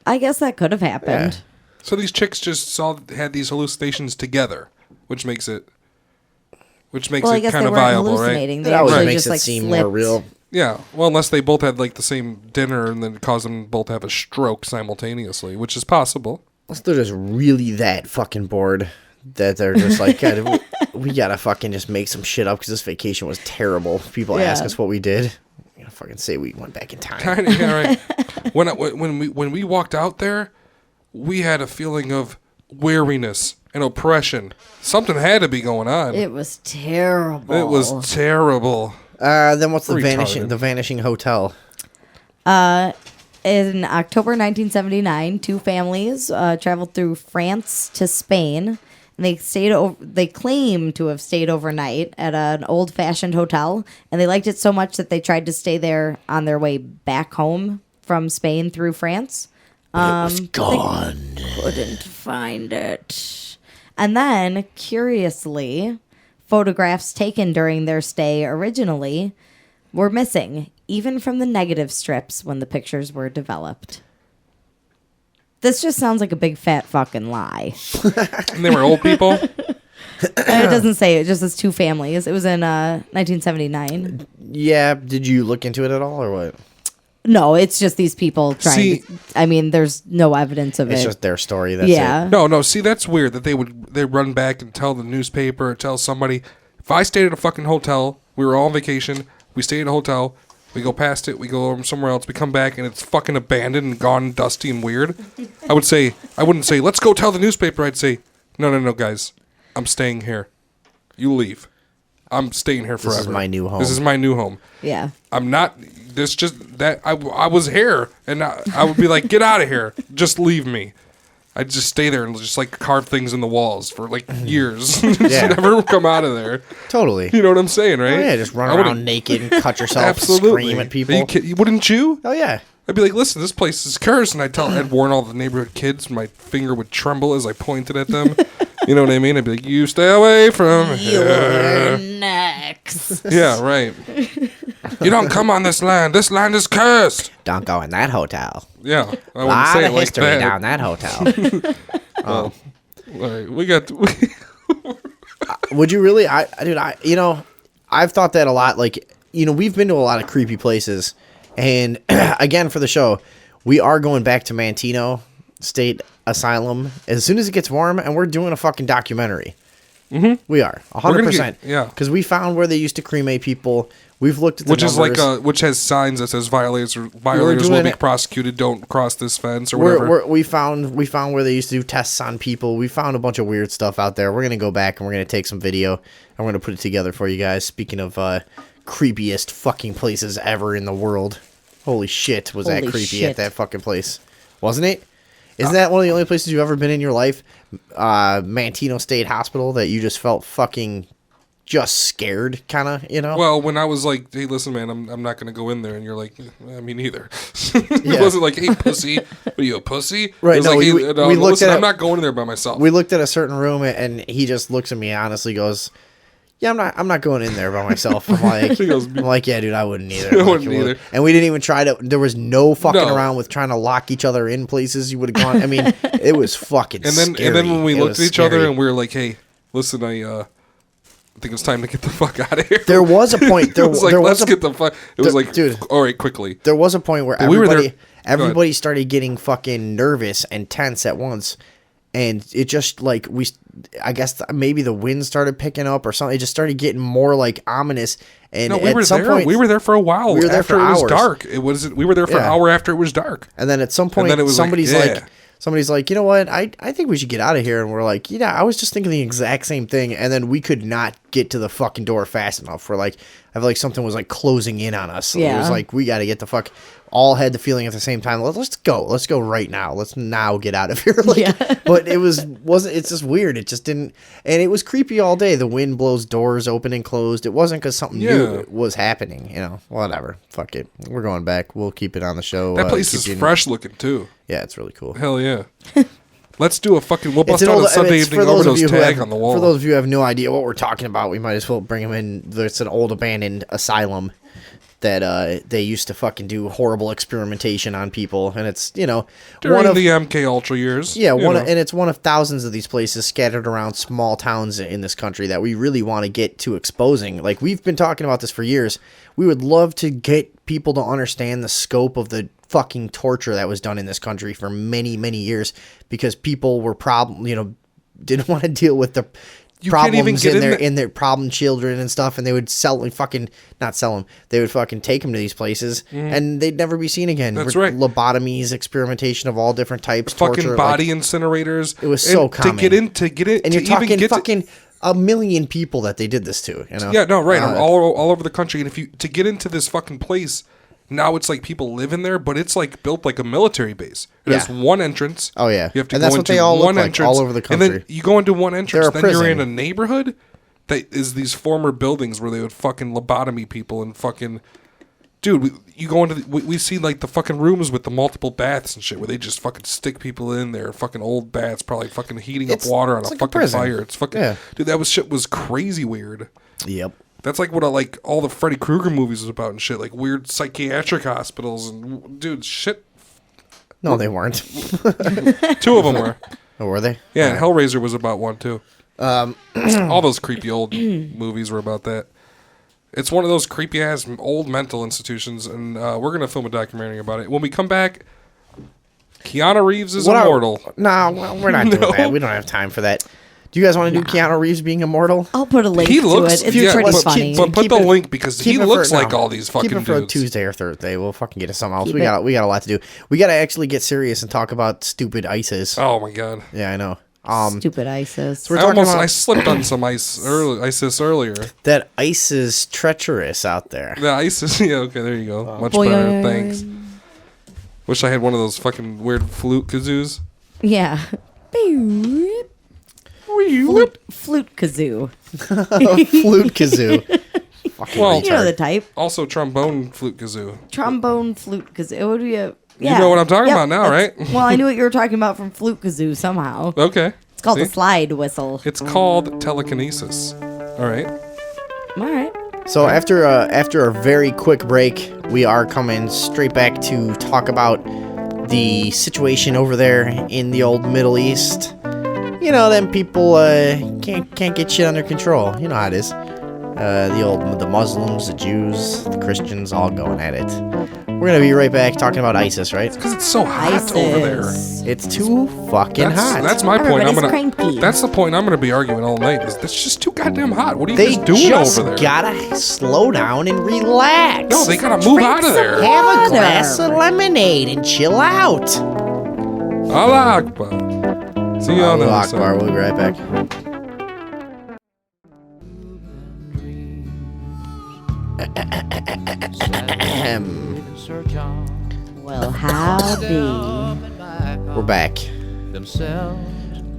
I guess that could have happened. Yeah. So these chicks just had these hallucinations together, which makes it which makes Well, I it guess kind they of weren't viable, hallucinating. right? They That always actually makes just it like seem slipped. more real. Yeah, well, unless they both had like the same dinner and then caused them both to have a stroke simultaneously, which is possible. Unless they're just really that fucking bored that they're just like, God, we gotta fucking just make some shit up because this vacation was terrible. People ask us what we did. We gotta fucking say we went back in time. Kinda, yeah, right. When we walked out there, we had a feeling of weariness and oppression. Something had to be going on. It was terrible. It was terrible. Then what's the Retarded. vanishing hotel? In October 1979, two families traveled through France to Spain. And they claim to have stayed overnight at an old-fashioned hotel, and they liked it so much that they tried to stay there on their way back home from Spain through France. It was gone. Couldn't find it. And then, curiously, photographs taken during their stay originally were missing, even from the negative strips when the pictures were developed. This just sounds like a big fat fucking lie. And they were old people? It doesn't say. It just says two families. It was in 1979. Yeah, did you look into it at all or what? No, it's just these people trying to, I mean, there's no evidence of It's it. just their story. That's Yeah. it. No, see, that's weird that they run back and tell the newspaper or tell somebody. If I stayed at a fucking hotel, we were all on vacation, we stayed at a hotel, we go past it, we go over somewhere else, we come back and it's fucking abandoned and gone and dusty and weird. I wouldn't say, let's go tell the newspaper. I'd say, no, guys, I'm staying here. You leave. I'm staying here forever. This is my new home. This is my new home. Yeah. I'm not. This just that I was here, and I would be like, get out of here. Just leave me. I'd just stay there and just like carve things in the walls for like years. Just never come out of there. Totally. You know what I'm saying, right? Oh, yeah, just run around naked and cut yourself, Absolutely. scream at people. Wouldn't you? Oh yeah. I'd be like, listen, this place is cursed, and I'd warn all the neighborhood kids. My finger would tremble as I pointed at them. You know what I mean? I'd be like, you stay away from You're here. next. Yeah, right. You don't come on this land. This land is cursed. Don't go in that hotel. Yeah, I wouldn't Lot say it of like history that. down that hotel. All right, we got. Would you really? I've thought that a lot. Like, we've been to a lot of creepy places, and again for the show, we are going back to Mantino State Asylum as soon as it gets warm, and we're doing a fucking documentary. Mm-hmm. We are 100%. Yeah, because we found where they used to cremate people. We've looked at the numbers. Is like which has signs that says violators will be prosecuted. Don't cross this fence or whatever. We found where they used to do tests on people. We found a bunch of weird stuff out there. We're gonna go back and we're gonna take some video and we're gonna put it together for you guys. Speaking of creepiest fucking places ever in the world, holy shit, was that creepy at that fucking place, wasn't it? Isn't that one of the only places you've ever been in your life, Mantino State Hospital, that you just felt fucking just scared, kind of, Well, when I was like, hey, listen, man, I'm not going to go in there. And you're like, me neither. It wasn't like, hey, pussy. What are you, a pussy? Right, It was no, like, we hey, looked listen, at I'm not going in there by myself. We looked at a certain room, and he just looks at me honestly, goes, yeah, I'm not going in there by myself. I'm like, yeah, dude, I wouldn't either. I wouldn't either. And we didn't even try to, there was no fucking around with trying to lock each other in places you would have gone. I mean, it was fucking scary. And then when we looked at each scary. other and we were like, hey, listen, I think it's time to get the fuck out of here. There was a point. It was like, let's get the fuck. It was like, dude, all right, quickly. There was a point where But we were there. everybody started getting fucking nervous and tense at once. And it just like I guess maybe the wind started picking up or something. It just started getting more like ominous. And we were there. Point, we were there for a while. We were there for hours. hours. It was dark. We were there for an hour after it was dark. And then at some point, somebody's like, you know what? I think we should get out of here. And we're like, yeah, I was just thinking the exact same thing. And then we could not get to the fucking door fast enough. We're like, I feel like something was like closing in on us. Yeah. It was like, we got to get the fuck. All had the feeling at the same time. Let's go. Let's go right now. Let's now get out of here. But it wasn't. It's just weird. It just didn't. And it was creepy all day. The wind blows doors open and closed. It wasn't because something new was happening. Whatever. Fuck it. We're going back. We'll keep it on the show. That place is fresh looking too. Yeah, it's really cool. Hell yeah. Let's do a fucking. We'll bust out a Sunday evening Overdose tag on the wall. For those of you who have no idea what we're talking about, we might as well bring them in. It's an old abandoned asylum. that they used to fucking do horrible experimentation on people, and it's During one of the MK Ultra years. yeah, and it's one of thousands of these places scattered around small towns in this country that we really want to get to exposing. Like, we've been talking about this for years. We would love to get people to understand the scope of the fucking torture that was done in this country for many, many years, because people were didn't want to deal with the problems in their problem children and stuff, and they would not sell them. They would fucking take them to these places, and they'd never be seen again. That's right. Lobotomies, experimentation of all different types, fucking torture, body incinerators. It was so common. To get it, and you're talking fucking a million people that they did this to. Yeah, no, right, all over the country. And to get into this fucking place. Now it's like people live in there, but it's like built like a military base. It has one entrance. Oh yeah, you have to and go that's what into they all one look entrance, like all over the country. and then you go into one entrance. They're a Then you're in prison. a neighborhood that is these former buildings where they would fucking lobotomy people and fucking. Dude, you go into we see like the fucking rooms with the multiple baths and shit where they just fucking stick people in there. Fucking old baths, probably fucking heating up water on a like fucking prison. fire. It's fucking dude. That shit was crazy weird. Yep. That's like what all the Freddy Krueger movies was about and shit, like weird psychiatric hospitals and dude, shit. No, they weren't. 2 of them were. Oh, were they? Yeah, and Hellraiser was about one too. All those creepy old movies were about that. It's one of those creepy ass old mental institutions, and we're gonna film a documentary about it. When we come back, Keanu Reeves is immortal. No, we're not doing that. We don't have time for that. Do you guys want to do Keanu Reeves being immortal? I'll put a link He looks, to it. It's pretty funny. But put the link because he looks like all these fucking dudes. Keep it for dudes. a Tuesday or Thursday. We'll fucking get it something else. We got a lot to do. We got to actually get serious and talk about stupid ISIS. Oh my god. Yeah, I know. Stupid ISIS. So I slipped on some ISIS earlier. That ice is treacherous out there. The ISIS. Yeah. Okay. There you go. Much better. Thanks. Wish I had one of those fucking weird flute kazoos. Yeah. Flute kazoo. Flute kazoo. Well, you know the type. Also, trombone flute kazoo. Trombone flute kazoo. It would be a. Yeah. You know what I'm talking about now, right? Well, I knew what you were talking about from flute kazoo somehow. Okay. It's called a slide whistle. It's called telekinesis. All right. All right. So after a very quick break, we are coming straight back to talk about the situation over there in the old Middle East. You know, them people can't get shit under control. You know how it is. The Muslims, the Jews, the Christians, all going at it. We're gonna be right back talking about ISIS, right? Because it's so hot over there. It's too fucking hot. That's my point. Cranky. That's the point I'm gonna be arguing all night. Is that's just too goddamn hot? What are you guys doing over there? They just gotta slow down and relax. No, they gotta move out of there. Have a glass of lemonade and chill out. Allah Akbar. See you on the Allah other Akbar. side. We'll be right back. Well, howdy. We're back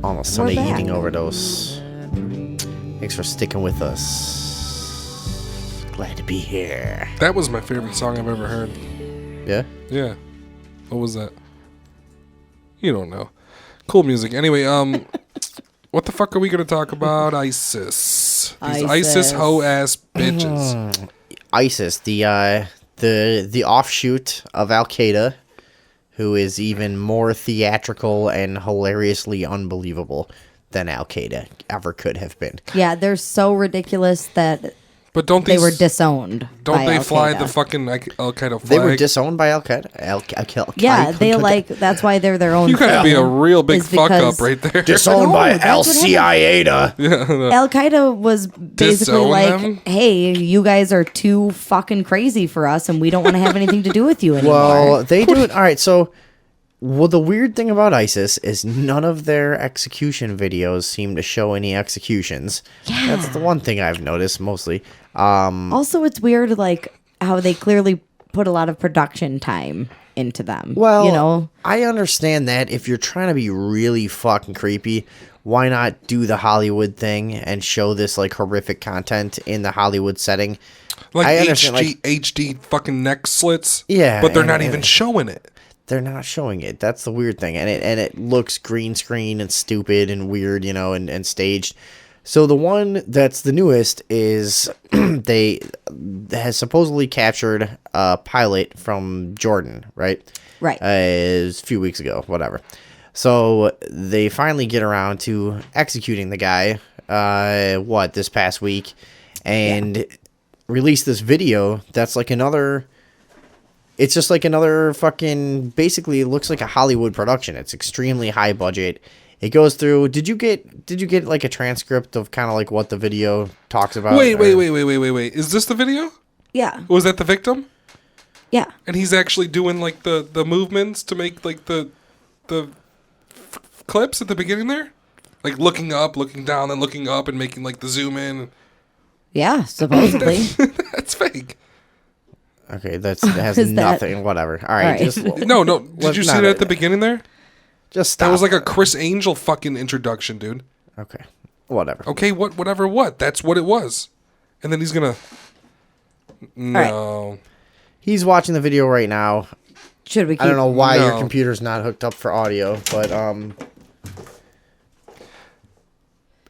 on a Sunday back. evening overdose. Thanks for sticking with us. Glad to be here. That was my favorite song I've ever heard. Yeah? Yeah. What was that? You don't know. Cool music. Anyway, what the fuck are we gonna talk about? ISIS. These ISIS hoe ass bitches. ISIS, the offshoot of Al Qaeda, who is even more theatrical and hilariously unbelievable than Al Qaeda ever could have been. Yeah, they're so ridiculous that But don't they these, were disowned. Don't by they Al fly Qaeda. the fucking Al Qaeda flag? They were disowned by Al Qaeda. Yeah, they like that's why they're their own. You gotta be a real big is fuck up because- right there. Disowned by that's Al what happened. Qaeda. Yeah. Al Qaeda was basically Disown like, them? "Hey, you guys are too fucking crazy for us, and we don't want to have anything to do with you anymore." Well, they do it. All right, so the weird thing about ISIS is none of their execution videos seem to show any executions. Yeah. That's the one thing I've noticed mostly. Also, it's weird, like how they clearly put a lot of production time into them. Well, you know, I understand that if you're trying to be really fucking creepy, why not do the Hollywood thing and show this like horrific content in the Hollywood setting? Like I understand, HD fucking neck slits. Yeah, But they're not and- even showing it. They're not showing it. That's the weird thing, and it looks green screen and stupid and weird, you know, and staged. So the one that's the newest is they has supposedly captured a pilot from Jordan, right? Right. It was a few weeks ago, whatever. So they finally get around to executing the guy, this past week, and release this video that's like another... It's just like another fucking... Basically, it looks like a Hollywood production. It's extremely high budget. It goes through... Did you get like a transcript of kind of like what the video talks about? Wait. Is this the video? Yeah. Was that the victim? Yeah. And he's actually doing like the movements to make like the clips at the beginning there? Like looking up, looking down, then looking up and making like the zoom in. Yeah, supposedly. That's fake. Okay, that has nothing. Whatever. All right. Just, no. Did you see that at the beginning there? Just stop. That was like a Chris Angel fucking introduction, dude. Okay. Whatever. Okay, whatever what? That's what it was. And then he's gonna... No. Right. He's watching the video right now. Should we keep... I don't know why your computer's not hooked up for audio, but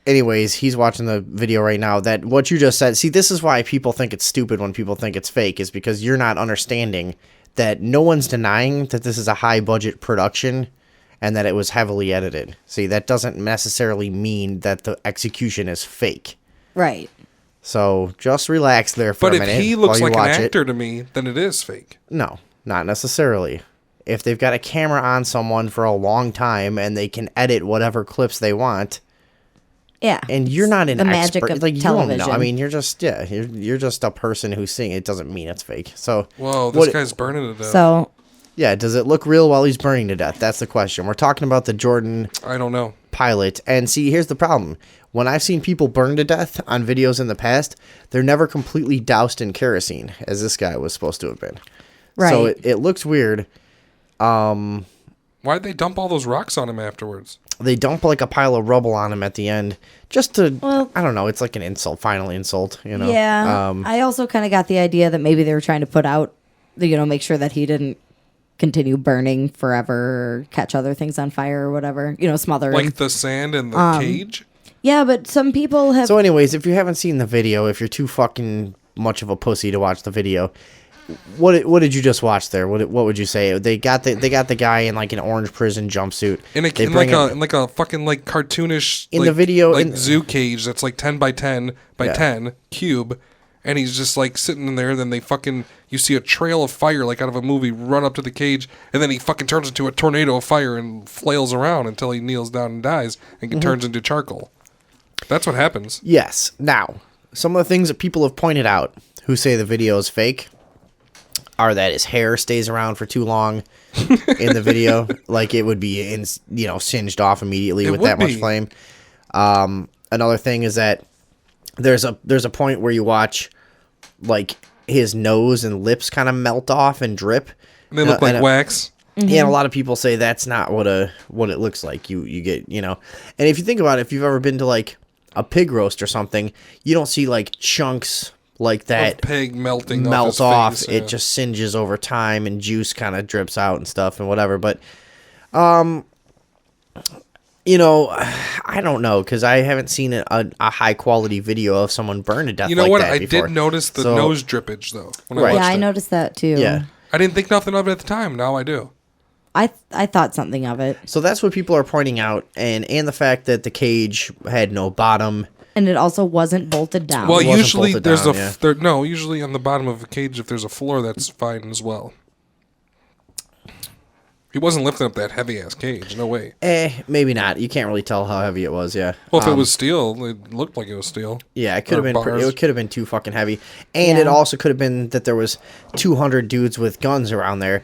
anyways, he's watching the video right now. That what you just said. See, this is why people think it's stupid when people think it's fake, is because you're not understanding that no one's denying that this is a high budget production and that it was heavily edited. See, that doesn't necessarily mean that the execution is fake. Right. So just relax there for a minute. But if he looks like an actor to me, then it is fake. No, not necessarily. If they've got a camera on someone for a long time and they can edit whatever clips they want... Yeah. And you're not an the expert. Magic of like, you television. don't know. I mean, you're just you're just a person who's seeing it. It doesn't mean it's fake. So whoa, this guy's burning to death. So yeah, does it look real while he's burning to death? That's the question. We're talking about the Jordan I don't know. pilot. And see, here's the problem. When I've seen people burn to death on videos in the past, they're never completely doused in kerosene, as this guy was supposed to have been. Right. So it looks weird. Why'd they dump all those rocks on him afterwards? They dump like a pile of rubble on him at the end, just to, I don't know, it's like an insult, final insult, you know? Yeah. I also kind of got the idea that maybe they were trying to put out, make sure that he didn't continue burning forever or catch other things on fire or whatever, smother Like him. the sand in the cage? Yeah, but some people have... So anyways, if you haven't seen the video, if you're too fucking much of a pussy to watch the video... What did you just watch there? What would you say? They got the guy in like an orange prison jumpsuit. In like a fucking like cartoonish in the video zoo cage that's like 10 by 10 by 10 cube, and he's just like sitting in there. Then you see a trail of fire like out of a movie run up to the cage, and then he fucking turns into a tornado of fire and flails around until he kneels down and dies and turns into charcoal. That's what happens. Yes. Now, some of the things that people have pointed out who say the video is fake are that his hair stays around for too long in the video, like it would be, singed off immediately with that much flame. Another thing is that there's a point where you watch, like his nose and lips kind of melt off and drip. And they look like wax. Yeah, and a lot of people say that's not what it looks like. You get, and if you think about it, if you've ever been to like a pig roast or something, you don't see like chunks like that of pig melt off. Face, it just singes over time and juice kind of drips out and stuff and whatever. But I don't know, because I haven't seen a high quality video of someone burned to death. You know like what? that I before. did notice the nose drippage though. I noticed that too. Yeah, I didn't think nothing of it at the time. Now I do. I thought something of it. So that's what people are pointing out, and the fact that the cage had no bottom. And it also wasn't bolted down. Well, usually usually on the bottom of a cage, if there's a floor, that's fine as well. He wasn't lifting up that heavy ass cage. No way. Maybe not. You can't really tell how heavy it was. Yeah. Well, if it was steel, it looked like it was steel. Yeah, it could have been. It could have been too fucking heavy, and it also could have been that there was 200 dudes with guns around there.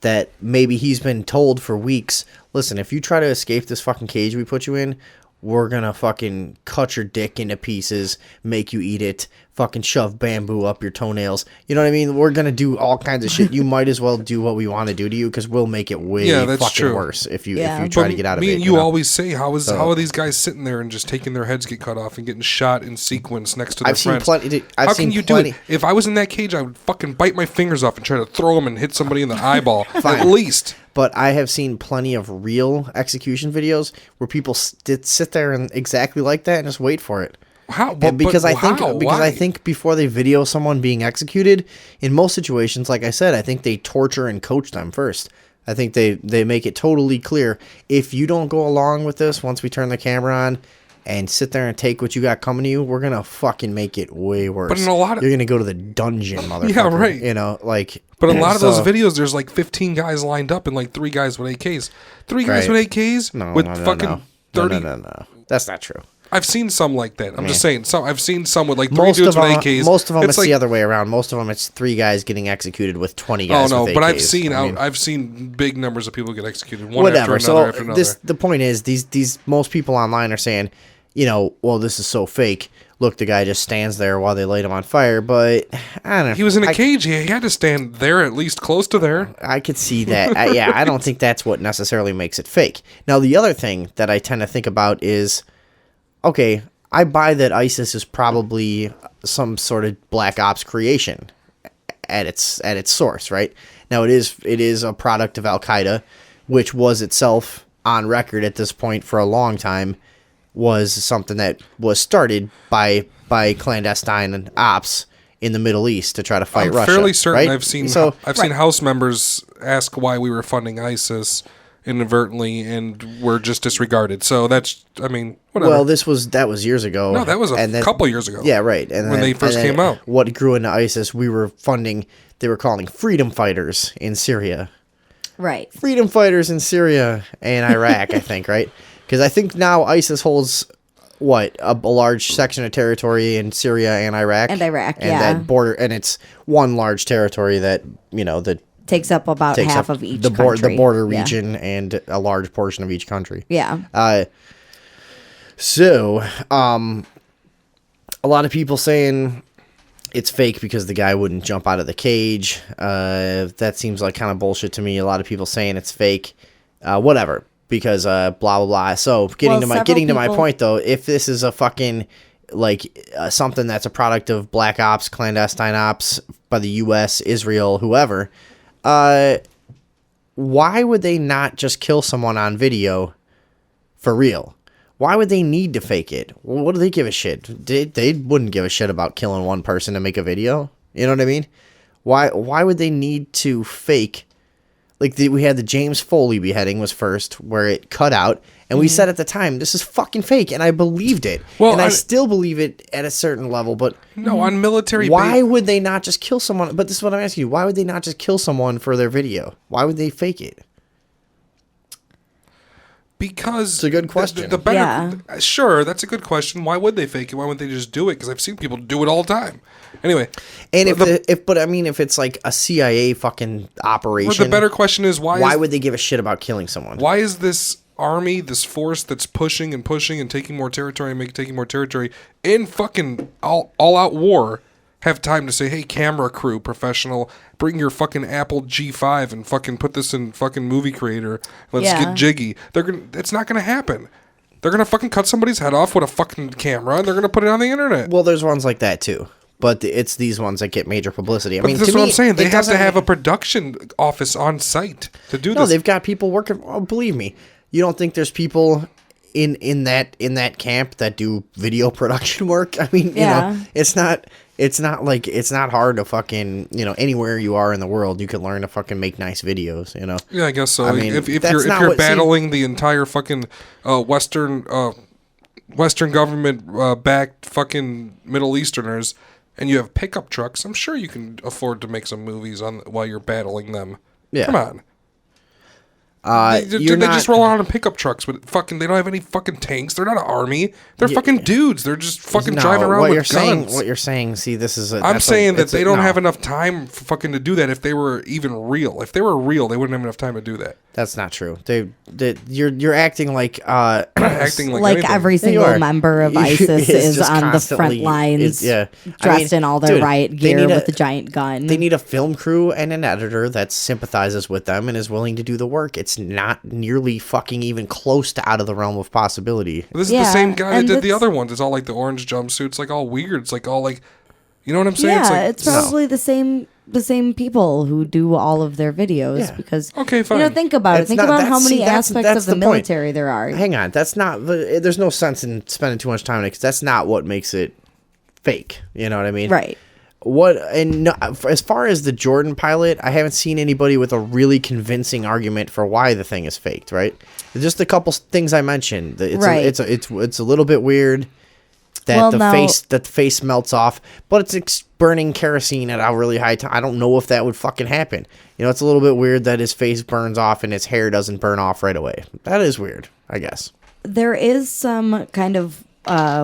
That maybe he's been told for weeks. Listen, if you try to escape this fucking cage we put you in, we're gonna fucking cut your dick into pieces, make you eat it, fucking shove bamboo up your toenails. You know what I mean? We're gonna do all kinds of shit. You might as well do what we want to do to you because we'll make it way fucking worse if you try to get out of it. Me and you always say, how are these guys sitting there and just taking their heads get cut off and getting shot in sequence next to their friends? How can you do it? If I was in that cage, I would fucking bite my fingers off and try to throw them and hit somebody in the eyeball at least. But I have seen plenty of real execution videos where people sit there and exactly like that and just wait for it. How? Because I think before they video someone being executed, in most situations, like I said, I think they torture and coach them first. I think they make it totally clear, if you don't go along with this once we turn the camera on and sit there and take what you got coming to you, we're gonna fucking make it way worse. But in a lot of, you're gonna go to the dungeon, motherfucker. Yeah, right. You know, like. But a lot of those videos, there's like 15 guys lined up and like 3 guys with AKs. 3 guys with AKs with fucking 30. No. That's not true. I've seen some like that. I'm just saying. I've seen some with like 3 dudes with AKs. Most of them, it's like, the other way around. Most of them, it's 3 guys getting executed with 20 guys. Oh no, with but AKs. I've seen big numbers of people get executed. One after another. The point is, these most people online are saying, you know, well, this is so fake. Look, the guy just stands there while they light him on fire. But I don't know. He was in a cage. He had to stand there, at least close to there. I could see that. I don't think that's what necessarily makes it fake. Now, the other thing that I tend to think about is, okay, I buy that ISIS is probably some sort of black ops creation at its source, right? Now, it is a product of Al Qaeda, which was itself on record at this point for a long time, was something that was started by clandestine ops in the Middle East to try to fight Russia. I'm fairly certain, right? I've seen House members ask why we were funding ISIS inadvertently and were just disregarded. So that's, I mean, whatever. Well, that was years ago. No, that was a couple years ago. Yeah, right. And when they first came out. What grew into ISIS, we were funding, they were calling freedom fighters in Syria. Right. Freedom fighters in Syria and Iraq, I think, right? Because I think now ISIS holds, a large section of territory in Syria and Iraq. And Iraq, and that border, and it's one large territory that, that takes up about half of each country. The border Yeah. region and a large portion of each country. Yeah. So, a lot of people saying it's fake because the guy wouldn't jump out of the cage. That seems like kind of bullshit to me. A lot of people saying it's fake. Whatever. Because blah blah blah. So getting to my point though, if this is a fucking something that's a product of black ops, clandestine ops by the U.S., Israel, whoever, why would they not just kill someone on video for real? Why would they need to fake it? What do they give a shit? They wouldn't give a shit about killing one person to make a video. You know what I mean? Why would they need to fake? We had the James Foley beheading was first, where it cut out, and we said at the time, this is fucking fake, and I believed it. Well, and I still believe it at a certain level, but... No, on military... Why would they not just kill someone? But this is what I'm asking you. Why would they not just kill someone for their video? Why would they fake it? Because... It's a good question. The better... Yeah. Sure, that's a good question. Why would they fake it? Why wouldn't they just do it? Because I've seen people do it all the time. Anyway. And if it's like a CIA fucking operation... The better question is why would they give a shit about killing someone? Why is this army, this force that's pushing and taking more territory and taking more territory in fucking all-out war have time to say, hey, camera crew, professional, bring your fucking Apple G5 and fucking put this in fucking Movie Creator. Let's get jiggy. It's not going to happen. They're going to fucking cut somebody's head off with a fucking camera and they're going to put it on the internet. Well, there's ones like that too. But it's these ones that get major publicity. This is what I'm saying. They have to have a production office on site to do this. No, they've got people working. Oh, believe me, you don't think there's people in that camp that do video production work? I mean, you know, it's not hard to fucking, anywhere you are in the world, you can learn to fucking make nice videos, Yeah, I guess so. I mean, if you're battling the entire fucking Western government backed fucking Middle Easterners, and you have pickup trucks, I'm sure you can afford to make some movies while you're battling them. Yeah. Come on. They you're not just roll around in pickup trucks with fucking. They don't have any fucking tanks. They're not an army. They're fucking dudes. They're just fucking driving around with guns. What you're saying, see, this is. I'm saying that they don't have enough time for fucking to do that. If they were even real, if they were real, they wouldn't have enough time to do that. That's not true. You're acting like acting like every single member of ISIS is on the front lines, dressed in all their riot gear with a giant gun. They need a film crew and an editor that sympathizes with them and is willing to do the work. It's not nearly fucking even close to out of the realm of possibility. This is the same guy that did the other ones. It's all like the orange jumpsuits, like all weird. It's like all like, you know what I'm saying? Yeah, it's probably the same people who do all of their videos because fine. Think about it. Think about how many aspects of the military there are. Hang on, that's not. There's no sense in spending too much time on it because that's not what makes it fake. You know what I mean? Right. As far as the Jordan pilot, I haven't seen anybody with a really convincing argument for why the thing is faked. Right? Just a couple things I mentioned. It's a little bit weird that the face melts off, but it's burning kerosene at a really high time. I don't know if that would fucking happen. It's a little bit weird that his face burns off and his hair doesn't burn off right away. That is weird, I guess. There is some kind of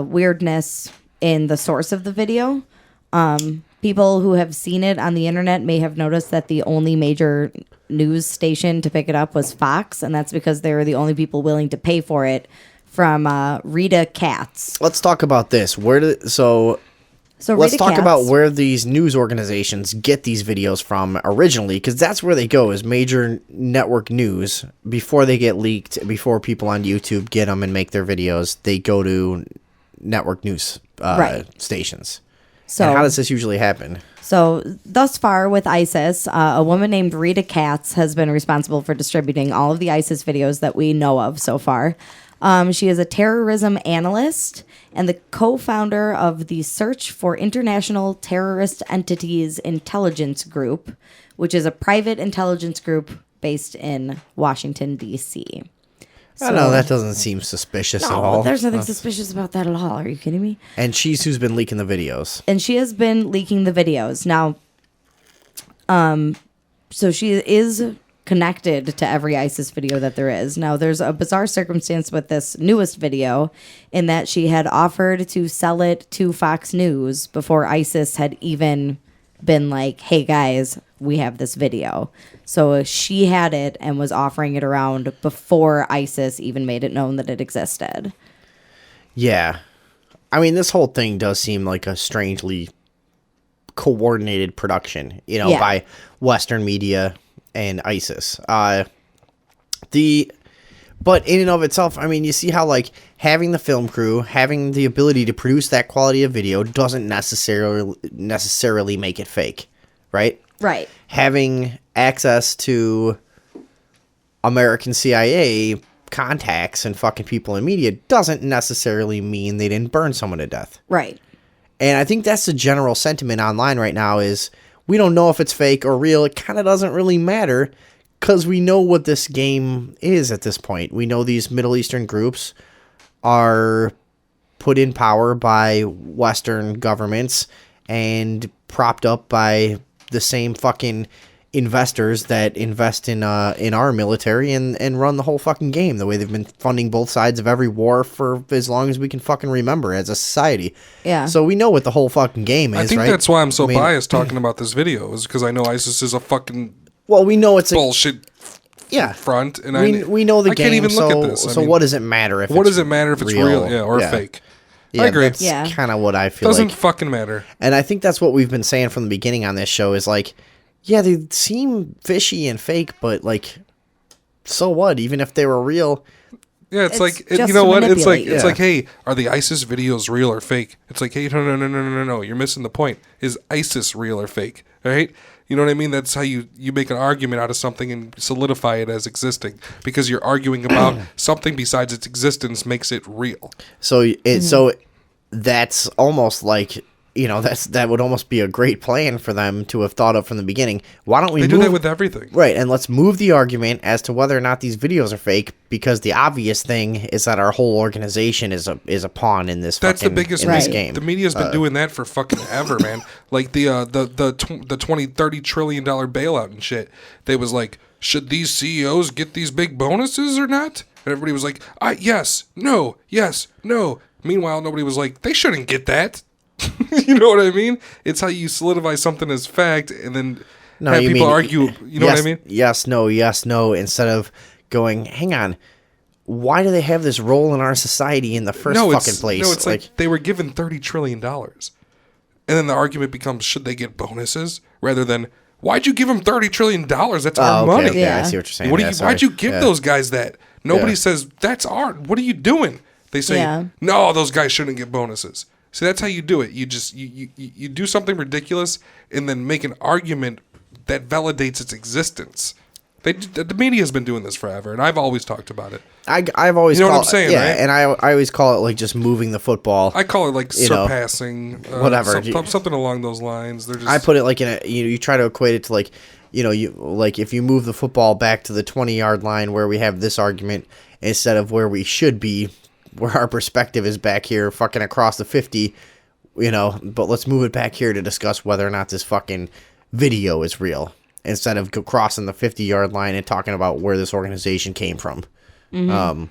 weirdness in the source of the video. People who have seen it on the internet may have noticed that the only major news station to pick it up was Fox, and that's because they were the only people willing to pay for it. From Rita Katz. Let's talk about this. Let's talk about where these news organizations get these videos from originally, because that's where they go is major network news before they get leaked. Before people on YouTube get them and make their videos, they go to network news stations. So and how does this usually happen? So thus far with ISIS, a woman named Rita Katz has been responsible for distributing all of the ISIS videos that we know of so far. She is a terrorism analyst and the co-founder of the Search for International Terrorist Entities Intelligence Group, which is a private intelligence group based in Washington, D.C. I know, that doesn't seem suspicious at all. There's nothing suspicious about that at all. Are you kidding me? And she's who's been leaking the videos. And she has been leaking the videos. Now, so she is connected to every ISIS video that there is. Now, there's a bizarre circumstance with this newest video in that she had offered to sell it to Fox News before ISIS had even been like, hey guys, we have this video. So she had it and was offering it around before ISIS even made it known that it existed. Yeah. I mean, this whole thing does seem like a strangely coordinated production, by Western media and ISIS. But in and of itself, I mean, you see how like having the film crew, having the ability to produce that quality of video doesn't necessarily make it fake, right? Right. Having access to American CIA contacts and fucking people in media doesn't necessarily mean they didn't burn someone to death. Right. And I think that's the general sentiment online right now is we don't know if it's fake or real. It kind of doesn't really matter because we know what this game is at this point. We know these Middle Eastern groups are put in power by Western governments and propped up by the same fucking investors that invest in our military and run the whole fucking game the way they've been funding both sides of every war for as long as we can fucking remember as a society. Yeah. So we know what the whole fucking game is, right? I think that's why I'm so biased talking about this video is because I know ISIS is a fucking we know it's bullshit front, and we know the I game. Can't even look at this. So what does it matter if it's real or fake? Yeah, I agree. That's kind of what I feel. Doesn't fucking matter. And I think that's what we've been saying from the beginning on this show is like, yeah, they seem fishy and fake, but like, so what? Even if they were real. Yeah, it's like, you know what? It's like, hey, are the ISIS videos real or fake? It's like, hey, no. You're missing the point. Is ISIS real or fake? All right? You know what I mean? That's how you make an argument out of something and solidify it as existing because you're arguing about something besides its existence makes it real. So so that's almost like that would almost be a great plan for them to have thought of from the beginning. Why don't we do that with everything? Right, and let's move the argument as to whether or not these videos are fake, because the obvious thing is that our whole organization is a pawn in this. That's the biggest in this game. The media's been doing that for fucking ever, man. Like the 20-30 trillion dollar bailout and shit. They was like, should these CEOs get these big bonuses or not? And everybody was like, yes, no. Meanwhile, nobody was like, they shouldn't get that. You know what I mean? It's how you solidify something as fact and then have people argue. You know what I mean? Yes, no, instead of going, hang on, why do they have this role in our society in the first fucking place? No, it's like they were given $30 trillion. And then the argument becomes, should they get bonuses? Rather than, why'd you give them $30 trillion? That's our money. Okay, I see what you're saying. Why'd you give those guys that? Nobody says, that's art. What are you doing? They say, no, those guys shouldn't get bonuses. See, that's how you do it. You just you do something ridiculous and then make an argument that validates its existence. The media's been doing this forever, and I've always talked about it. I've always what I'm saying, right? And I always call it like just moving the football. I call it like surpassing, whatever, something along those lines. They're just, I put it like in a you try to equate it to like you like if you move the football back to the 20-yard line where we have this argument instead of where we should be, where our perspective is back here fucking across the 50, but let's move it back here to discuss whether or not this fucking video is real instead of crossing the 50-yard line and talking about where this organization came from. Mm-hmm.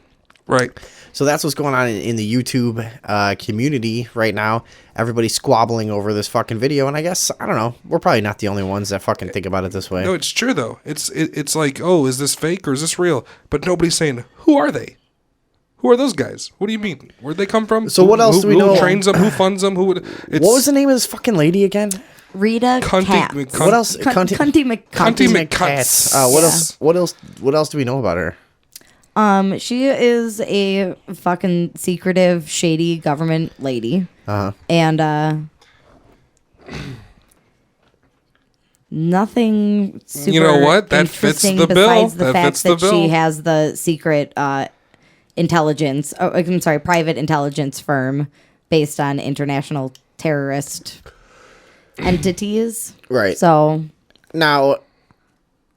Right. So that's what's going on in the YouTube community right now. Everybody's squabbling over this fucking video, and I guess, I don't know, we're probably not the only ones that fucking think about it this way. No, it's true, though. It's like, oh, is this fake or is this real? But nobody's saying, who are they? Who are those guys? What do you mean? Where'd they come from? So what else do we know? Who trains them? Who funds them? What was the name of this fucking lady again? Rita Katz. What else? Cunty McCatz. What else do we know about her? She is a fucking secretive, shady government lady. And nothing super you know what? That fits the bill. Besides the that fact fits the that bill. she has the secret intelligence. Oh, I'm sorry, private intelligence firm based on international terrorist entities. Right. So now,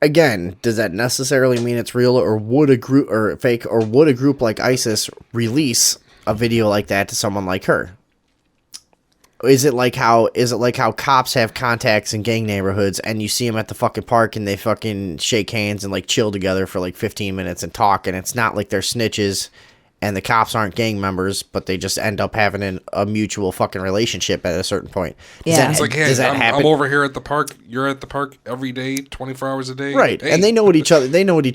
again, does that necessarily mean it's real, or would a group or fake, or would a group like ISIS release a video like that to someone like her? Is it like how cops have contacts in gang neighborhoods and you see them at the fucking park and they fucking shake hands and like chill together for like 15 minutes and talk, and it's not like they're snitches and the cops aren't gang members, but they just end up having a mutual fucking relationship at a certain point. It's like, hey, I'm over here at the park. You're at the park every day, 24 hours a day. Right. Hey. And they know what each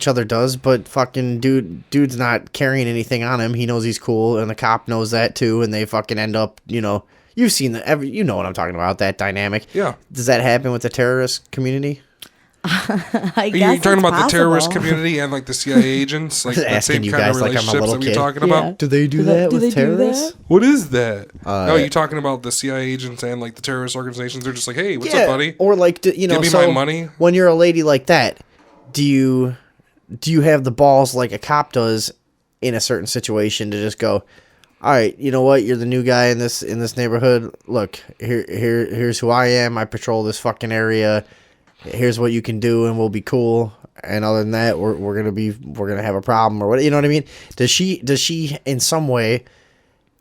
other does, but fucking dude's not carrying anything on him. He knows he's cool, and the cop knows that too, and they fucking end up, you've seen you know what I'm talking about, that dynamic. Yeah. Does that happen with the terrorist community? I guess Are you talking about possible. the terrorist community and like the CIA agents? Like that asking same you kind guys of like I'm a relationships little that we're kid. talking about? Do they do that with terrorists? What is that? No, you're talking about the CIA agents and like the terrorist organizations. They're just like, hey, what's up, buddy? Or like, give me my money. When you're a lady like that, do you have the balls like a cop does in a certain situation to just go, all right, you know what? You're the new guy in this neighborhood. Look, here's who I am. I patrol this fucking area. Here's what you can do, and we'll be cool. And other than that, we're gonna have a problem or what? You know what I mean? Does she in some way,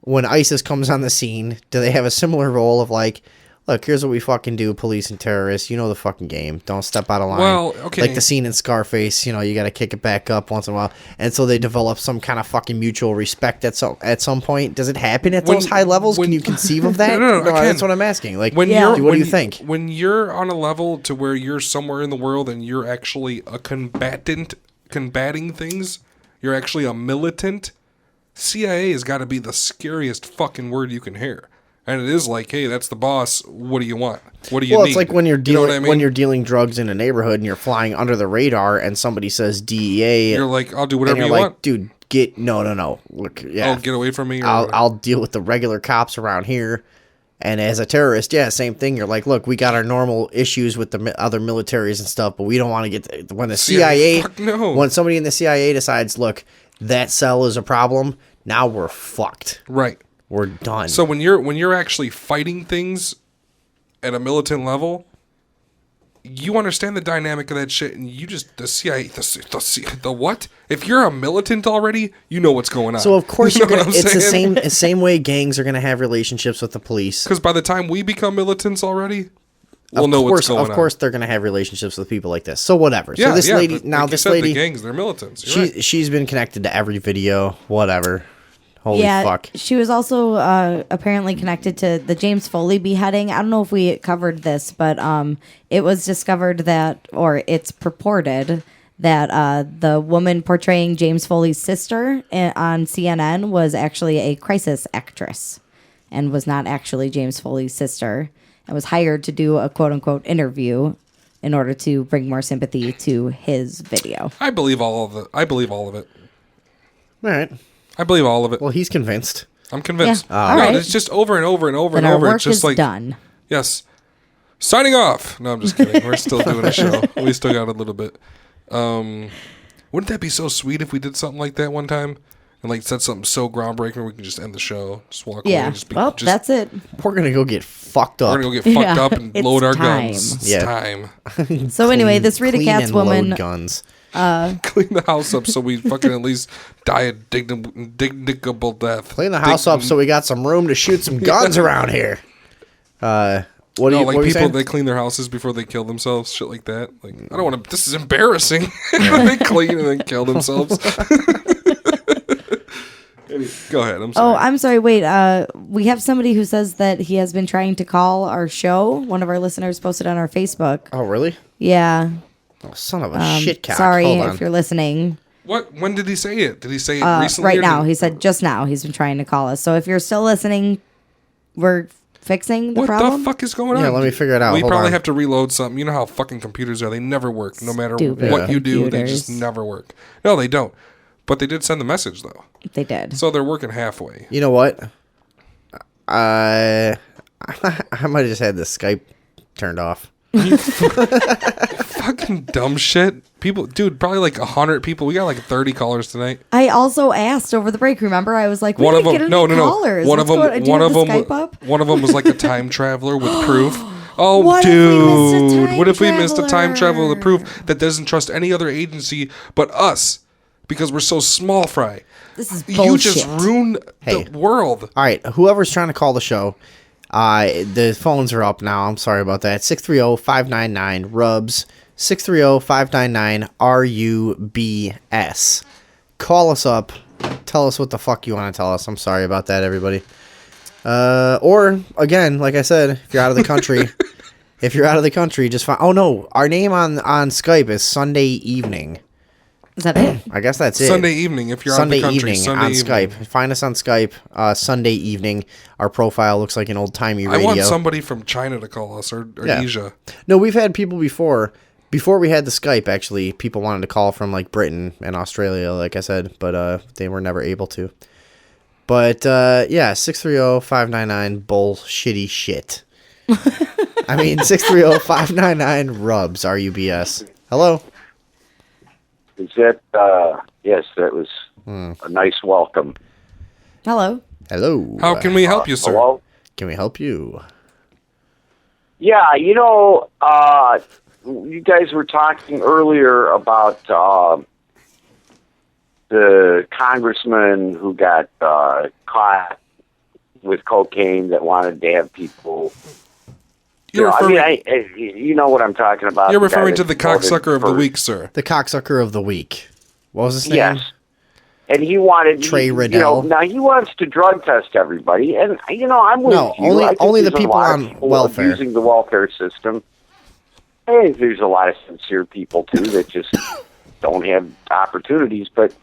when ISIS comes on the scene, do they have a similar role of like, look, here's what we fucking do, police and terrorists. You know the fucking game. Don't step out of line. Well, okay. Like the scene in Scarface, you got to kick it back up once in a while. And so they develop some kind of fucking mutual respect at some point. Does it happen at those high levels? Can you conceive of that? No, that's what I'm asking. Like, what do you think? When you're on a level to where you're somewhere in the world and you're actually a combating things, you're actually a militant, CIA has got to be the scariest fucking word you can hear. And it is like, hey, that's the boss. What do you want? What do you need? Well, it's like when you're dealing what I mean? when you're dealing drugs in a neighborhood and you're flying under the radar, and somebody says DEA. You're like, I'll do whatever you like, want, dude. No. Look, yeah, get away from me. I'll deal with the regular cops around here. And as a terrorist, yeah, same thing. You're like, look, we got our normal issues with the other militaries and stuff, but we don't want to get when the CIA. Fuck no. When somebody in the CIA decides, look, that cell is a problem. Now we're fucked. Right. we're done. So when you're actually fighting things at a militant level, you understand the dynamic of that shit, and you just the CIA, the what? If you're a militant already, you know what's going on. So of course you know it's the same way gangs are going to have relationships with the police. Because by the time we become militants already, we'll know what's going on. Of course, they're going to have relationships with people like this. So whatever. Yeah, so this lady, like this lady, the gangs, they're militants. She's been connected to every video. Whatever. Holy fuck. She was also apparently connected to the James Foley beheading. I don't know if we covered this, but it was discovered that, or it's purported that the woman portraying James Foley's sister on CNN was actually a crisis actress and was not actually James Foley's sister and was hired to do a quote-unquote interview in order to bring more sympathy to his video. I believe all of it. I believe all of it. All right. I believe all of it. Well, he's convinced. I'm convinced. Yeah. All right. It's just over and over and over Then and our over. work It's just is like done. Yes. Signing off. No, I'm just kidding. We're still doing a show. We still got a little bit. Wouldn't that be so sweet if we did something like that one time and like said something so groundbreaking we can just end the show, just walk away. Yeah. And just That's it. We're gonna go get fucked up. We're gonna go get fucked up and It's load our time. guns. It's Yeah. time. So anyway, this Rita Clean Katz and woman. load guns. Clean the house up so we fucking at least die a dignifiable death. Clean the house up so we got some room to shoot some guns around here. What do No, you? like what were you people, saying? they clean their houses before they kill themselves, shit like that. Like, I don't want to. This is embarrassing. They clean and then kill themselves. Go ahead. I'm sorry. Oh, I'm sorry. Wait. We have somebody who says that he has been trying to call our show. One of our listeners posted on our Facebook. Oh, really? Yeah. Oh, son of a shitcock. Sorry Hold on. if you're listening. What? When did he say it? Did he say it recently? Right or now. did- He said just now. He's been trying to call us. So if you're still listening, we're fixing the What problem. the fuck is going on? Yeah, let me figure it out. We Hold probably on. have to reload something. You know how fucking computers are. They never work. No matter Stupid what you do, they just computers. never work. No, they don't. But they did send the message, though. They did. So they're working halfway. You know what? I might have just had the Skype turned off. Fucking dumb shit. People, dude, probably like 100 people. We got like 30 callers tonight. I also asked over the break. Remember, I was like, we One of didn't get them, any no. callers. One of Let's them, go- do you one have of the them, Skype up? one of them was like a time traveler with proof. Oh, What if we missed a dude, time what if we missed a time traveler with traveler? proof that doesn't trust any other agency but us because we're so small fry? This is You bullshit. just ruined the world. All right, whoever's trying to call the show, the phones are up now. I'm sorry about that. 630-599-RUBS. 630-599-RUBS. Call us up. Tell us what the fuck you want to tell us. I'm sorry about that, everybody. Or, again, like I said, if you're out of the country, just find... Oh, no. Our name on Skype is Sunday Evening. Is that it? I guess that's it. Sunday evening, if you're out of the country. Sunday on evening. Skype. Find us on Skype. Sunday evening. Our profile looks like an old timey radio. I want somebody from China to call us or Yeah. Asia. No, we've had people before. Before we had the Skype, actually, people wanted to call from like Britain and Australia, like I said, but they were never able to. But yeah, 630-599 bullshitty shit. I mean, 630-599-RUBS, RUBS. Hello. Is that, yes, that was a nice welcome. Hello. Hello. How can we help you, sir? Hello? Can we help you? Yeah, you know, you guys were talking earlier about the congressman who got caught with cocaine that wanted to have people... You're I mean, you know what I'm talking about. You're the guy referring to that the voted cocksucker of the for- week, sir. The cocksucker of the week. What was his name? Yes. And he wanted Trey you know, Riddell. now he wants to drug test everybody, and you know I'm with No, you. I think only the there's a people lot of on people welfare. abusing the welfare system. I think there's a lot of sincere people too that just don't have opportunities, but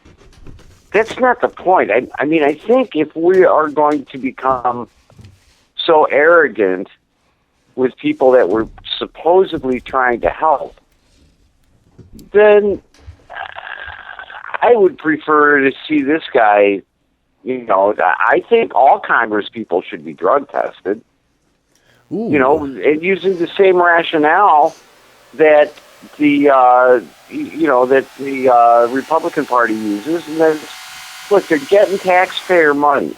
that's not the point. I mean, I think if we are going to become so arrogant with people that we're supposedly trying to help, then I would prefer to see this guy, you know, I think all Congress people should be drug tested. Ooh. You know, and using the same rationale that the Republican Party uses, and then look, they're getting taxpayer money.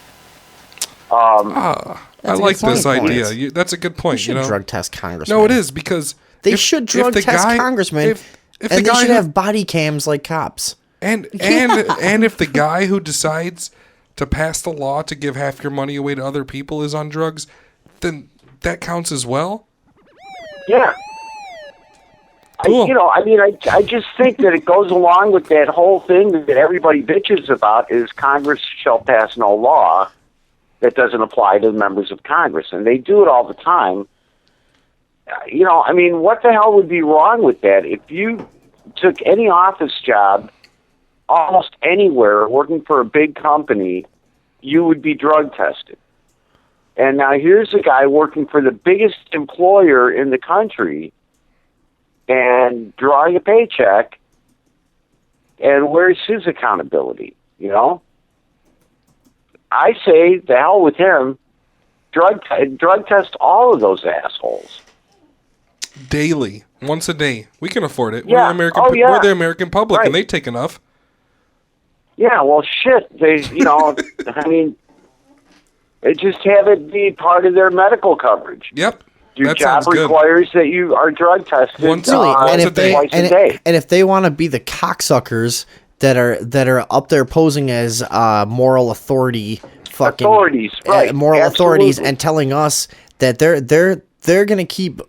I That's a like good this point. idea. That's a good They point. should drug test congressmen. No, it is because They should drug the test guy- congressmen, if the and they guy should who- have body cams like cops. And if the guy who decides to pass the law to give half your money away to other people is on drugs, then that counts as well. Yeah. Cool. I just think that it goes along with that whole thing that everybody bitches about is Congress shall pass no law that doesn't apply to the members of Congress. And they do it all the time. What the hell would be wrong with that? If you took any office job almost anywhere working for a big company, you would be drug tested. And now here's a guy working for the biggest employer in the country and drawing a paycheck, and where's his accountability, I say, the hell with him, drug test all of those assholes. Daily, once a day. We can afford it. Yeah. We're the American public, Right. and they take enough. Yeah, well, shit, they, they just have it be part of their medical coverage. Yep. Your That job sounds good. requires that you are drug tested Once and if they twice a day. and if they want to be the cocksuckers that are up there posing as moral authority, fucking Authorities, right. moral authorities, Absolutely. and telling us that they're gonna keep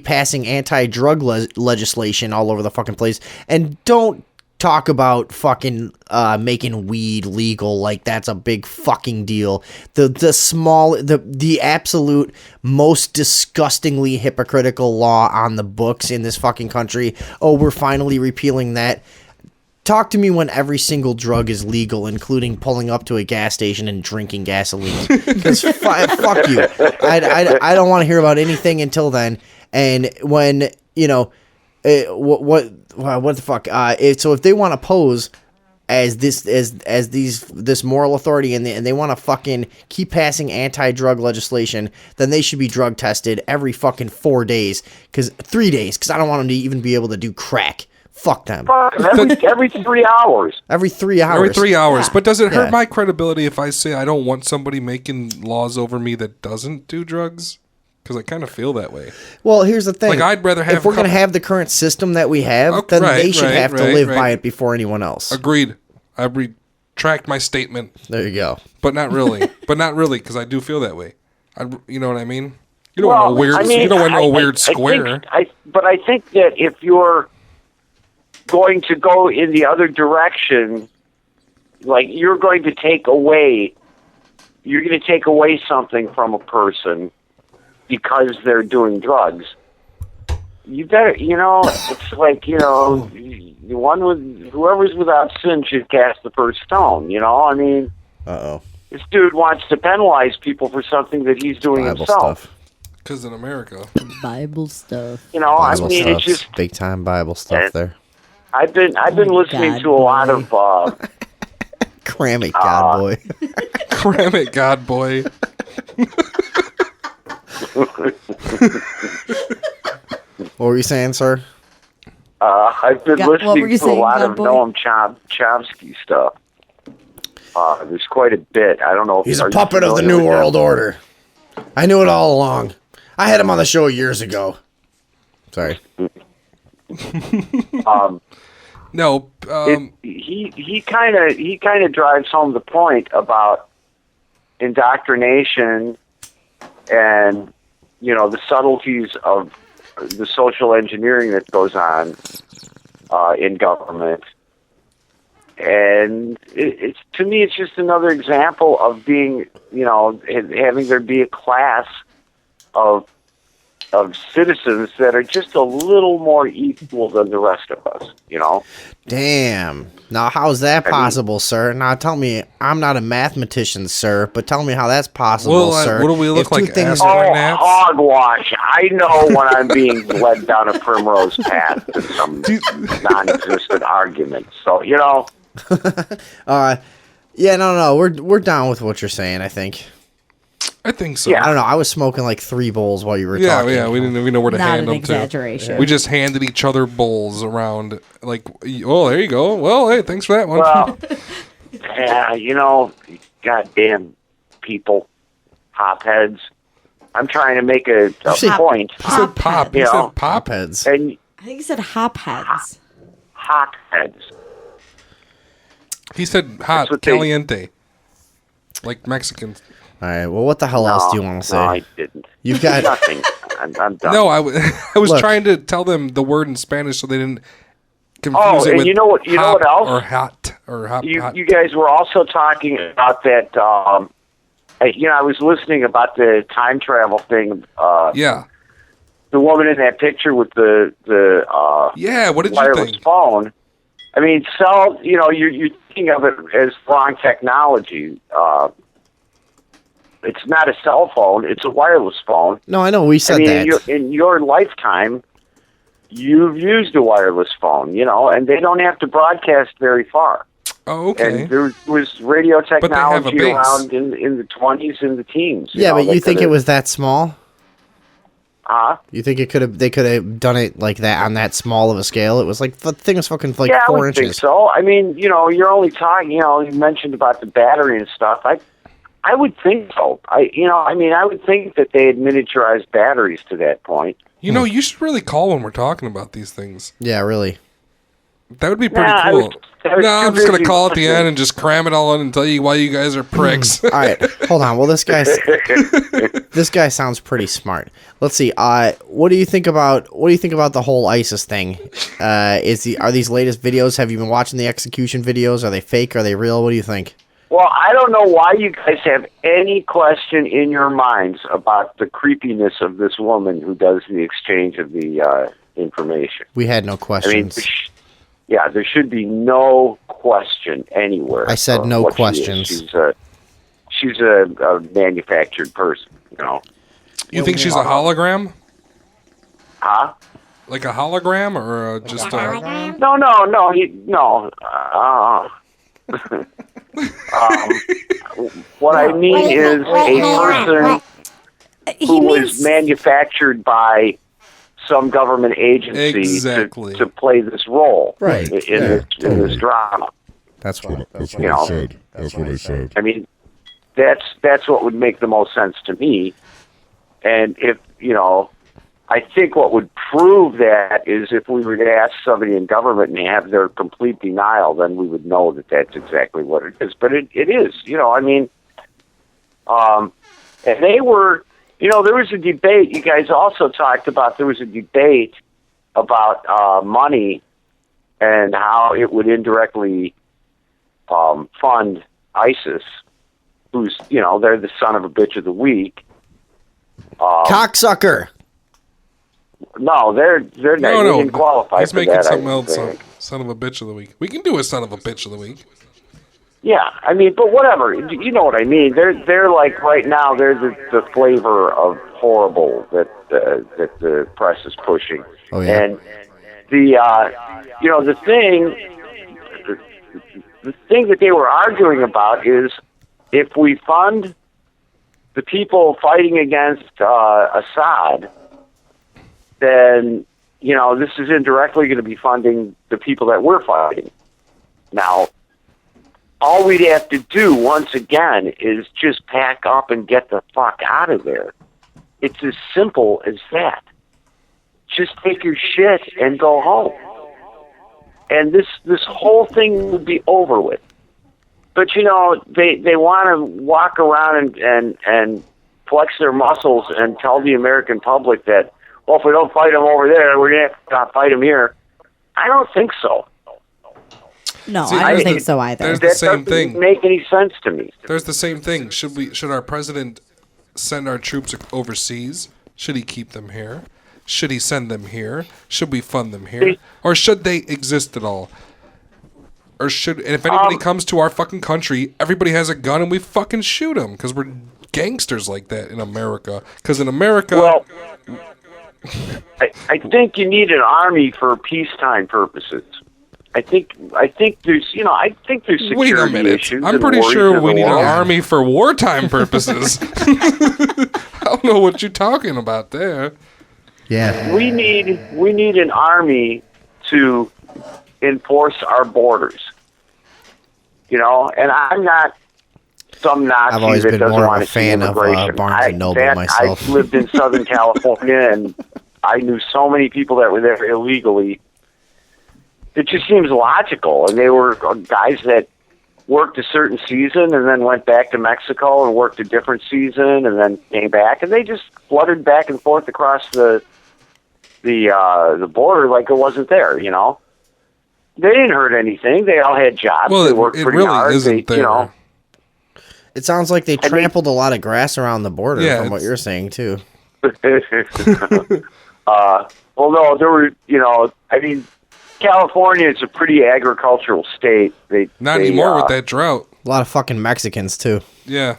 passing anti-drug legislation all over the fucking place, and don't talk about fucking making weed legal like that's a big fucking deal. The absolute most disgustingly hypocritical law on the books in this fucking country. Oh, we're finally repealing that. Talk to me when every single drug is legal, including pulling up to a gas station and drinking gasoline. Because fuck you. I don't want to hear about anything until then. And when, what the fuck? So if they want to pose as this moral authority and they want to fucking keep passing anti-drug legislation, then they should be drug tested every fucking 4 days, 3 days, because I don't want them to even be able to do crack. Fuck them. Every 3 hours. Every 3 hours. Every 3 hours. Yeah. But does it hurt Yeah. my credibility if I say I don't want somebody making laws over me that doesn't do drugs? Because I kind of feel that way. Well, here's the thing. Like, I'd rather have if we're a going to couple- have the current system that we have, Oh, then right, they should right, have to right, live right. by it before anyone else. Agreed. I retract my statement. There you go. But not really. Because I do feel that way. You know what I mean? You don't want no weird. You don't want no weird square. But I think that if you're going to go in the other direction, like you're going to take away something from a person because they're doing drugs. You better, it's like, whoever's without sin should cast the first stone. Uh-oh. This dude wants to penalize people for something that he's doing Bible himself. stuff. Because in America, Bible stuff. Bible it's stuff. just Big time Bible stuff there. I've been listening God, to a lot of Cram it, God boy. cram it, God boy. What were you saying, sir? I've been What were listening you to a saying, lot God of boy? Noam Chomsky stuff. There's quite a bit. I don't know if He's are a you puppet of the familiar New with World Order. I knew it all along. I had him on the show years ago. Sorry. No. He kind of drives home the point about indoctrination and the subtleties of the social engineering that goes on in government. And it's to me, it's just another example of being, having there be a class of citizens that are just a little more equal than the rest of us, Damn. Now, how is that possible, sir? Now, tell me, I'm not a mathematician, sir, but tell me how that's possible, sir. What do we look If two like? things- Hogwash. I know when I'm being led down a primrose path to some non-existent argument. So, yeah, no, we're down with what you're saying, I think. I think so. I don't know. I was smoking like 3 bowls while you were talking. Yeah, we didn't even know where to Not hand an them exaggeration. to. We just handed each other bowls around, like, oh, there you go. Well, hey, thanks for that one. Well, yeah, goddamn people, hopheads. I'm trying to make a point. He said pop. He said pop heads. And I think he said hopheads. hopheads. He said hot, caliente. Like Mexicans. All right. Well, what the hell else do you want to say? No, I didn't. You've got nothing. I'm done. No, I was Look. trying to tell them the word in Spanish so they didn't confuse Oh, it and with you know what else? or hot or hot. You guys were also talking about that. I was listening about the time travel thing. Yeah. The woman in that picture with the Yeah, what did you wireless think? phone. I mean, you're thinking of it as wrong technology. It's not a cell phone; it's a wireless phone. No, I know. We said that. In your lifetime, you've used a wireless phone, and they don't have to broadcast very far. Oh, okay. And there was radio they have a technology base. around in the 20s and the teens. Yeah, but they you think it could've- was that small? You think they could have done it like that on that small of a scale? It was like the thing was fucking like yeah, 4 I would inches. think so. I mean, you're only talking. You mentioned about the battery and stuff. I would think so. I would think that they had miniaturized batteries to that point. You should really call when we're talking about these things. Yeah, really. That would be pretty Nah, I cool. was I'm too just gonna busy call at the listening. end and just cram it all in and tell you why you guys are pricks. All right, hold on. Well, this guy sounds pretty smart. Let's see. What do you think about the whole ISIS thing? Are these latest videos? Have you been watching the execution videos? Are they fake? Are they real? What do you think? Well, I don't know why you guys have any question in your minds about the creepiness of this woman who does the exchange of the information. We had no questions. There should be no question anywhere. I said no what she is. questions. She's a manufactured person. You think she's a hologram? Huh? Like a hologram or just No. What I mean is a person who was manufactured by some government agency to play this role in this drama. That's what I said. That's what I said. I mean, that's what would make the most sense to me. And if I think what would prove that is if we were to ask somebody in government and have their complete denial, then we would know that that's exactly what it is. But it is, and they were, there was a debate. You guys also talked about there was a debate about money and how it would indirectly fund ISIS, who's, they're the son of a bitch of the week. Cocksucker. No, they're not. No, They didn't qualify he's for making that. something I else think. up. Son of a bitch of the week. We can do a son of a bitch of the week. Yeah, I mean, but whatever. You know what I mean? They're like right now. They're the flavor of horrible that the press is pushing. Oh yeah. And the thing that they were arguing about is if we fund the people fighting against Assad, then this is indirectly going to be funding the people that we're fighting. Now, all we'd have to do once again is just pack up and get the fuck out of there. It's as simple as that. Just take your shit and go home. And this whole thing will be over with. But they want to walk around and flex their muscles and tell the American public that, well, if we don't fight them over there, we're going to have to fight them here. I don't think so. No, I don't think so either. There's the same thing. Doesn't make any sense to me. There's the same thing. Should our president send our troops overseas? Should he keep them here? Should he send them here? Should we fund them here? Or should they exist at all? Or and if anybody comes to our fucking country, everybody has a gun and we fucking shoot them because we're gangsters like that in America. Because in America, well, I think you need an army for peacetime purposes. I think there's security wait a minute. issues. I'm and pretty worries sure in we the need an world. army for wartime purposes. I don't know what you're talking about there. Yeah. We need an army to enforce our borders. And I'm not some Nazi I've always that been doesn't more of want a to see fan of immigration. Barnes and Noble myself. I lived in Southern California, and I knew so many people that were there illegally. It just seems logical, and they were guys that worked a certain season and then went back to Mexico and worked a different season and then came back, and they just fluttered back and forth across the border like it wasn't there. You know, they didn't hurt anything. They all had jobs. Well, they worked it pretty really hard. isn't there. You know, It sounds like they trampled a lot of grass around the border, Yeah, from what you're saying too. well, no, there were. You know, I mean, California is a pretty agricultural state. Not anymore with that drought. A lot of fucking Mexicans too. Yeah.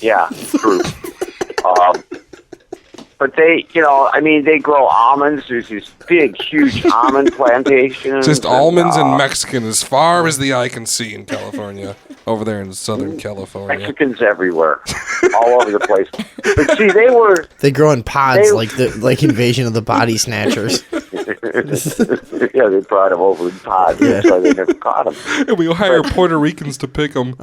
Yeah, true. But they, you know, I mean, they grow almonds. There's these big, huge almond plantations. Just almonds and Mexican as far as the eye can see in California. Over there in Southern California. Mexicans everywhere, all over the place. But see, they grow in pods like Invasion of the Body Snatchers. Yeah, they brought them over in pods. Yeah. That's why they never caught them. And we hire Puerto Ricans to pick them.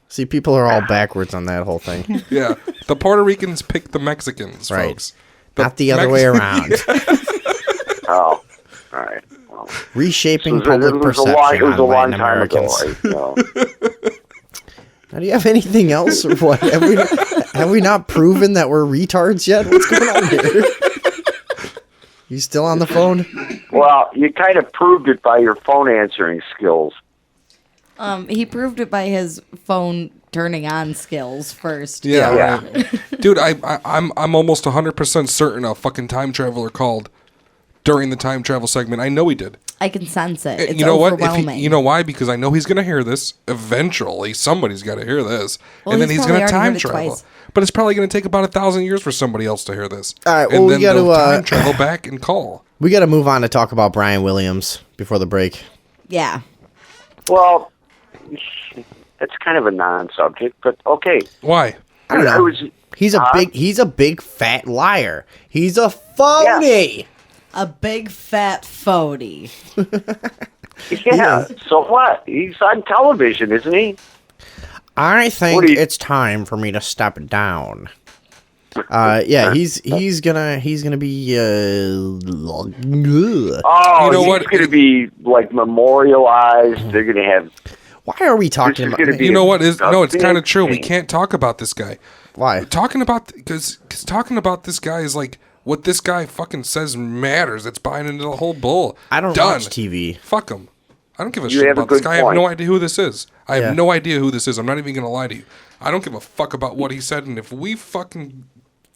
See, people are all backwards on that whole thing. Yeah, the Puerto Ricans pick the Mexicans, Right. folks. Not the other way around. Oh, all right. Well, Reshaping it public was a perception long on Latin time ago. Americans. Now, do you have anything else, or what? Have we not proven that we're retards yet? What's going on here? You still on the phone? Well, you kind of proved it by your phone answering skills. He proved it by his phone turning on skills first. Yeah. Right. Dude, I'm almost 100% certain a fucking time traveler called during the time travel segment. I know he did. I can sense it. It's you know what? overwhelming. You know why? Because I know he's going to hear this eventually. Somebody's got to hear this, Well, and then he's he's going to probably already time heard it travel. twice. But it's probably going to take about 1,000 years for somebody else to hear this. All right, well, and we then gotta, they'll time travel back and call. We got to move on to talk about Brian Williams before the break. Yeah. Well, it's kind of a non-subject, but okay. Why? I don't know. He's a big fat liar. He's a phony. A big fat phony. Yeah. So what? He's on television, isn't he? I think it's time for me to step down. Yeah, he's gonna be. Oh, You know what? He's going to be like memorialized. They're going to have. Why are we talking about? You know what is? No, it's kind of true. We can't talk about this guy. Why? Talking about because talking about this guy is like what this guy fucking says matters. It's buying into the whole bull. I don't Done. watch TV. Fuck him. I don't give a You shit have a about this good guy. I have point. no idea who this is. I have Yeah. no idea who this is. I'm not even gonna lie to you. I don't give a fuck about what he said, and if we fucking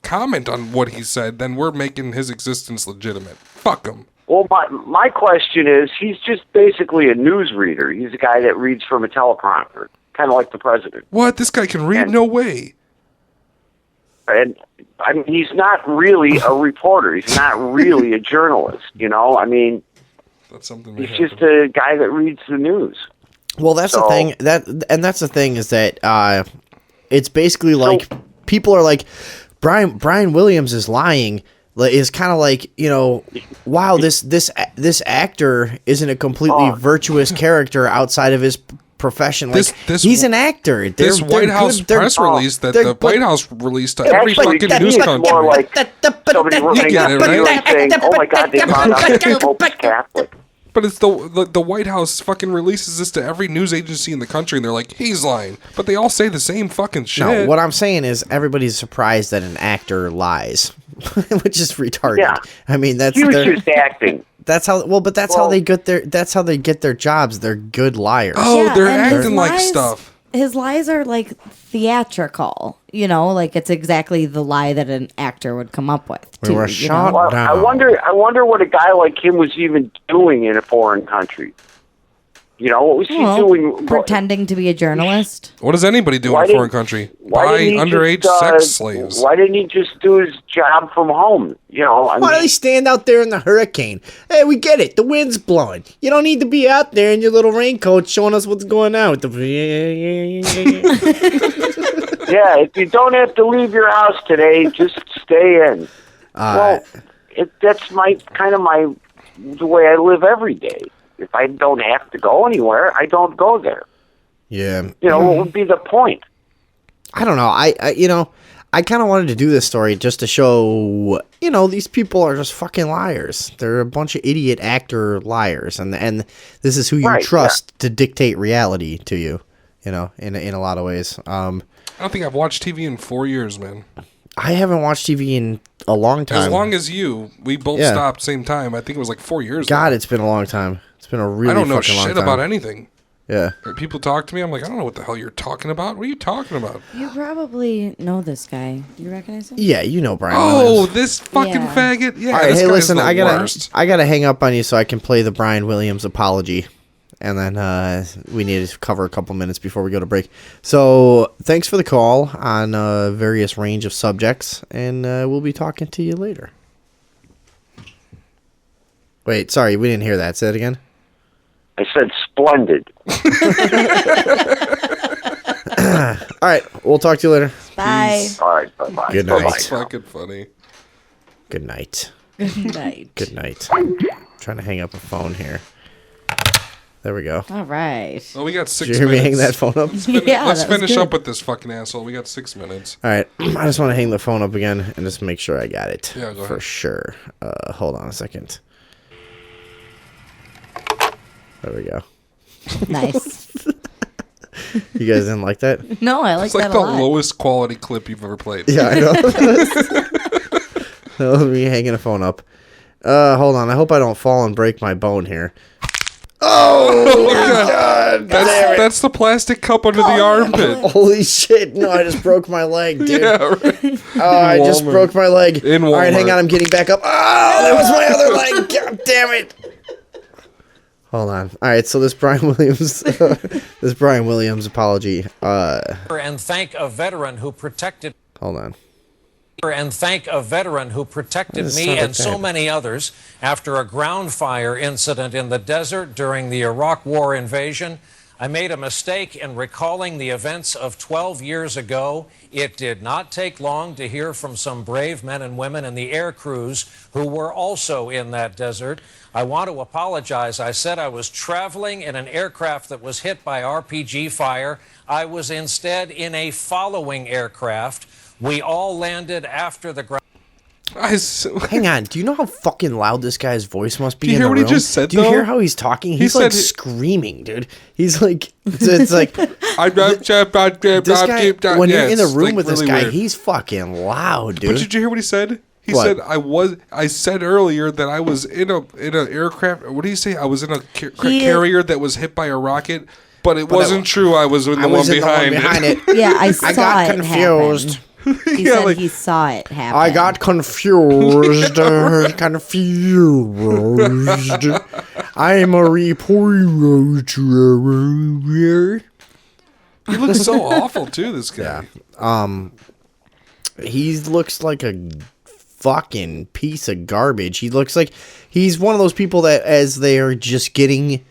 comment on what he said, then we're making his existence legitimate. Fuck him. Well, my question is, he's just basically a newsreader. He's a guy that reads from a teleprompter, kind of like the president. What? This guy can read? No way. And I mean, he's not really a reporter. He's not really a journalist. You know, I mean, That's something. he's just a guy that reads the news. Well, that's the thing. That's the thing is that it's basically like people are like Brian Williams is lying. Is kind of like, you know, wow, this actor isn't a completely virtuous character outside of his profession. Like he's an actor. This White House press release that the White House released to every fucking news country. More like somebody running get it, up the right? news saying, "Oh my God, they found out that the Pope is Catholic." But it's the White House fucking releases this to every news agency in the country, and they're like, he's lying. But they all say the same fucking shit. No, what I'm saying is everybody's surprised that an actor lies, which is retarded. Yeah. I mean, that's He was just acting. That's how. Well, but that's how they get their. That's how they get their jobs. They're good liars. Oh, Yeah, they're and his acting like lies- stuff. His lies are like theatrical, you know, like it's exactly the lie that an actor would come up with. We were you know? shot Well, down. I wonder what a guy like him was even doing in a foreign country. You know, what was he Well, doing? pretending to be a journalist. What does anybody do Why in a foreign didn't- country? Why Buy didn't he underage just, sex slaves. Why didn't he just do his job from home? You know, I Why do mean, they stand out there in the hurricane? Hey, we get it. The wind's blowing. You don't need to be out there in your little raincoat showing us what's going on with the. yeah, if you don't have to leave your house today, just stay in. Well, that's the way I live every day. If I don't have to go anywhere, I don't go there. Yeah. What would be the point? I don't know. I kind of wanted to do this story just to show, these people are just fucking liars. They're a bunch of idiot actor liars, and this is who you trust to dictate reality to you, in a lot of ways. I don't think I've watched TV in 4 years, man. I haven't watched TV in a long time. As long as you. We both stopped same time. I think it was like 4 years. God, it's been a long time. It's been a really I don't know fucking long shit time. about anything. Yeah. People talk to me. I'm like, I don't know what the hell you're talking about. What are you talking about? You probably know this guy. You recognize him? Yeah, you know Brian. Oh, Williams. this fucking faggot. Yeah. All right, this hey, guy's listen, the I worst. gotta hang up on you so I can play the Brian Williams apology, and then we need to cover a couple minutes before we go to break. So thanks for the call on various range of subjects, and we'll be talking to you later. Wait, sorry, we didn't hear that. Say it again. I said splendid. All right, we'll talk to you later. Bye. All right, bye-bye. Good night. That's fucking funny. Good night. Good night. Good night. Trying to hang up a phone here. There we go. All right. Well, we got 6 Did you hear minutes. me hang that phone up? Let's that was finish good. up with this fucking asshole. We got 6 minutes. All right, I just want to hang the phone up again and just make sure I got it. Yeah, go for ahead. sure. Hold on a second. There we go. Nice. You guys didn't like that? No, I like It's like that the a lot. lowest quality clip you've ever played. Yeah, I know. Let me hanging the phone up. Hold on. I hope I don't fall and break my bone here. Oh, God. That's the plastic cup under the armpit. Holy shit. No, I just broke my leg, dude. Yeah, right. Oh, I just Walmart. broke my leg. In All right, hang Walmart. on. I'm getting back up. Oh, that was my other leg. God damn it. Hold on. All right, so this Brian Williams apology. And thank a veteran who protected. Hold on. And thank a veteran who protected Doesn't me sound like and so that. many others after a ground fire incident in the desert during the Iraq War invasion. I made a mistake in recalling the events of 12 years ago. It did not take long to hear from some brave men and women in the air crews who were also in that desert. I want to apologize. I said I was traveling in an aircraft that was hit by RPG fire. I was instead in a following aircraft. We all landed after the ground. Hang on. Do you know how fucking loud this guy's voice must be? Do you in hear the what he room? just said, Do you though? hear how he's talking? He He's said like he- screaming, dude. He's like, it's like this guy. When you're in the room with this guy, he's fucking loud, dude. But did you hear what he said? He What? said I said earlier that I was in an aircraft. What did he say? I was in a carrier that was hit by a rocket, but it wasn't true. I was in the one behind it. Yeah, I saw got it confused. happen. He Yeah, said like- he saw it happen. I got confused. confused. I'm a reporter. He looks so awful too. This guy. He looks like a fucking piece of garbage. He looks like he's one of those people that as they are just getting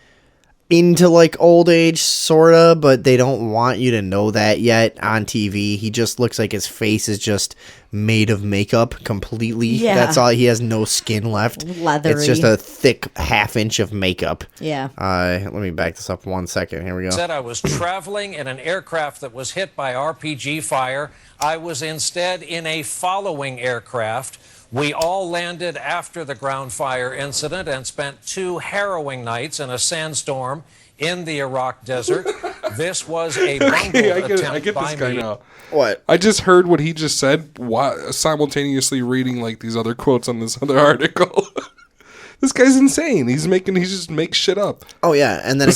into like old age sorta, but they don't want you to know that yet on TV. He just looks like his face is just made of makeup completely. Yeah. That's all. He has no skin left. Leathery. It's just a thick half-inch of makeup. Yeah. Let me back this up 1 second. Here we go. Said I was traveling in an aircraft that was hit by RPG fire. I was instead in a following aircraft. We all landed after the ground fire incident and spent 2 harrowing nights in a sandstorm in the Iraq desert. This was a bungled Okay, I attempt get by this guy me. now. What? I just heard what he just said while simultaneously reading like these other quotes on this other article. This guy's insane. He just makes shit up. Oh yeah, and then it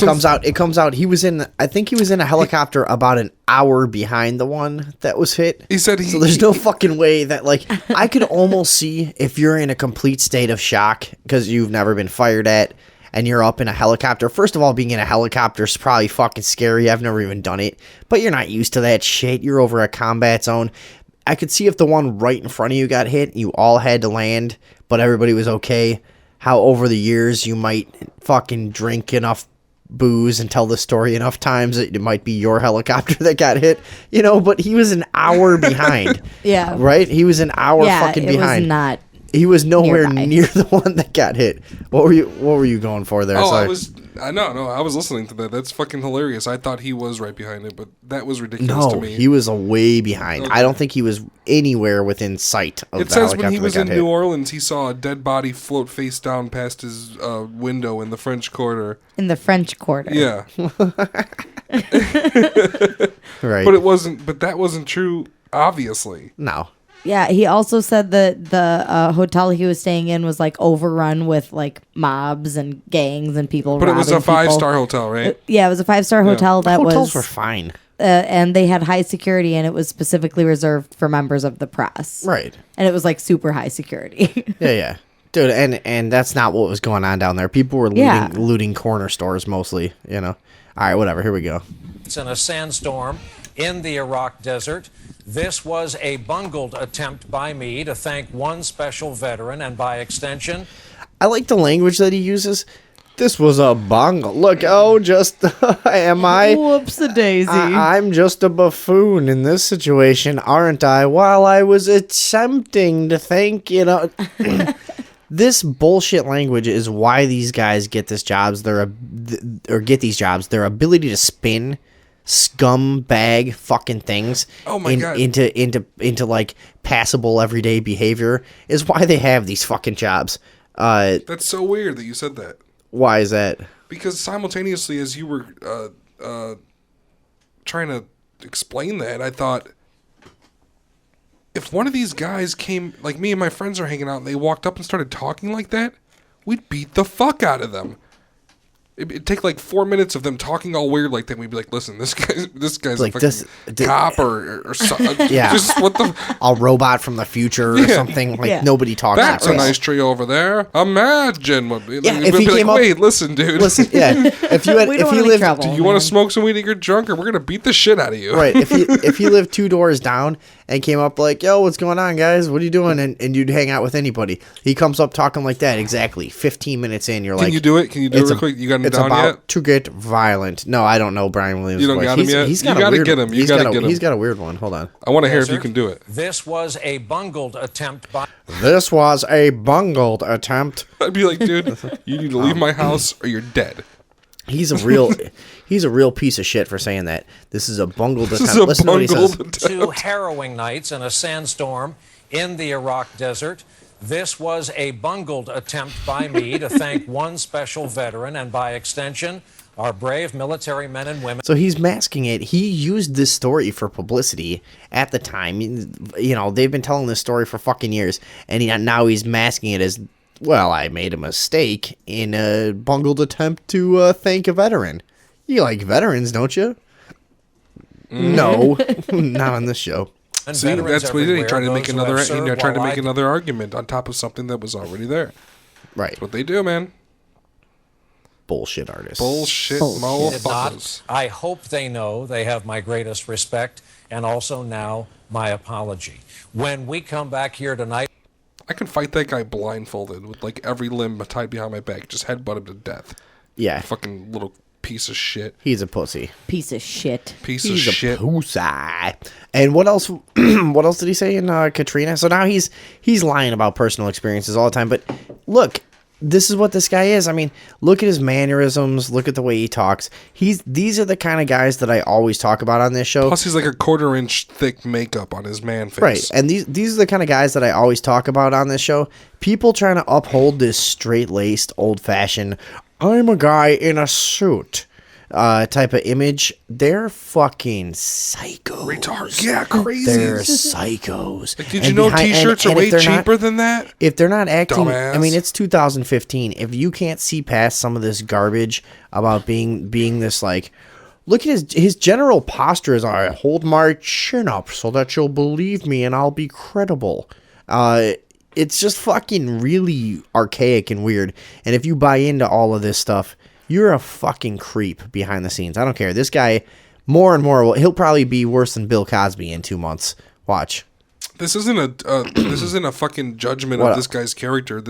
comes out. He was in. I think he was in a helicopter about an hour behind the one that was hit. He said so. There's no fucking way that like I could almost see if you're in a complete state of shock because you've never been fired at and you're up in a helicopter. First of all, being in a helicopter is probably fucking scary. I've never even done it, but you're not used to that shit. You're over a combat zone. I could see if the one right in front of you got hit, you all had to land, but everybody was okay. How over the years you might fucking drink enough booze and tell the story enough times that it might be your helicopter that got hit, but he was an hour behind. Yeah. Right? He was an hour fucking it behind. was not He was nowhere nearby. near the one that got hit. What were you going for there? Oh, Sorry. I was listening to that. That's fucking hilarious. I thought he was right behind it, but that was ridiculous to No, me. he was a way behind. Okay. I don't think he was anywhere within sight of It the says helicopter when he was that in got hit. New Orleans, he saw a dead body float face down past his window in the French Quarter. In the French Quarter. Yeah. Right. But that wasn't true, obviously. No. Yeah, he also said that the hotel he was staying in was like overrun with like mobs and gangs and people. But it was a robbing 5-star hotel, right? Yeah, it was a 5-star hotel that Hotels was. were fine. And they had high security, and it was specifically reserved for members of the press. Right. And it was like super high security. Yeah. Dude, and that's not what was going on down there. People were looting corner stores mostly, you know. All right, whatever. Here we go. It's in a sandstorm in the Iraq desert. This was a bungled attempt by me to thank one special veteran and by extension. I like the language that he uses. This was a bungle. Look, just am I? Whoops-a-daisy. I'm just a buffoon in this situation, aren't I? While I was attempting to thank, this bullshit language is why these guys get these jobs. Their ability to spin scumbag fucking things into like passable everyday behavior is why they have these fucking jobs. That's so weird that you said that. Why is that? Because simultaneously as you were trying to explain that, I thought, if one of these guys came, like me and my friends are hanging out, and they walked up and started talking like that, we'd beat the fuck out of them. It'd take like 4 minutes of them talking all weird like that. We'd be like, "Listen, this guy's like a fucking cop or something." Yeah, just what the a robot from the future or something. Like nobody talks. That's that a way. nice tree over there. Imagine what. If he came up, wait, listen, dude. Listen, if you lived, do you want to smoke some weed and get drunk, or we're gonna beat the shit out of you? Right. If you lived 2 doors down and came up like, "Yo, what's going on, guys? What are you doing?" and you'd hang out with anybody, he comes up talking like that. Exactly. 15 minutes in, you're like, "Can you do it? Can you do it real quick? You got him it's down about yet?" To get violent. No, I don't know Brian Williams' You don't voice. got him yet? He's You got gotta weird, get him. You he's gotta got a, get him. He's got a weird one. Hold on. I want to hear if you can do it. This was a bungled attempt by. This was a bungled attempt. I'd be like, dude, you need to leave my house or you're dead. He's a real piece of shit for saying that. This is a bungled This attempt. is a Listen to what he says. bungled 2 harrowing nights in a sandstorm in the Iraq desert. This was a bungled attempt by me to thank one special veteran and by extension, our brave military men and women. So he's masking it. He used this story for publicity at the time. You know, they've been telling this story for fucking years, and now he's masking it as, well, I made a mistake in a bungled attempt to thank a veteran. You like veterans, don't you? No, not on this show. See, that's what he did. He tried to make another argument on top of something that was already there. Right. That's what they do, man. Bullshit artists. Bullshit Did motherfuckers. not. I hope they know they have my greatest respect and also now my apology. When we come back here tonight, I can fight that guy blindfolded with like every limb tied behind my back. Just headbutt him to death. Yeah. Fucking little piece of shit. He's a pussy. Piece of shit. Piece of He's shit. a pussy. And what else? What else did he say in Katrina? So now he's lying about personal experiences all the time. But look, this is what this guy is. I mean, look at his mannerisms. Look at the way he talks. These are the kind of guys that I always talk about on this show. Plus, he's like a 1/4 inch thick makeup on his man face. Right, and these are the kind of guys that I always talk about on this show. People trying to uphold this straight-laced, old-fashioned, I'm a guy in a suit type of image. They're fucking psychos. Retards. Yeah, crazy. They're psychos. Like, did you know t-shirts are way cheaper than that? If they're not acting, Dumbass. I mean, it's 2015. If you can't see past some of this garbage about being this like, look at his general posture is, I hold my chin up so that you'll believe me and I'll be credible. It's just fucking really archaic and weird. And if you buy into all of this stuff, you're a fucking creep behind the scenes. I don't care. This guy, more and more, he'll probably be worse than Bill Cosby in 2 months. Watch. This isn't a fucking judgment of this guy's character.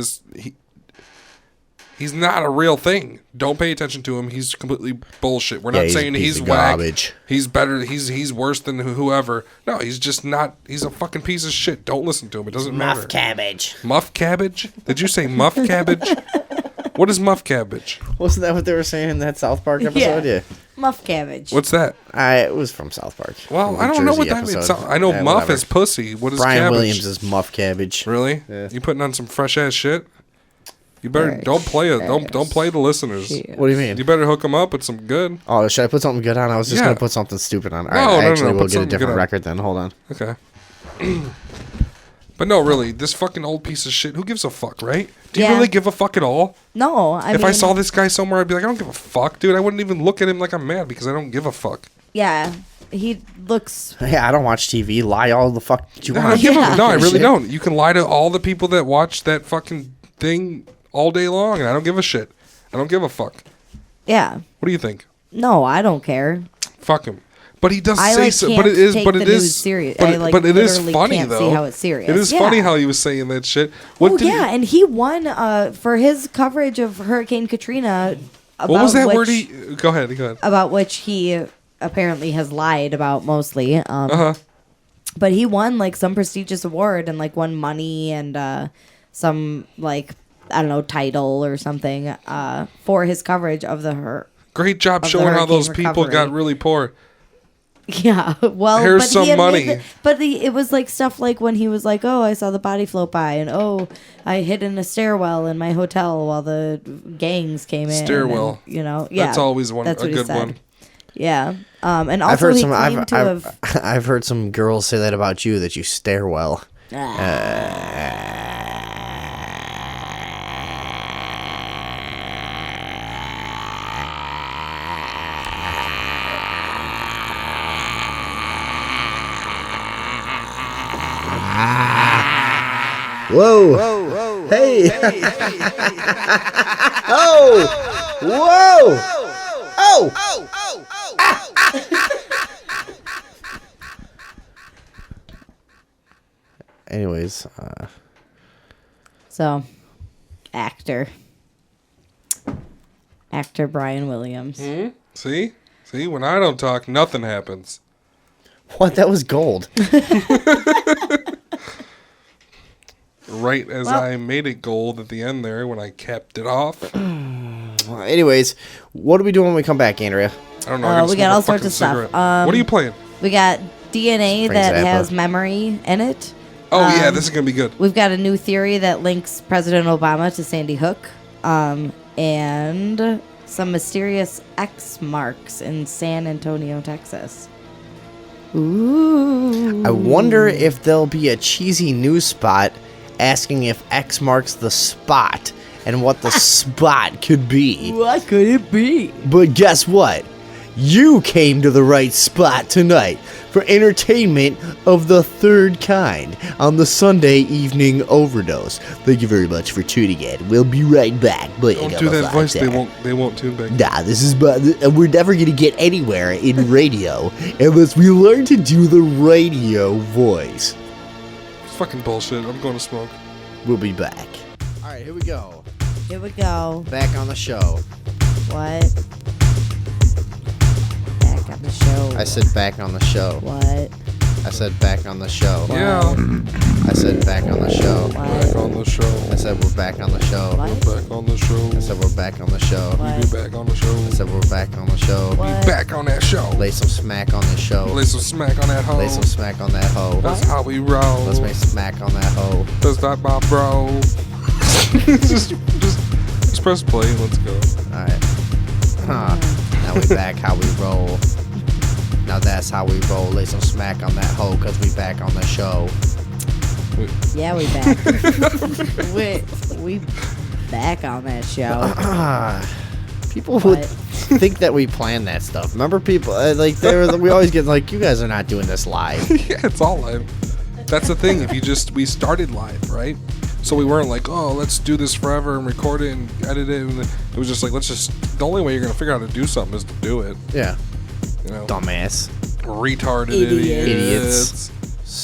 He's not a real thing. Don't pay attention to him. He's completely bullshit. We're not he's a saying piece he's of whack. garbage. He's better. He's worse than whoever. No, he's just not. He's a fucking piece of shit. Don't listen to him. It doesn't matter. Muff cabbage. Muff cabbage? Did you say muff cabbage? What is muff cabbage? Wasn't that what they were saying in that South Park episode? Yeah. Muff cabbage. What's that? It was from South Park. Well, I don't know what that means. I know muff whatever. is pussy. What is Brian cabbage? Williams is muff cabbage. Really? Yeah. You putting on some fresh ass shit? You better don't play it. Don't play the listeners. What do you mean? You better hook them up with some good. Oh, should I put something good on? I was just Yeah. gonna put something stupid on. All No, right, no, actually, no, we'll put get a something good different on. record then. Hold on. Okay. But no, really, this fucking old piece of shit. Who gives a fuck, right? Do you Yeah. really give a fuck at all? No, If I saw this guy somewhere, I'd be like, I don't give a fuck, dude. I wouldn't even look at him like I'm mad because I don't give a fuck. Yeah, he looks. Yeah, I don't watch TV. Lie all the fuck you No, I, want. don't give a- no, I really don't. You can lie to all the people that watch that fucking thing all day long, and I don't give a shit. I don't give a fuck. Yeah. What do you think? No, I don't care. Fuck him. But he does I, say like, so. can't But it is. take But the it news is. serious. But, I, like, but it is literally funny can't though. see how it's serious. It is Yeah. funny how he was saying that shit. What did yeah, and he won for his coverage of Hurricane Katrina. About What was that which, word he? Go ahead. Go ahead. About which he apparently has lied about mostly. Uh-huh. But he won like some prestigious award and like won money and some like I don't know title or something for his coverage of the Great job of the showing how hurricane those people recovery. got really poor. Yeah, well, Here's but some he money. It was like stuff like when he was like, "Oh, I saw the body float by," and "Oh, I hid in a stairwell in my hotel while the gangs came in." Stairwell. and, you know, yeah, That's always one. that's A what he good said. one. Yeah, and also I've heard he some. claimed to have. I've heard some girls say that about you, that you stare well. Whoa! Whoa! Hey! Oh! Whoa! Oh! Anyways, So, actor Brian Williams. See, when I don't talk, nothing happens. what? That was gold. Right as I made it gold at the end there when I capped it off. Well, anyways, what are we doing when we come back, Andrea? I don't know. I We got all sorts of stuff. What are you playing? We got DNA Frank that Zappa. has memory in it. Oh yeah, this is gonna be good. We've got a new theory that links President Obama to Sandy Hook, and some mysterious X marks in San Antonio, Texas. Ooh. I wonder if there'll be a cheesy news spot asking if X marks the spot and what the spot could be. What could it be? But guess what? You came to the right spot tonight for entertainment of the third kind on the Sunday evening Overdose. Thank you very much for tuning in. We'll be right back. Don't do that voice. They won't tune back. Nah, this is we're never gonna get anywhere in radio unless we learn to do the radio voice. It's fucking bullshit. I'm going to smoke. We'll be back. All right, here we go. Here we go. Back on the show. What? Back on the show. I said back on the show. What? I said back on the show. Yeah. I said back on the show. Back on the show. I said we're back on the show. Back on the show. I said we're back on the show. We be back on the show. I said we're back on the show. Be back on that show. Lay some smack on this show. Lay some smack on that hoe. Lay some smack on that hoe. That's how we roll. Let's make smack on that hoe. That's that my bro. just press play and let's go. Alright. Huh. Now we back how we roll. Now that's how we roll. Lay some smack on that hoe, cause we back on the show. Yeah, we back. we back on that show. People would think that we plan that stuff. Remember, people like we always get like, you guys are not doing this live. Yeah, it's all live. That's the thing. We started live, right? So we weren't like, oh, let's do this forever and record it and edit it. And it was just like, the only way you're gonna figure out how to do something is to do it. Yeah. You know, Dumbass. retarded Idiots.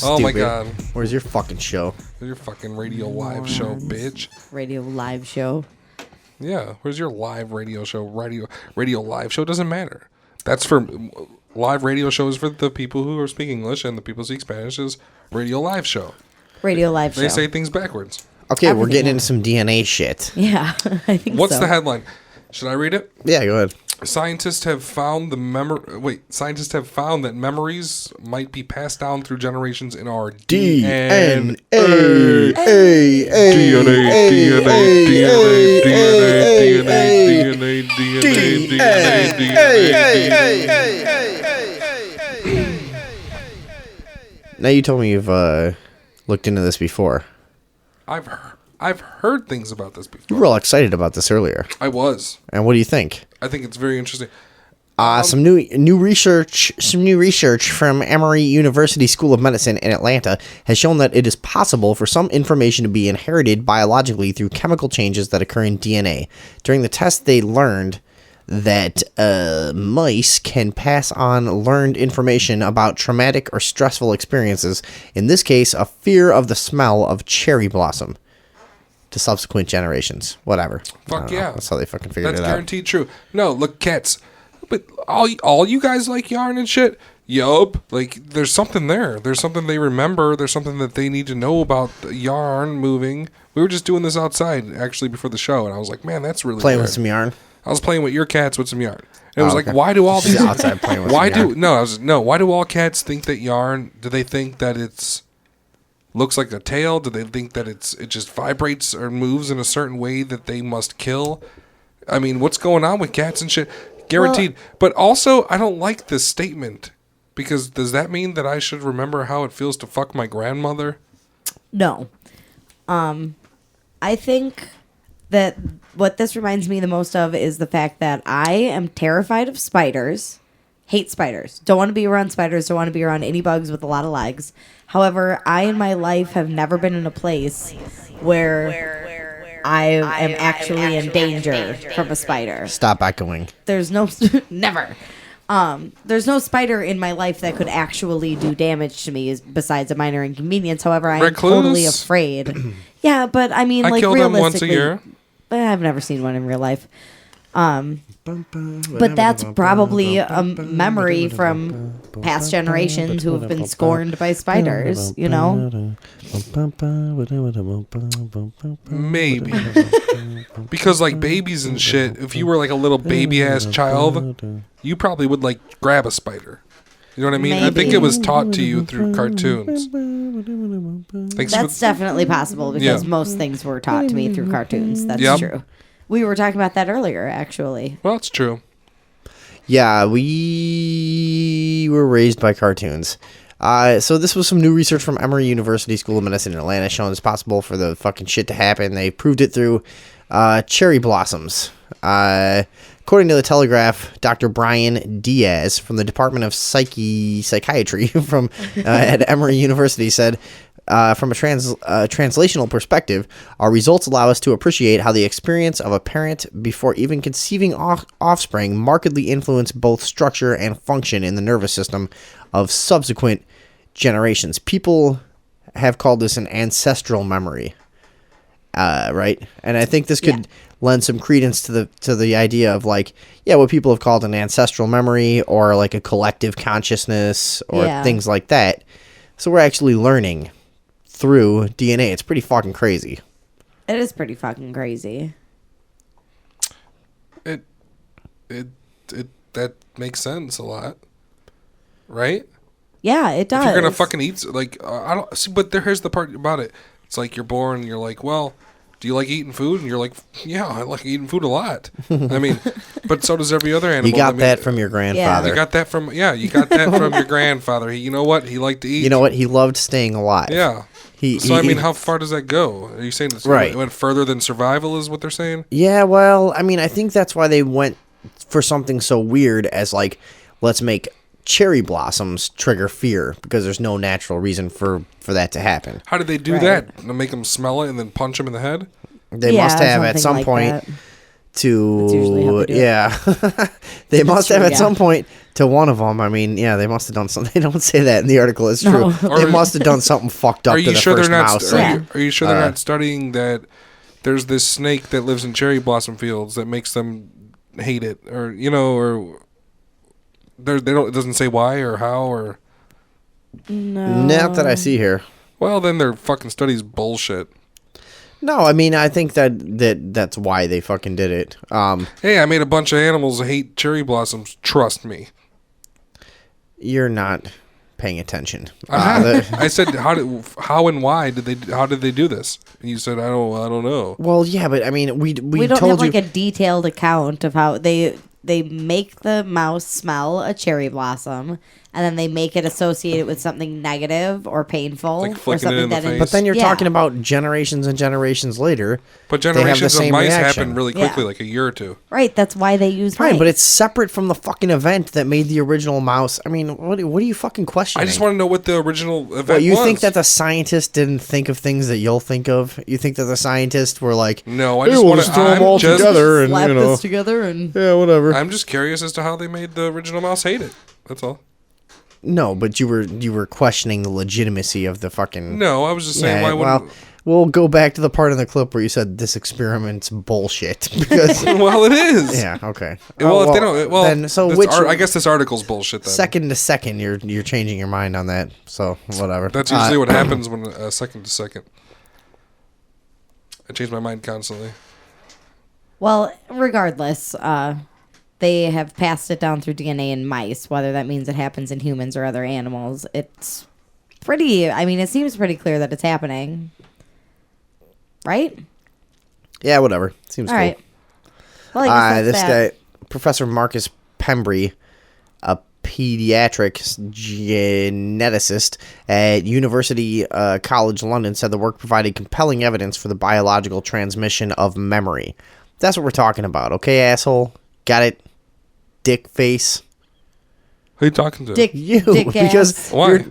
Oh my Stupid. god. Where's your fucking show? Your fucking radio live show, bitch. Radio live show. Yeah. Where's your live radio show? Radio live show doesn't matter. That's for live radio shows for the people who are speak English, and the people who speak Spanish is radio live show. Radio live show. They say things backwards. Okay, we're getting into some DNA shit. Yeah, I think What's so. the headline? Should I read it? Yeah, go ahead. Scientists have found Scientists have found that memories might be passed down through generations in our DNA. Now you told me you've looked into this before. I've heard things about this before. You were all excited about this earlier. I was. And what do you think? I think it's very interesting. Some new research from Emory University School of Medicine in Atlanta has shown that it is possible for some information to be inherited biologically through chemical changes that occur in DNA. During the test, they learned that mice can pass on learned information about traumatic or stressful experiences, in this case, a fear of the smell of cherry blossom, to subsequent generations. Whatever. Fuck yeah. That's how they fucking figured That's it out. guaranteed true. No, look, cats. But all you guys like yarn and shit? Yup. Like, there's something there. There's something they remember. There's something that they need to know about the yarn moving. We were just doing this outside, actually, before the show, and I was like, man, that's really Playing weird. with some yarn? I was playing with your cats with some yarn. And it was like, okay. why do all these... outside playing with some yarn. Why do all cats think that yarn... Do they think that it's... looks like a tail? Do they think that it just vibrates or moves in a certain way that they must kill? I mean, what's going on with cats and shit? Guaranteed. But also, I don't like this statement, because does that mean that I should remember how it feels to fuck my grandmother? No. I think that what this reminds me the most of is the fact that I am terrified of spiders. Hate spiders. Don't want to be around spiders. Don't want to be around any bugs with a lot of legs. However, I in my life have never been in a place where I am actually in danger from a spider. Stop echoing. There's no... never. There's no spider in my life that could actually do damage to me besides a minor inconvenience. However, I am totally afraid. Yeah, but I mean, I kill them once a year. I've never seen one in real life. But that's probably a memory from past generations who have been scorned by spiders, you know? Maybe. Because, like, babies and shit, if you were, like, a little baby-ass child, you probably would, like, grab a spider. You know what I mean? Maybe. I think it was taught to you through cartoons. That's definitely possible, because most things were taught to me through cartoons. That's true. We were talking about that earlier, actually. Well, it's true. Yeah, we were raised by cartoons. So this was some new research from Emory University School of Medicine in Atlanta showing it's possible for the fucking shit to happen. They proved it through cherry blossoms. According to the Telegraph, Dr. Brian Diaz from the Department of Psychiatry from at Emory University said, from a translational perspective, our results allow us to appreciate how the experience of a parent before even conceiving offspring markedly influence both structure and function in the nervous system of subsequent generations. People have called this an ancestral memory, right? And I think this could lend some credence to the idea of, like, what people have called an ancestral memory, or like a collective consciousness, or things like that. So we're actually learning through DNA. It's pretty fucking crazy. It is pretty fucking crazy. That makes sense a lot, right? Yeah, it does. If you're gonna fucking eat, like, I don't see. But here's the part about it. It's like you're born, and you're like, well, do you like eating food? And you're like, yeah, I like eating food a lot. I mean, but so does every other animal. You got that from your grandfather. You got that from you got that from your grandfather. You know what? He liked to eat. You know what? He loved staying alive. Yeah. I mean, how far does that go? Are you saying it went further than survival is what they're saying? Yeah, well, I mean, I think that's why they went for something so weird as, like, let's make cherry blossoms trigger fear, because there's no natural reason for that to happen. How did they do that? To make them smell it and then punch them in the head? They must have at some point to they must have at some point to one of them. I mean, they must have done something. They don't say that in the article. It's true. They must have done something fucked up to the first mouse. Are you sure they're not studying that there's this snake that lives in cherry blossom fields that makes them hate it, or or they don't. It doesn't say why or how or. No. Not that I see here. Well, then their fucking study's bullshit. No, I mean, I think that's why they fucking did it. Hey, I made a bunch of animals hate cherry blossoms. Trust me. You're not paying attention. I said, how and why did they? How did they do this? And you said, I don't know. Well, yeah, but I mean, we don't told have like you. a detailed account of how they make the mouse smell a cherry blossom, and then they make it associated with something negative or painful, Like or flicking it something in the that face. But then you're talking about generations and generations later. But they have the generations of same mice reaction. happen really quickly, Yeah. like a year or two. Right, that's why they use Fine, mice. but it's separate from the fucking event that made the original mouse. I mean, what are you fucking questioning? I just want to know what the original event What, you was. think that the scientists didn't think of things that you'll think of? You think that the scientists were like, No, I "Hey, just we'll want to throw them all together and slap you know, this together and yeah, whatever." I'm just curious as to how they made the original mouse hate it. That's all. No, but you were questioning the legitimacy of the fucking. No, I was just saying, why well, wouldn't? we'll go back to the part in the clip where you said this experiment's bullshit because. Well, it is. Yeah. Okay. Well, Oh, if they don't, well, then so this which I guess this article's bullshit. Then second to second you're changing your mind on that. So whatever. that's usually what happens when second to second. I change my mind constantly. well, regardless, they have passed it down through DNA in mice. Whether that means it happens in humans or other animals, it's pretty. I mean, it seems pretty clear that it's happening, right? Yeah. Whatever. Seems All cool. right. Well, I guess that's This that. guy, Professor Marcus Pembry, a pediatric geneticist at University College London, said the work provided compelling evidence for the biological transmission of memory. That's what we're talking about, okay, asshole? Got it? Dick face? Who are you talking to? You. Dick Because ass. Why?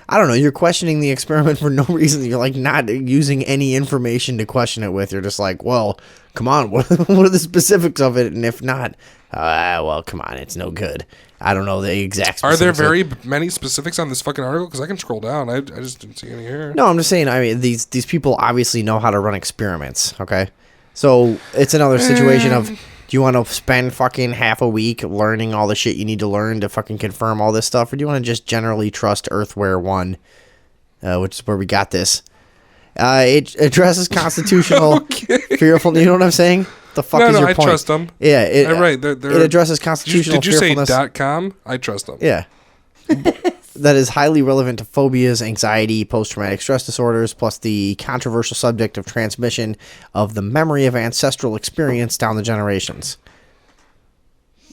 I don't know, you're questioning the experiment for no reason. You're like not using any information to question it with. You're just like, well, come on, what are the specifics of it? And if not, well, come on, it's no good. I don't know the exact Are specifics. there of- very many specifics on this fucking article? Because I can scroll down. I just didn't see any here. No, I'm just saying, I mean, these people obviously know how to run experiments, okay? So it's another situation of, do you want to spend fucking half a week learning all the shit you need to learn to fucking confirm all this stuff? Or do you want to just generally trust Earthware 1, which is where we got this? It addresses constitutional fearful. You know what I'm saying? The fuck No, is no, your I point? trust them. Yeah, it, Right. it addresses constitutional Did you say fearfulness. .com? I trust them. Yeah. That is highly relevant to phobias, anxiety, post-traumatic stress disorders, plus the controversial subject of transmission of the memory of ancestral experience down the generations.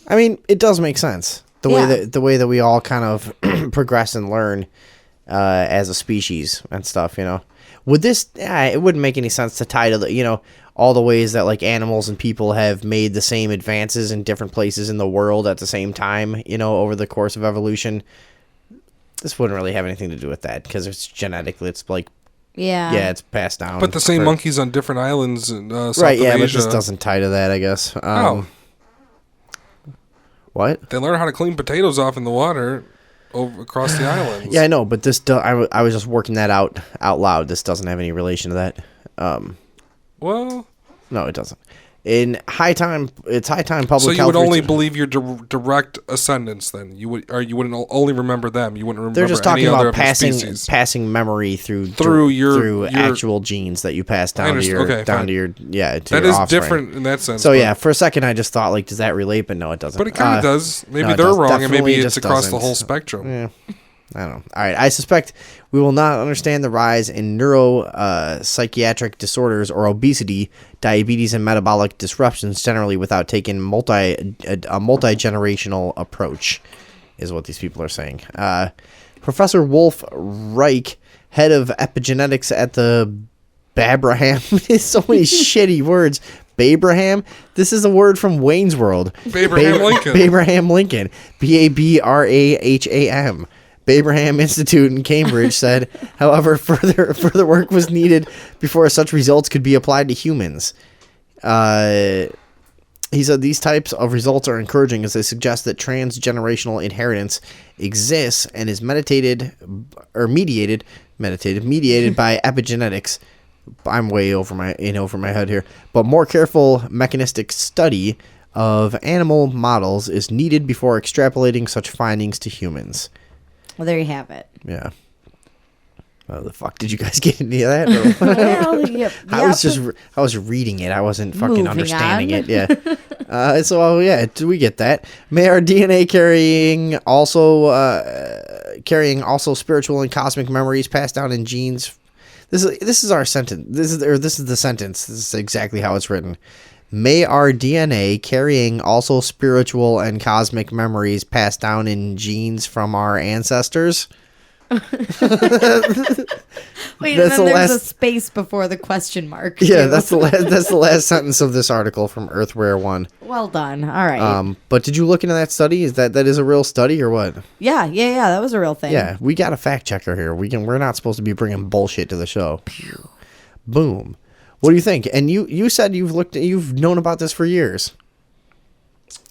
I mean, it does make sense. The way that we all kind of progress and learn as a species and stuff, you know. Would this it wouldn't make any sense to tie to the, you know, all the ways that like animals and people have made the same advances in different places in the world at the same time, you know, over the course of evolution. This wouldn't really have anything to do with that because it's genetically, it's like, Yeah. it's passed down. But the same for- monkeys on different islands in South right? of Yeah, Asia. but this doesn't tie to that, I guess. What? They learn how to clean potatoes off in the water over across the islands. Yeah, I know, but this I was just working that out loud. This doesn't have any relation to that. Well, no, it doesn't. In high time public so you health would only research- believe your direct ascendants then. You wouldn't only remember them. You wouldn't remember They're just any talking other about of the species. passing memory through your actual genes that you pass down to your okay, fine. to your to That your is offspring. different in that sense. So but- yeah, for a second I just thought like, does that relate? But no, it doesn't. But it kind of does. Maybe no, it they're does. wrong, and maybe Definitely it's just across the doesn't. whole spectrum. Yeah. I don't know. All right. I suspect we will not understand the rise in psychiatric disorders or obesity, diabetes, and metabolic disruptions generally without taking a multi-generational approach, is what these people are saying. Professor Wolf Reich, head of epigenetics at the Babraham. So many shitty words. Babraham? This is a word from Wayne's World. Babraham Lincoln. Babraham Lincoln. Babraham. Babraham Institute in Cambridge said, however, further work was needed before such results could be applied to humans. He said these types of results are encouraging as they suggest that transgenerational inheritance exists and is mediated by epigenetics, I'm way over my head here. But more careful mechanistic study of animal models is needed before extrapolating such findings to humans. Well, there you have it. Yeah. Oh, the fuck did you guys get any of that? Well, yep. I was reading it. I wasn't fucking Moving understanding on. it. Yeah. Do we get that? May our DNA carrying also spiritual and cosmic memories passed down in genes. This is our sentence. This is the sentence. This is exactly how it's written. May our DNA carrying also spiritual and cosmic memories passed down in genes from our ancestors. Wait, and then there's a space before the question mark. Yeah, too. that's the last sentence of this article from Earthware 1. Well done. All right. But did you look into that study? Is that is a real study or what? Yeah. That was a real thing. Yeah, we got a fact checker here. We're not supposed to be bringing bullshit to the show. Boom. What do you think? And you said you've known about this for years.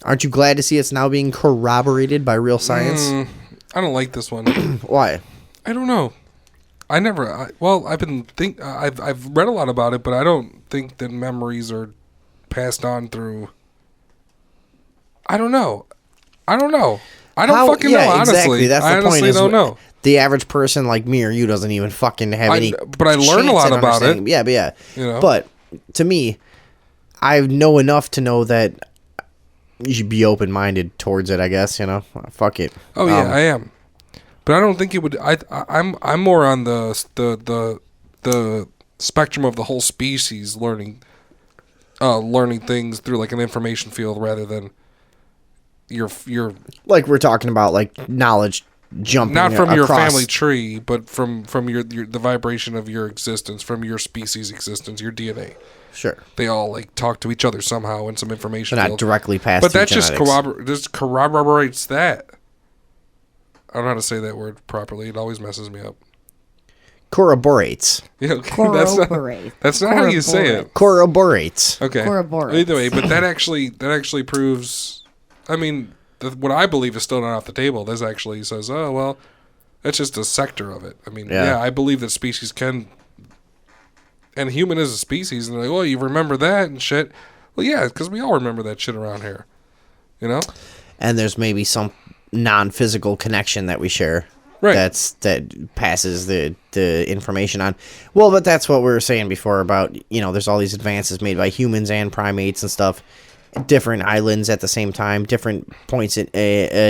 Aren't you glad to see it's now being corroborated by real science? I don't like this one. Why? I don't know. I've read a lot about it, but I don't think that memories are passed on through. I don't know. I don't fucking know, honestly. Exactly. That's I the point. honestly don't know. The average person like me or you doesn't even fucking have any. But I learn a lot about it. Yeah, but yeah. You know? But to me, I know enough to know that you should be open-minded towards it. I guess Fuck it. Oh yeah, I am. But I don't think it would. I'm more on the spectrum of the whole species learning things through like an information field rather than your like we're talking about like knowledge jumping not from your across. family tree, but from your the vibration of your existence, from your species existence, your DNA. Sure. They all like talk to each other somehow in some information They're not field. directly passed. But that genetics. just corroborates that. I don't know how to say that word properly. It always messes me up. Corroborates. Yeah, Corroborate. That's not how you say it. Corroborates. Okay. Corroborates. Either way, but that actually proves. I mean, what I believe is still not off the table. This actually says, oh well, that's just a sector of it. I mean, yeah I believe that species can, and human is a species, and they're like, well, you remember that and shit. Well, yeah, because we all remember that shit around here, And there's maybe some non-physical connection that we share. Right. That passes the information on. Well, but that's what we were saying before about, there's all these advances made by humans and primates and stuff. Different islands at the same time, different points at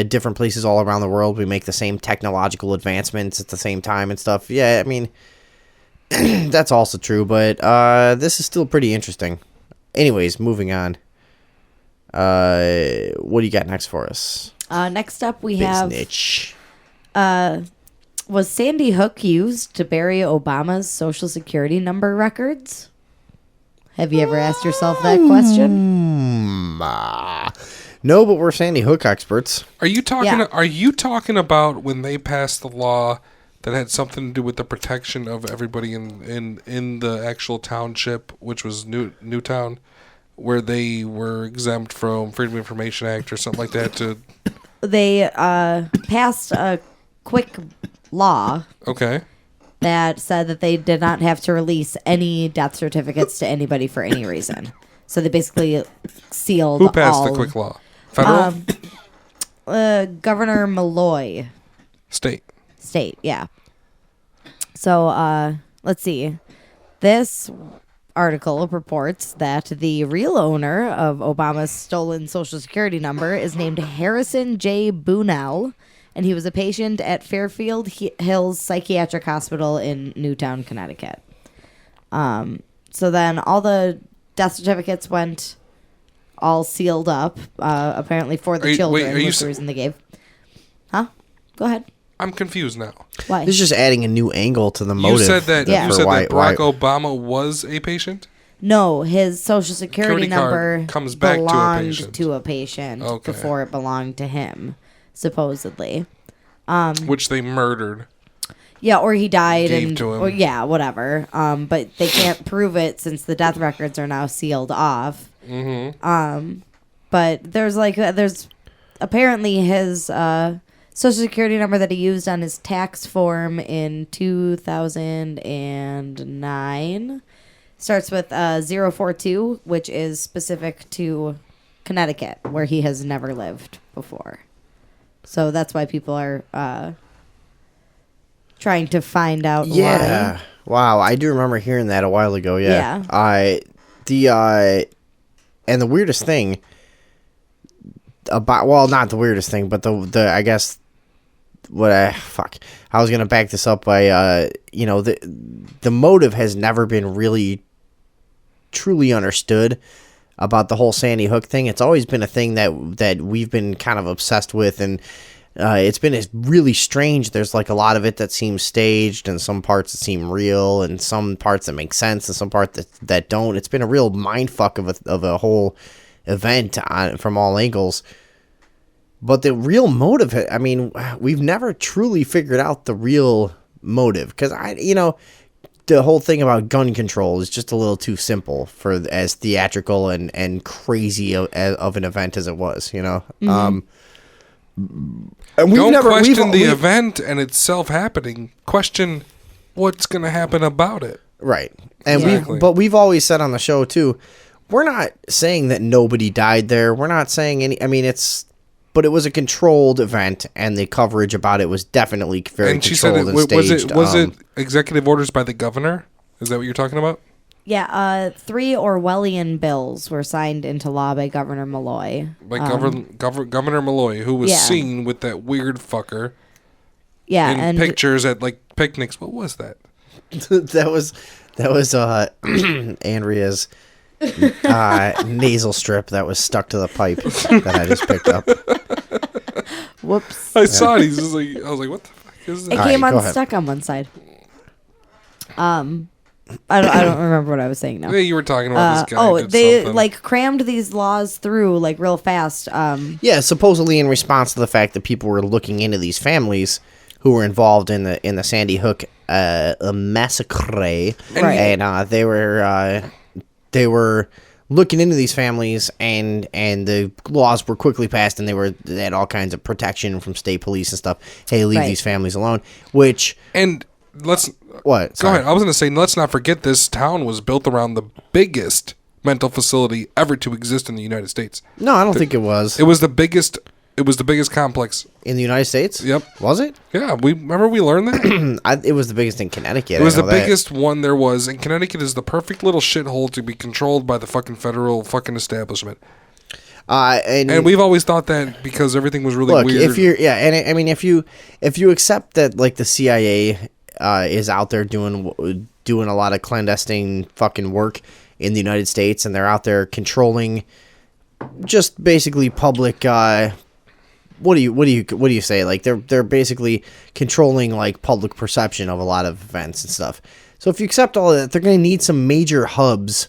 different places all around the world. We make the same technological advancements at the same time and stuff. Yeah, I mean, that's also true, but this is still pretty interesting. Anyways, moving on. What do you got next for us? Next up, we Biznitch. have. Was Sandy Hook used to bury Obama's Social Security number records? Have you ever asked yourself that question? No, but we're Sandy Hook experts. Are you talking? Yeah. Are you talking about when they passed the law that had something to do with the protection of everybody in the actual township, which was Newtown, where they were exempt from Freedom of Information Act or something like that? They passed a quick law. Okay. That said that they did not have to release any death certificates to anybody for any reason. So they basically sealed Who passed all. the quick law? Federal? Governor Malloy. State, yeah. So, let's see. This article reports that the real owner of Obama's stolen Social Security number is named Harrison J. Boonell, and he was a patient at Fairfield Hills Psychiatric Hospital in Newtown, Connecticut. So then all the death certificates went all sealed up, apparently for the children, which was the reason they gave. Huh? Go ahead. I'm confused now. Why? It's just adding a new angle to the motive. You said that why Barack Obama was a patient? No, his Social Security number comes back belonged to a patient Okay. before it belonged to him, supposedly. Which they murdered. Yeah, or he died Gave to him. or yeah, whatever. But they can't prove it since the death records are now sealed off. Mm-hmm. But there's apparently his Social Security number that he used on his tax form in 2009 starts with 042, which is specific to Connecticut, where he has never lived before. So that's why people are trying to find out why. Wow, I do remember hearing that a while ago. Yeah. And the weirdest thing about, well, not the weirdest thing, but the I guess I was gonna back this up by the motive has never been really truly understood about the whole Sandy Hook thing. It's always been a thing that we've been kind of obsessed with, and it's been really strange. There's like a lot of it that seems staged, and some parts that seem real, and some parts that make sense, and some parts that don't. It's been a real mindfuck of a whole event from all angles. But the real motive, I mean, we've never truly figured out the real motive, because the whole thing about gun control is just a little too simple for as theatrical and crazy of an event as it was, Mm-hmm. And Don't question the event and itself happening. Question what's going to happen about it. Right. And we've always said on the show too, we're not saying that nobody died there. We're not saying but it was a controlled event, and the coverage about it was definitely very controlled and staged. Was it executive orders by the governor? Is that what you're talking about? Yeah, 3 Orwellian bills were signed into law by Governor Malloy. Governor Malloy, who was seen with that weird fucker. Yeah, in pictures at like picnics. What was that? that was Andrea's nasal strip that was stuck to the pipe that I just picked up. Whoops! I saw it. I was like, "What the fuck is that?" It came unstuck on one side. I don't remember what I was saying now. Yeah, you were talking about this guy. Oh, they like crammed these laws through like real fast. Yeah, supposedly in response to the fact that people were looking into these families who were involved in the Sandy Hook massacre, right? And they were looking into these families, and the laws were quickly passed, and they had all kinds of protection from state police and stuff. Hey, leave these families alone. Go ahead. I was going to say, let's not forget this town was built around the biggest mental facility ever to exist in the United States. No, I don't think it was. It was the biggest. It was the biggest complex in the United States. Yep. Was it? Yeah. We learned that. It was the biggest in Connecticut. It was the biggest one there was, and Connecticut is the perfect little shithole to be controlled by the fucking federal fucking establishment. And we've always thought that because everything was really weird. If you accept that, like, the CIA is out there doing a lot of clandestine fucking work in the United States, and they're out there controlling just basically public. What do you say? Like, they're basically controlling like public perception of a lot of events and stuff. So if you accept all of that, they're going to need some major hubs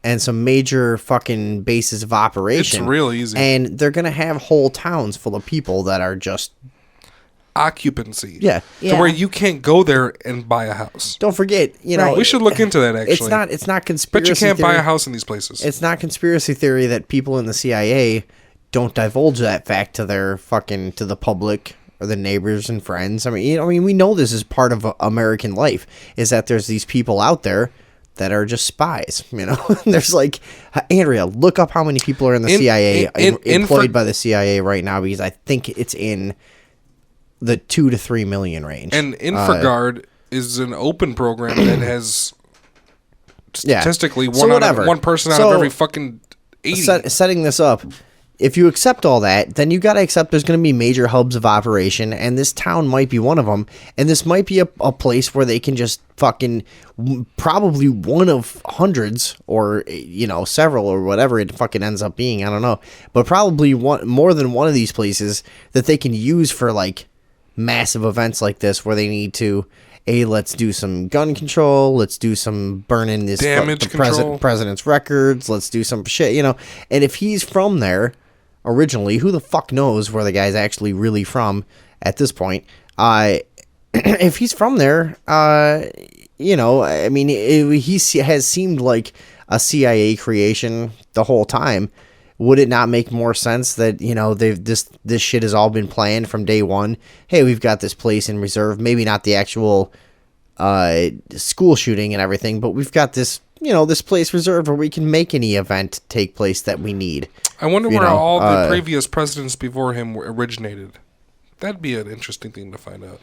and some major fucking bases of operation. It's real easy. And they're going to have whole towns full of people that are just occupancy. Yeah. To where you can't go there and buy a house. Don't forget, we should look into that, actually. It's not conspiracy. But you can't theory. buy a house in these places. It's not conspiracy theory that people in the CIA don't divulge that fact to the public or the neighbors and friends. I mean, we know this is part of American life, is that there's these people out there that are just spies, There's like, Andrea, look up how many people are in the CIA, employed by the CIA right now, because I think it's in the 2 to 3 million range. And InfraGard is an open program that has statistically one person out of every fucking 80. Setting this up, if you accept all that, then you got to accept there's going to be major hubs of operation, and this town might be one of them, and this might be a place where they can just fucking, probably one of hundreds, or several, or whatever it fucking ends up being, I don't know, but probably more than one of these places that they can use for like massive events like this, where they need to let's do some gun control, let's do some burning this president's records, let's do some shit, and if he's from there originally, who the fuck knows where the guy's actually really from at this point. If he's from there, he has seemed like a CIA creation the whole time, would it not make more sense that, you know, this shit has all been planned from day one? Hey, we've got this place in reserve, maybe not the actual school shooting and everything, but we've got this, you know, this place reserved where we can make any event take place that we need. I wonder where all the previous presidents before him originated. That'd be an interesting thing to find out.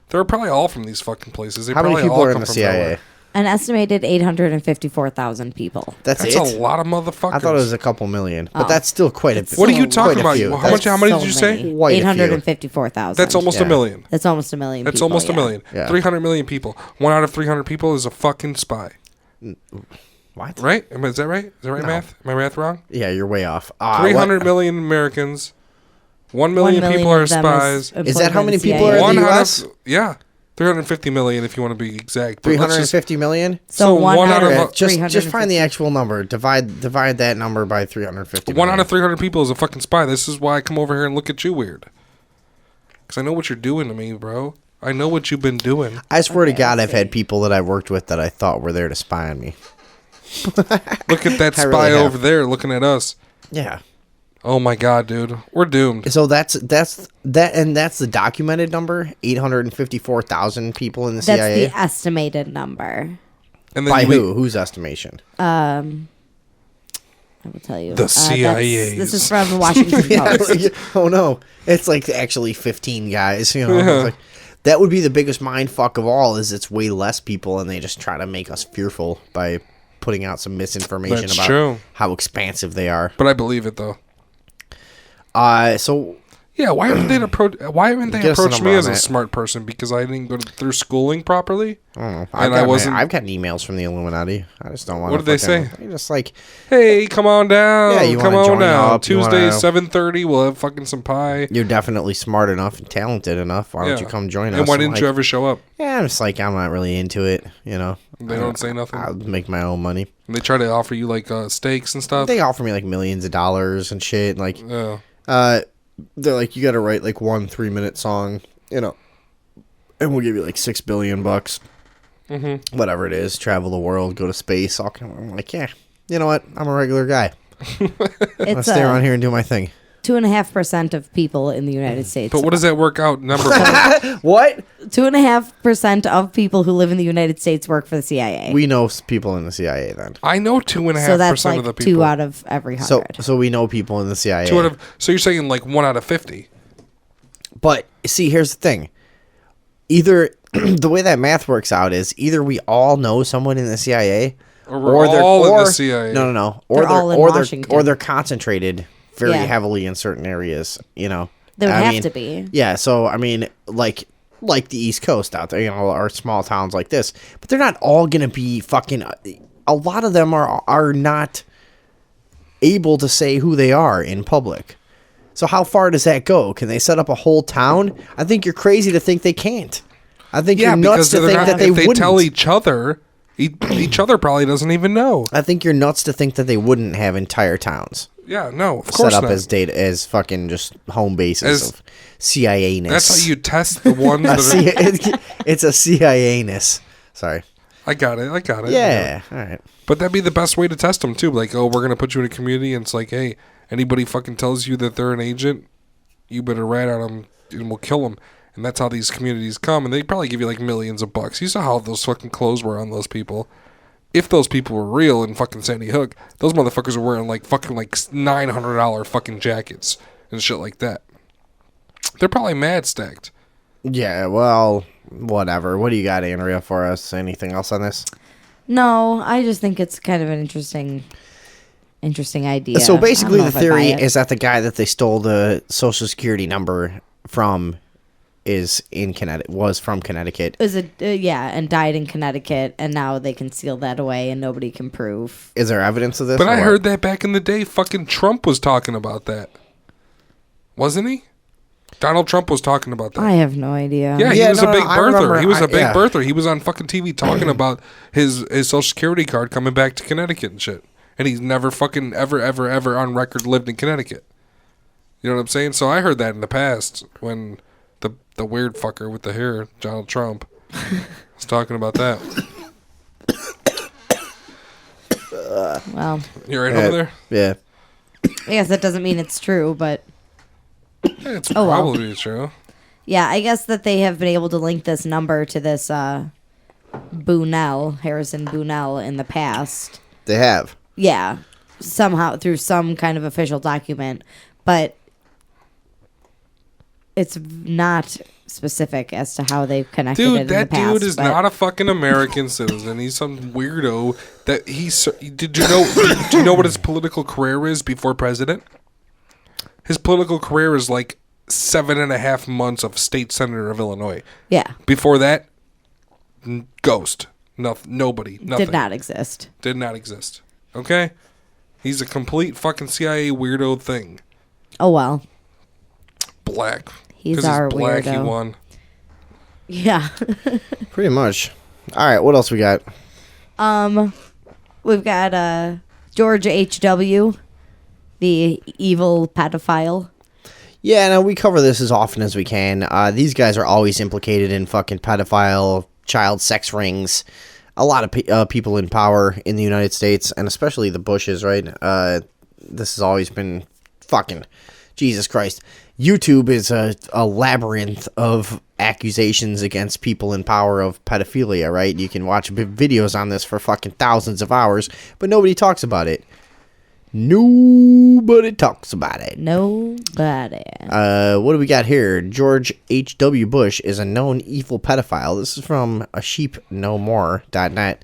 They're probably all from these fucking places. They How many probably people all are in come the from CIA? nowhere. An estimated 854,000 people. That's a lot of motherfuckers. I thought it was a couple million, but that's still quite a bit. What are you talking about? How many did you say? 854,000. That's almost a million. That's almost a million. That's people, almost a yeah. million. 300 million people. 1 out of 300 people is a fucking spy. What? Right? Is that right? Is that right, No. math? Am I math wrong? Yeah, you're way off. 300 million Americans. 1 million people are spies. Is that how many people are in the U.S.? Yeah. 350 million if you want to be exact. But let's 350 million? So one out of just find the actual number. Divide that number by 350 1 out of 300 people is a fucking spy. This is why I come over here and look at you weird. Because I know what you're doing to me, bro. I know what you've been doing. I swear to God, I've had people that I've worked with that I thought were there to spy on me. Look at that I spy really have. over there looking at us. Yeah. Oh my God, dude. We're doomed. So that's the documented number, 854,000 people in the That's CIA. the estimated number. And By who? Whose estimation? I will tell you. The CIA. This is from the Washington Yeah, Post. like, oh no, it's like actually 15 guys. You know, Yeah. It's like, that would be the biggest mind fuck of all. Is it's way less people, and they just try to make us fearful by putting out some misinformation That's about true. how expansive they are. But I believe it though. So Yeah, why haven't they Get us a approached number me on as a that. smart person? Because I didn't go through schooling properly. I don't know. And I wasn't. I've gotten emails from the Illuminati. I just don't want. What did they say? They're just like, Hey, come on down. Yeah, you come wanna on join down. up, you Tuesday, wanna- 7:30. We'll have fucking some pie. you're definitely smart enough and talented enough. Why don't Yeah. you come join us? And why I'm didn't like, you ever show up? Yeah, I'm just like, I'm not really into it. You know, They don't say nothing. I'll make my own money. And they try to offer you like steaks and stuff. They offer me like millions of dollars and shit. Like, Yeah. they're like, you got to write like 1 3-minute song, you know, and we'll give you like $6 billion. Mm-hmm. Whatever it is, travel the world, go to space. I'm like, yeah, you know what? I'm a regular guy. I'll stay around here and do my thing. 2.5% of people in the United States. But what does that work out number? What? 2.5% of people who live in the United States work for the CIA. We know people in the CIA then. I know 2.5% so that's like of the people. 2 out of every 100. So we know people in the CIA. So you're saying like 1 out of 50? But see, here's the thing. Either the way that math works out is either we all know someone in the CIA, Or we're all in the CIA. No. They're all in Washington. Or they're concentrated very Yeah. heavily in certain areas. You know, They would I have mean, to be. Yeah. So I mean, like the East Coast out there, you know, or small towns like this, but they're not all gonna be fucking. A lot of them are not able to say who they are in public. So how far does that go? Can they set up a whole town? I think you're crazy to think they can't. I think you're nuts to think that they if they wouldn't. tell each other, each other probably doesn't even know. I think you're nuts to think that they wouldn't have entire towns Yeah, no, of course set up not. as fucking just home bases As- of CIA-ness. That's how you test the ones that are... It's a CIA-ness. Sorry. I got it. Yeah. All right. But that'd be the best way to test them too. Like, oh, we're gonna put you in a community, and it's like, hey, anybody fucking tells you that they're an agent, you better rat on them, and we'll kill them. And that's how these communities come, and they probably give you like millions of bucks. You saw how those fucking clothes were on those people. If those people were real in fucking Sandy Hook, those motherfuckers were wearing like fucking like $900 fucking jackets and shit like that. They're probably mad stacked. Yeah, well, whatever. What do you got, Andrea, for us? Anything else on this? No, I just think it's kind of an interesting idea. So basically, I don't the know if I buy theory it. is that the guy that they stole the Social Security number from is in Connecticut. Was from Connecticut. Is it and died in Connecticut, and now they can seal that away, and nobody can prove. Is there evidence of this? But or I what? heard that back in the day, fucking Trump was talking about that. Wasn't he? Donald Trump was talking about that. I have no idea. Yeah, he was a big I birther. remember- He was a big yeah. birther. He was on fucking TV talking about his Social Security card coming back to Connecticut and shit. And he's never fucking ever on record lived in Connecticut. You know what I'm saying? So I heard that in the past when the weird fucker with the hair, Donald Trump, was talking about that. Well, You right over there? Yeah. I guess that doesn't mean it's true, but It's probably true. yeah, I guess that they have been able to link this number to this Harrison Boonell in the past. They have. Yeah, somehow through some kind of official document, but it's not specific as to how they've connected it Dude, in the that past. dude is but- not a fucking American citizen. He's some weirdo that he's. Did you know? Do you know what his political career is before president? His political career is like 7.5 months of state senator of Illinois. Yeah. Before that, ghost. Nobody. Nothing. Did not exist. Did not exist. Okay? He's a complete fucking CIA weirdo thing. Oh well. Black. He's 'Cause our black, weirdo. He won. Yeah. Pretty much. All right, what else we got? We've got George H.W., the evil pedophile. Yeah, no, we cover this as often as we can. These guys are always implicated in fucking pedophile, child sex rings. A lot of people in power in the United States, and especially the Bushes, right? This has always been fucking... Jesus Christ. YouTube is a labyrinth of accusations against people in power of pedophilia, right? You can watch videos on this for fucking thousands of hours, but nobody talks about it. Nobody talks about it. Nobody. What do we got here? George H.W. Bush is a known evil pedophile. This is from sheepknowmore.net.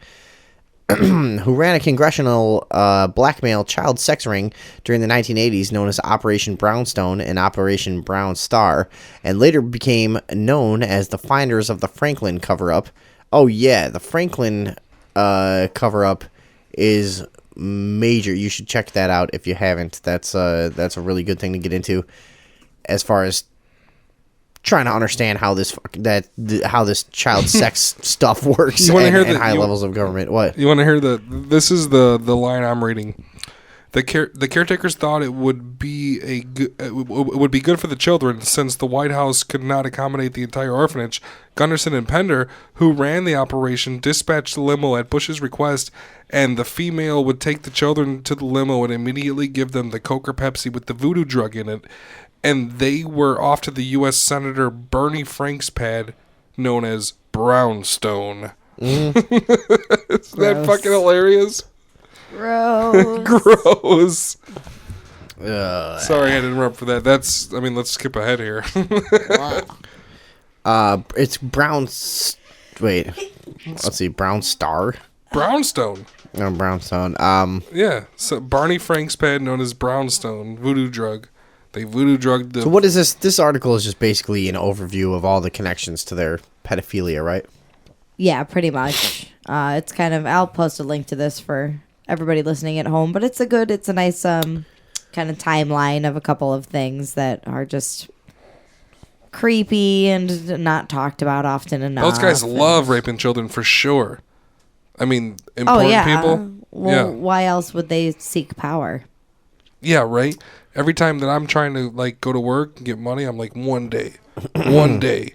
Who ran a congressional blackmail child sex ring during the 1980s known as Operation Brownstone and Operation Brown Star, and later became known as the finders of the Franklin cover-up. Oh yeah, the Franklin cover-up is major. You should check that out if you haven't. That's a really good thing to get into as far as trying to understand how this child sex stuff works and high levels of government. What? You want to hear this is the line I'm reading. The caretakers thought it would be good for the children since the White House could not accommodate the entire orphanage. Gunderson and Pender, who ran the operation, dispatched the limo at Bush's request, and the female would take the children to the limo and immediately give them the Coke or Pepsi with the voodoo drug in it. And they were off to the U.S. Senator Bernie Frank's pad, known as Brownstone. Isn't that fucking hilarious? Gross. Sorry I had to interrupt for that. Let's skip ahead here. It's Brown... Wait. Let's see. Brown Star? Brownstone. No, Brownstone. Yeah. So Barney Frank's pad, known as Brownstone, voodoo drug. They voodoo drugged the... So what is this? This article is just basically an overview of all the connections to their pedophilia, right? Yeah, pretty much. It's kind of... I'll post a link to this for everybody listening at home, but it's a nice kind of timeline of a couple of things that are just creepy and not talked about often enough. Those guys love raping children for sure. I mean, important people. Well, why else would they seek power? Yeah, right? Every time that I'm trying to, go to work and get money, I'm like, one day, I'm going to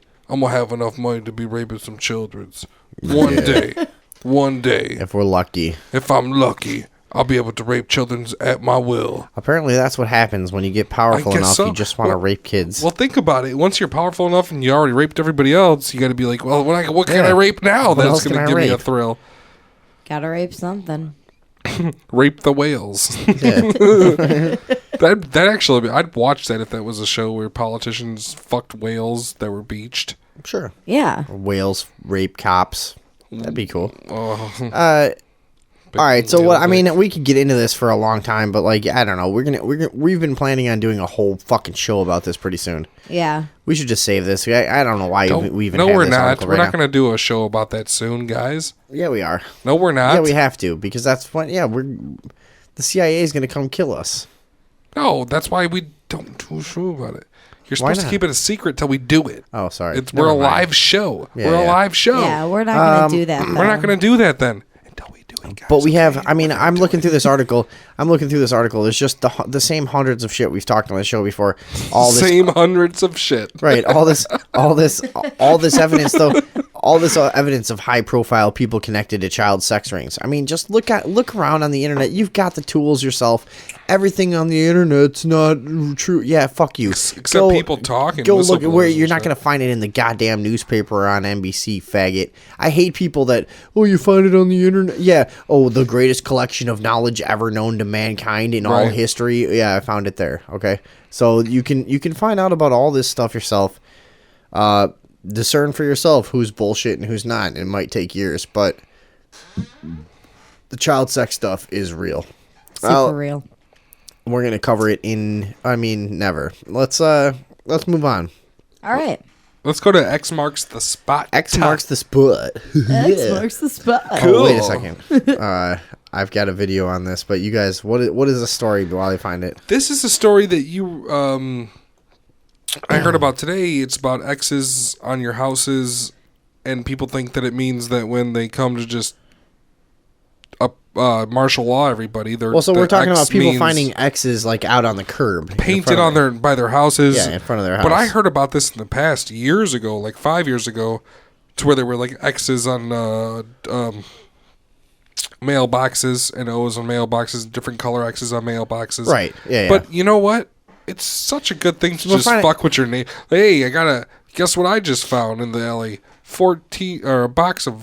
have enough money to be raping some children. One day. If we're lucky. If I'm lucky, I'll be able to rape children at my will. Apparently that's what happens when you get powerful enough. So. You just want to rape kids. Well, think about it. Once you're powerful enough and you already raped everybody else, you got to be like, well, what can I rape now that's going to give me a thrill? Gotta rape something. Rape the whales. that actually, I'd watch that if that was a show where politicians fucked whales that were beached. Sure. Yeah. Whales rape cops. That'd be cool. Oh. All right, so what? I mean, we could get into this for a long time, but I don't know. We've been planning on doing a whole fucking show about this pretty soon. Yeah. We should just save this. I don't know why we even. No, have we're this not. We're right not going to do a show about that soon, guys. Yeah, we are. No, we're not. Yeah, we have to because that's what. Yeah, the CIA is going to come kill us. No, that's why we don't do a show about it. You're supposed to keep it a secret till we do it. Oh, sorry. We're a live show. Yeah, we're a live show. Yeah, we're not going to do that. We're not going to do that then. But we have. I mean, I'm looking through this article. There's just the same hundreds of shit we've talked on the show before. All this same hundreds of shit. Right. All this evidence though. all this evidence of high-profile people connected to child sex rings. I mean, just look around on the internet. You've got the tools yourself. Everything on the internet's not true. Yeah, fuck you. Except people talking. Go look at where you're not going to find it in the goddamn newspaper or on NBC, faggot. I hate people that, you find it on the internet. Yeah. Oh, the greatest collection of knowledge ever known to mankind in all history. Yeah, I found it there. Okay. So you can find out about all this stuff yourself. Discern for yourself who's bullshit and who's not. It might take years, but the child sex stuff is real. Super real. We're gonna cover it never. Let's move on. All right. Let's go to X marks the spot. X marks the spot. X marks the spot. Cool. Oh, wait a second. I've got a video on this, but you guys, what is the story while I find it? This is a story that you I heard about today. It's about X's on your houses, and people think that it means that when they come to just martial law everybody, so we're talking about people finding X's like out on the curb, painted on by their houses. Yeah, in front of their house. But I heard about this in the past years ago, like 5 years ago, to where there were like X's on mailboxes and O's on mailboxes, different color X's on mailboxes. Right. Yeah. But you know what? It's such a good thing to just fuck with your name. Hey, guess what I just found in the alley? A box of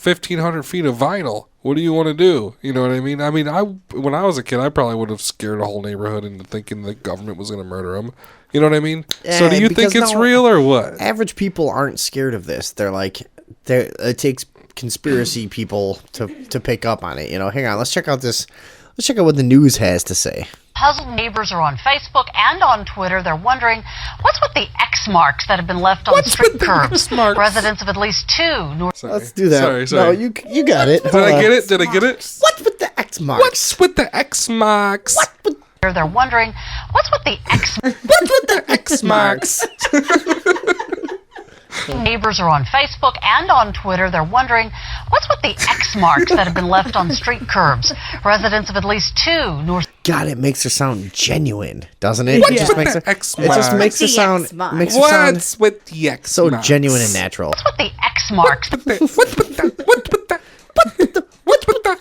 1,500 feet of vinyl. What do you want to do? You know what I mean? When I was a kid, I probably would have scared a whole neighborhood into thinking the government was going to murder them. You know what I mean? So do you think it's real or what? Average people aren't scared of this. They're like, it takes conspiracy people to pick up on it. You know, hang on. Let's check out what the news has to say. Puzzled neighbors are on Facebook and on Twitter. They're wondering, what's with the X marks that have been left on street curbs? Residents of at least two. Let's do that. Sorry. No, you got it. Did I get it? Did I get it? What's with the X marks? What's with the X marks? They're wondering, what's with the X? What's with the X marks? Neighbors are on Facebook and on Twitter. They're wondering, what's with the X marks that have been left on street curbs? Residents of at least two North. God, it makes her sound genuine, doesn't it? What's It just with makes the her, X it just makes her sound. What's with the X so marks? genuine and natural. What's with the X marks? What's with the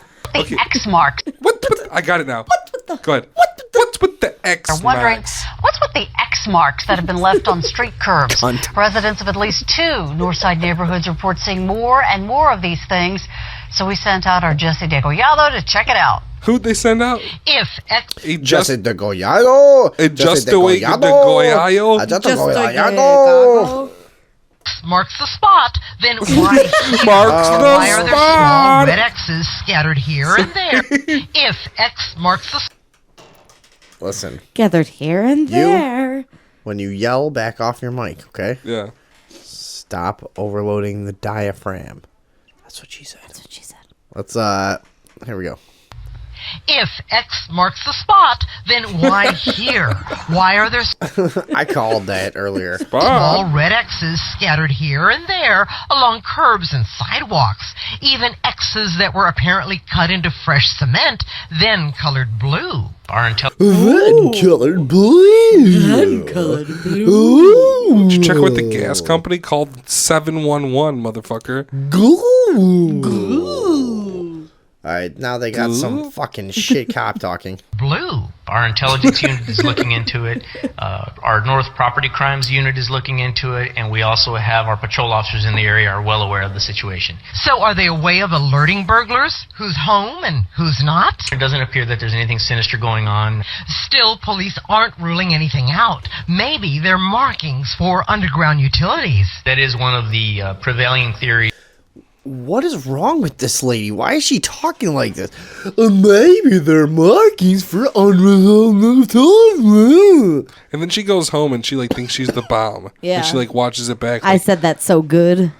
X marks? I got it now. Go ahead. What's with the X They're wondering, marks? what's with the X marks that have been left on street curbs? Residents of at least two Northside neighborhoods report seeing more and more of these things. So we sent out our Jesse Degollado to check it out. Who'd they send out? If X... Jesse Degollado. Just the way Degollado. Marks the spot, then why are there small red X's scattered here and there? If X marks the Listen. Gathered here and there. When you yell, back off your mic, okay? Yeah. Stop overloading the diaphragm. That's what she said. Let's, here we go. If X marks the spot, then why here? Why are there I called that earlier. small red X's scattered here and there along curbs and sidewalks? Even X's that were apparently cut into fresh cement, then colored blue. Then colored blue. Did you check with the gas company called 711, motherfucker? All right, now they got some fucking shit cop talking. Blue. Our intelligence unit is looking into it. Our North Property Crimes unit is looking into it, and we also have our patrol officers in the area are well aware of the situation. So are they a way of alerting burglars? Who's home and who's not? It doesn't appear that there's anything sinister going on. Still, police aren't ruling anything out. Maybe they're markings for underground utilities. That is one of the prevailing theories. What is wrong with this lady? Why is she talking like this? Maybe they're markings for unresolved time. And then she goes home and she thinks she's the bomb. Yeah. And she watches it back. I said that so good.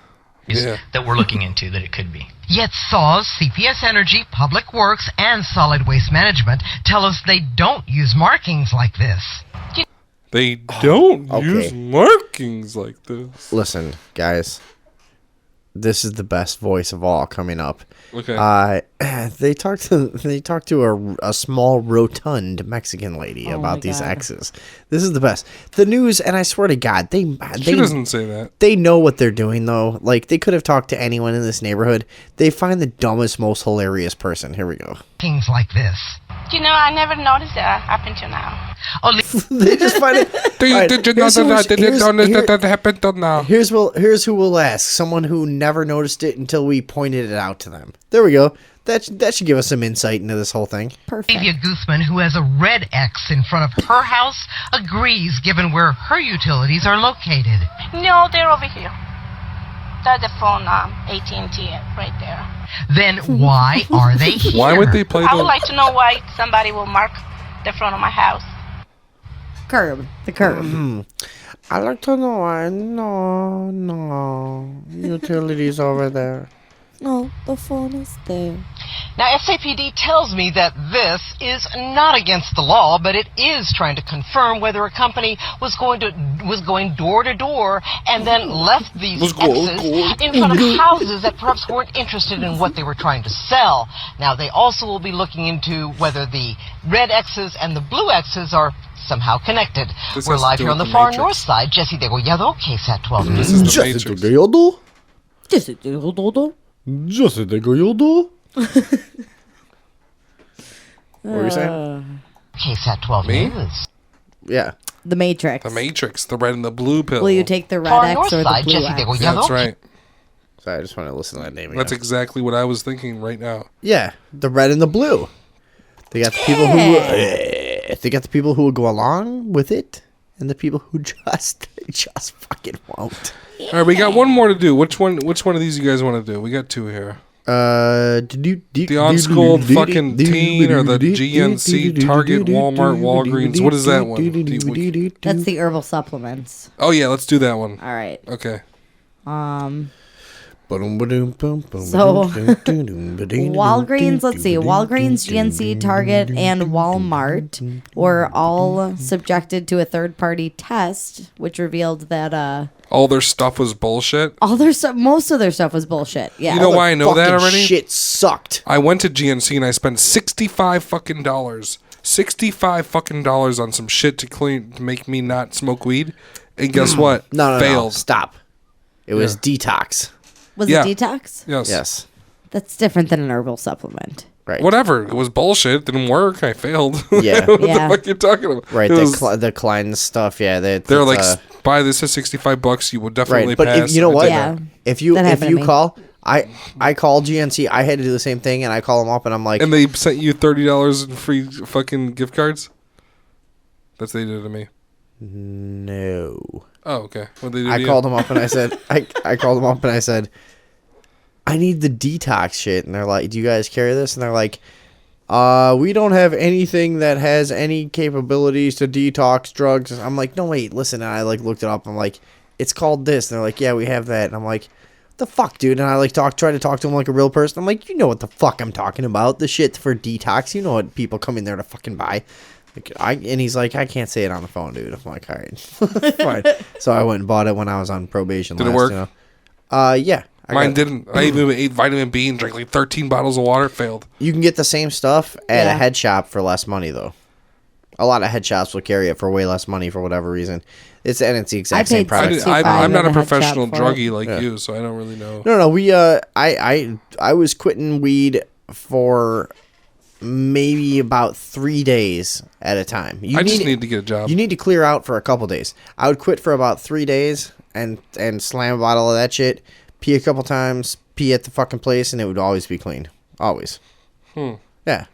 Yeah. That we're looking into, that it could be. Yet SAWS, CPS Energy, Public Works, and Solid Waste Management tell us they don't use markings like this. They don't use markings like this. Listen, guys. this is the best voice of all coming up. Okay. They talked to a small rotund Mexican lady Oh about my these God. exes. This is the best. The news, and I swear to God, She doesn't say that. They know what they're doing though. Like they could have talked to anyone in this neighborhood. They find the dumbest, most hilarious person. Here we go. Things like this. You know, I never noticed that up until now. Oh, They just find it. Did you know that happened till now? Here's who we'll ask. Someone who never noticed it until we pointed it out to them. There we go. That should give us some insight into this whole thing. Olivia Guzman, who has a red X in front of her house, agrees given where her utilities are located. No, they're over here. That's the phone, AT&T, right there. Then why are they here? Why would they play I would the... like to know why somebody will mark the front of my house. Curb. The curb. I like to know why. No. Utilities over there. No, the phone is there. Now, SAPD tells me that this is not against the law, but it is trying to confirm whether a company was going door to door and then left these X's in front of houses that perhaps weren't interested in what they were trying to sell. Now, they also will be looking into whether the red X's and the blue X's are somehow connected. This We're has to live do here on with the the far Matrix. north side. Jesse Degollado, KSAT 12 News. This is the Matrix. Just a go. What were you saying? KSAT 12 Me? News. Yeah. The Matrix. The Matrix, the red and the blue pill. Will you take the red Far X north or the side, blue Jesse X? Degollado. Yeah, that's right. Sorry, I just want to listen to that name again. That's exactly what I was thinking right now. Yeah, the red and the blue. They got the people who will go along with it, and the people who just fucking won't. All right, we got one more to do. Which one of these you guys want to do? We got two here. The on-school fucking teen or the GNC, Target, Walmart, Walgreens. What is that one? That's the herbal supplements. Oh yeah, let's do that one. All right. Okay. So, Walgreens, let's see, Walgreens, GNC, Target, and Walmart were all subjected to a third-party test, which revealed that All their stuff was bullshit. all their stuff, most of their stuff was bullshit. Yeah. You know why I know that already? Shit sucked. I went to GNC and I spent $65 fucking dollars on some shit to make me not smoke weed, and guess what? No. Failed. Stop. It was detox. Was Yeah. it detox? Yes. That's different than an herbal supplement. Right. Whatever. It was bullshit. It didn't work. I failed. Yeah. What Yeah. the fuck you talking about? Right. It was- The Klein stuff. Yeah. they're like, buy this at $65. You will definitely right. But pass. you know I what? did Yeah. that. If you That happened to me. call, I call GNC. I had to do the same thing, and I call them up, and I'm like, And they sent you $30 in free fucking gift cards? That's what they did to me. no. Oh, okay. What they do to I you? called them up and I said, I called them up and I said, I need the detox shit. And they're like, do you guys carry this? And they're like, we don't have anything that has any capabilities to detox drugs. I'm like, no, wait, listen. And I like looked it up. I'm like, it's called this. And they're like, yeah, we have that. And I'm like, the fuck, dude? And I like try to talk to them like a real person. I'm like, you know what the fuck I'm talking about? The shit for detox. You know what people come in there to fucking buy. And he's like, I can't say it on the phone, dude. I'm like, all right, fine. So I went and bought it when I was on probation. Did it last, work? You know? Yeah. Mine didn't. I even ate vitamin B and drank like 13 bottles of water. Failed. You can get the same stuff at a Yeah. head shop for less money, though. A lot of head shops will carry it for way less money for whatever reason. It's the exact same paid product. I'm not a at a head professional shop for druggie like Yeah. you, so I don't really know. No, we I was quitting weed for maybe about 3 days at a time. I just need to get a job. You need to clear out for a couple days. I would quit for about 3 days and slam a bottle of that shit, pee a couple times, pee at the fucking place, and it would always be clean. Always. Yeah.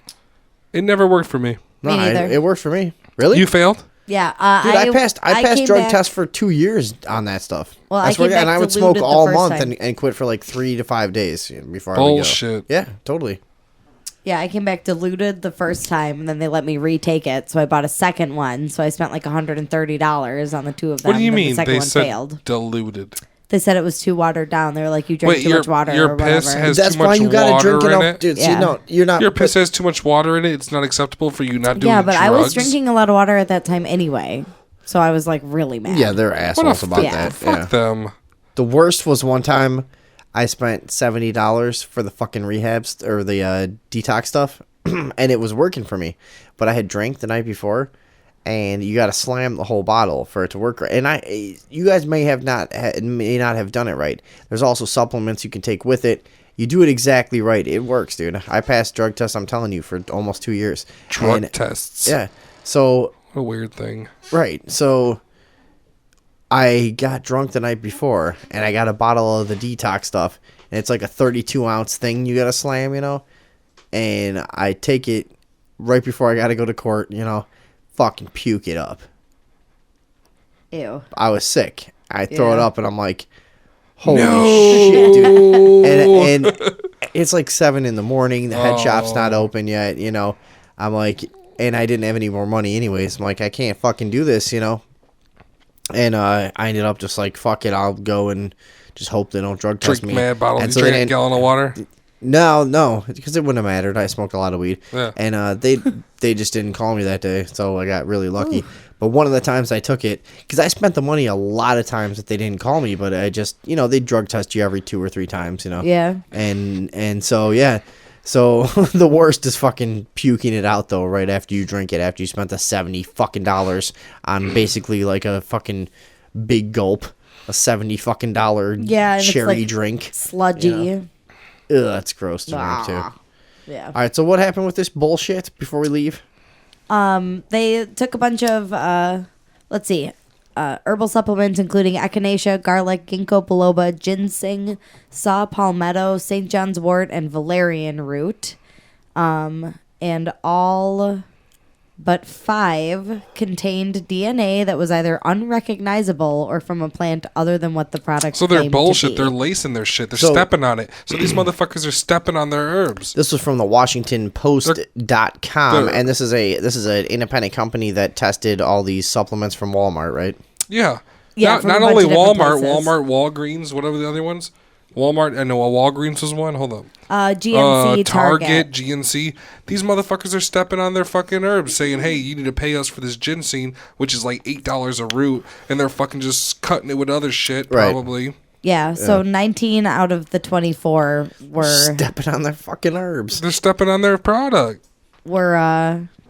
It never worked for me. Me neither. It worked for me. Really? You failed? Yeah. Dude, I passed came drug back- tests for 2 years on that stuff. Well, I swear came to God, and back I would smoke diluted the all first month time. and quit for like 3 to 5 days before I would go. Bullshit. Yeah, totally. Yeah, I came back diluted the first time, and then they let me retake it. So I bought a second one. So I spent like $130 on the two of them. What do you and then mean? The second They one said failed. diluted. They said it was too watered down. They were like, you drank Wait, too much water your or piss whatever. has That's too much why you gotta water drink in enough, it? dude. See, Yeah. no, you're not. Your piss has too much water in it. It's not acceptable for you not doing Yeah, but drugs. I was drinking a lot of water at that time anyway. So I was like really mad. Yeah, they're assholes about Yeah. that. Fuck Yeah. them. The worst was one time I spent $70 for the fucking rehabs or the detox stuff, and it was working for me. But I had drank the night before, and you got to slam the whole bottle for it to work right. And you guys may not have done it right. There's also supplements you can take with it. You do it exactly right. It works, dude. I passed drug tests, I'm telling you, for almost 2 years. Drug tests. Yeah. So. A weird thing. Right. So I got drunk the night before, and I got a bottle of the detox stuff. And it's like a 32-ounce thing you got to slam, you know. And I take it right before I got to go to court, you know. Fucking puke it up. Ew. I was sick. I throw it Yeah. up, and I'm like, holy shit, dude. And it's like 7 in the morning. The head shop's not open yet, you know. I'm like, and I didn't have any more money anyways. I'm like, I can't fucking do this, you know. And I ended up just like, fuck it, I'll go and just hope they don't drug test me. Mad bottle. And You drink a gallon of water? No, because it wouldn't have mattered. I smoked a lot of weed. Yeah. And they just didn't call me that day, so I got really lucky. But one of the times I took it, because I spent the money a lot of times that they didn't call me, but I just, you know, they drug test you every 2 or 3 times, you know. Yeah. And so, yeah. So the worst is fucking puking it out, though, right after you drink it, after you spent the $70 fucking dollars on basically like a fucking big gulp, a $70 fucking dollar and cherry it's like drink. Sludgy. You know? Ugh, that's gross to drink, too. Yeah. All right, so what happened with this bullshit before we leave? They took a bunch of, herbal supplements, including echinacea, garlic, ginkgo biloba, ginseng, saw palmetto, St. John's wort, and valerian root. And all but 5 contained DNA that was either unrecognizable or from a plant other than what the product So they're claimed to bullshit. be. They're lacing their shit. They're So- stepping on it. So these motherfuckers are stepping on their herbs. This was from the WashingtonPost.com, and this is an independent company that tested all these supplements from Walmart, right? Yeah. Yeah, Not, from a not bunch only of different Walmart, places. Walgreens, whatever the other ones. Walmart, I know Walgreens was one. Hold on. GNC, Target, GNC. These motherfuckers are stepping on their fucking herbs, saying, "Hey, you need to pay us for this ginseng, which is like $8 a root," and they're fucking just cutting it with other shit, Right. probably. Yeah, so 19 out of the 24 were Stepping on their fucking herbs. They're stepping on their product.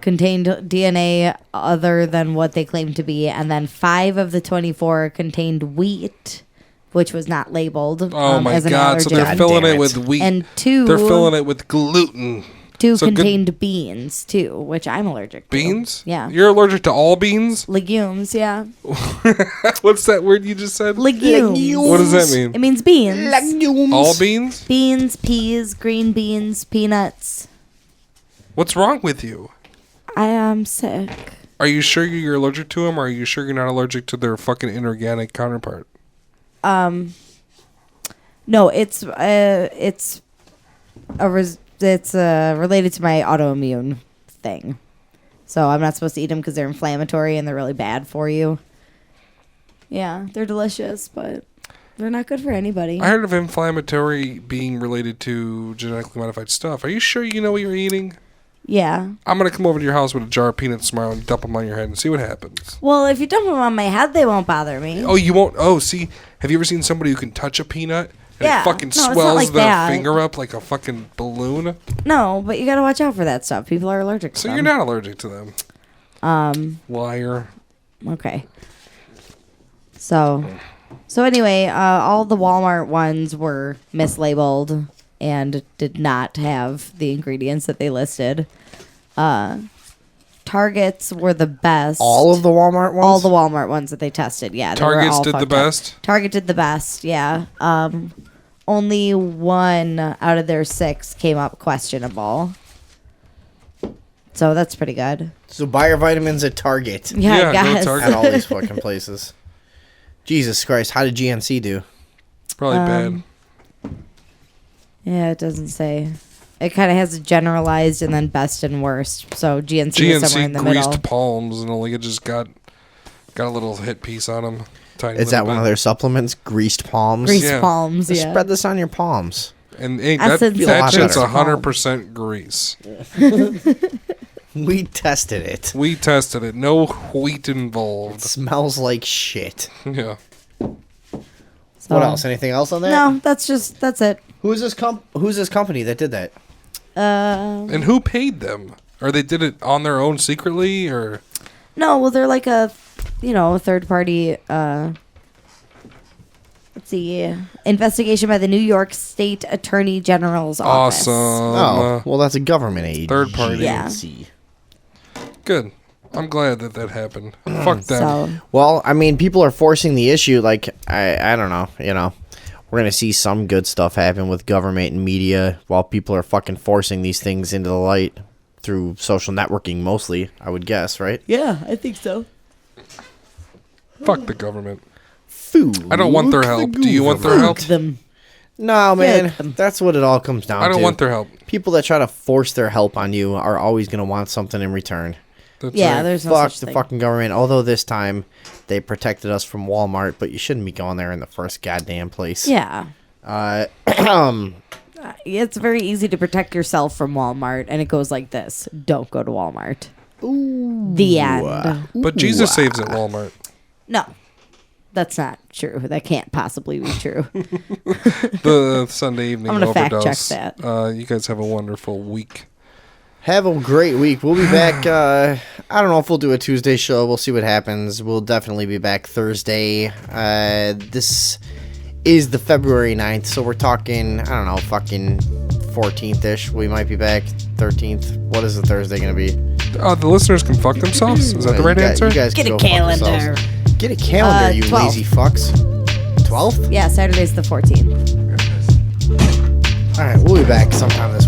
contained DNA other than what they claimed to be, and then 5 of the 24 contained wheat, which was not labeled. Oh my as an god! So allergen. they're filling it with wheat, and 2 they're filling it with gluten. 2 So good- contained beans too, which I'm allergic to. Beans? Yeah. You're allergic to all beans? Legumes, yeah. What's that word you just said? Legumes. What does that mean? It means beans. Legumes. All beans? Beans, peas, green beans, peanuts. What's wrong with you? I am sick. Are you sure you're allergic to them, or are you sure you're not allergic to their fucking inorganic counterpart? No, it's related to my autoimmune thing. So I'm not supposed to eat them because they're inflammatory and they're really bad for you. Yeah, they're delicious, but they're not good for anybody. I heard of inflammatory being related to genetically modified stuff. Are you sure you know what you're eating? Yeah. I'm going to come over to your house with a jar of peanuts tomorrow and dump them on your head and see what happens. Well, if you dump them on my head, they won't bother me. Oh, you won't? Oh, see, have you ever seen somebody who can touch a peanut and Yeah. it fucking No, it's not swells like their that. finger up like a fucking balloon? No, but you gotta watch out for that stuff. People are allergic to So them. you're not allergic to them. Liar. Okay. So anyway, all the Walmart ones were mislabeled and did not have the ingredients that they listed. Targets were the best. All of the Walmart ones? All the Walmart ones that they tested, yeah. They were Targets all did the fucked up. best? Target did the best, yeah. Only 1 out of their 6 came up questionable. So that's pretty good. So buy your vitamins at Target. Yeah, I guess. At all these fucking places. Jesus Christ, how did GNC do? Probably bad. Yeah, it doesn't say. It kind of has a generalized and then best and worst. So GNC is somewhere in the greased middle. palms and only it just got a little hit piece on them. Tiny Is little that one of bit. their supplements? Greased palms? Greased palms, Just yeah. Spread this on your palms. And hey, Essence that of shit's greased 100% grease. We tested it. We tested it. No wheat involved. It smells like shit. Yeah. So, What else? Anything else on that? No, that's it. Who's this company that did that? And who paid them? Or they did it on their own secretly, or? No, well, they're like a third party. Let's see, investigation by the New York State Attorney General's office. Awesome. Oh, well, that's a government agency. Third party. Yeah. Good. I'm glad that happened. Fuck them. Well, I mean, people are forcing the issue. Like, I don't know. We're going to see some good stuff happen with government and media while people are fucking forcing these things into the light through social networking mostly, I would guess, right? Yeah, I think so. Fuck the government. Food. I don't want their help. Do you want their help? No, man. That's what it all comes down to. I don't want their help. People that try to force their help on you are always going to want something in return. That's right. There's no Fuck such the thing. fucking government. Although this time they protected us from Walmart, but you shouldn't be going there in the first goddamn place. Yeah. It's very easy to protect yourself from Walmart, and it goes like this: don't go to Walmart. Ooh. The end. But Jesus saves at Walmart. No, that's not true. That can't possibly be true. The Sunday evening I'm gonna fact overdose. check that. You guys have a wonderful week. Have a great week. We'll be back. I don't know if we'll do a Tuesday show. We'll see what happens. We'll definitely be back Thursday. This is the February 9th, so we're talking, I don't know, fucking 14th-ish. We might be back 13th. What is the Thursday going to be? The listeners can fuck themselves. Is that the right answer? You guys Get can a go fuck calendar. yourselves. Get a calendar, you 12th. lazy fucks. 12th? Yeah, Saturday's the 14th. All right, we'll be back sometime this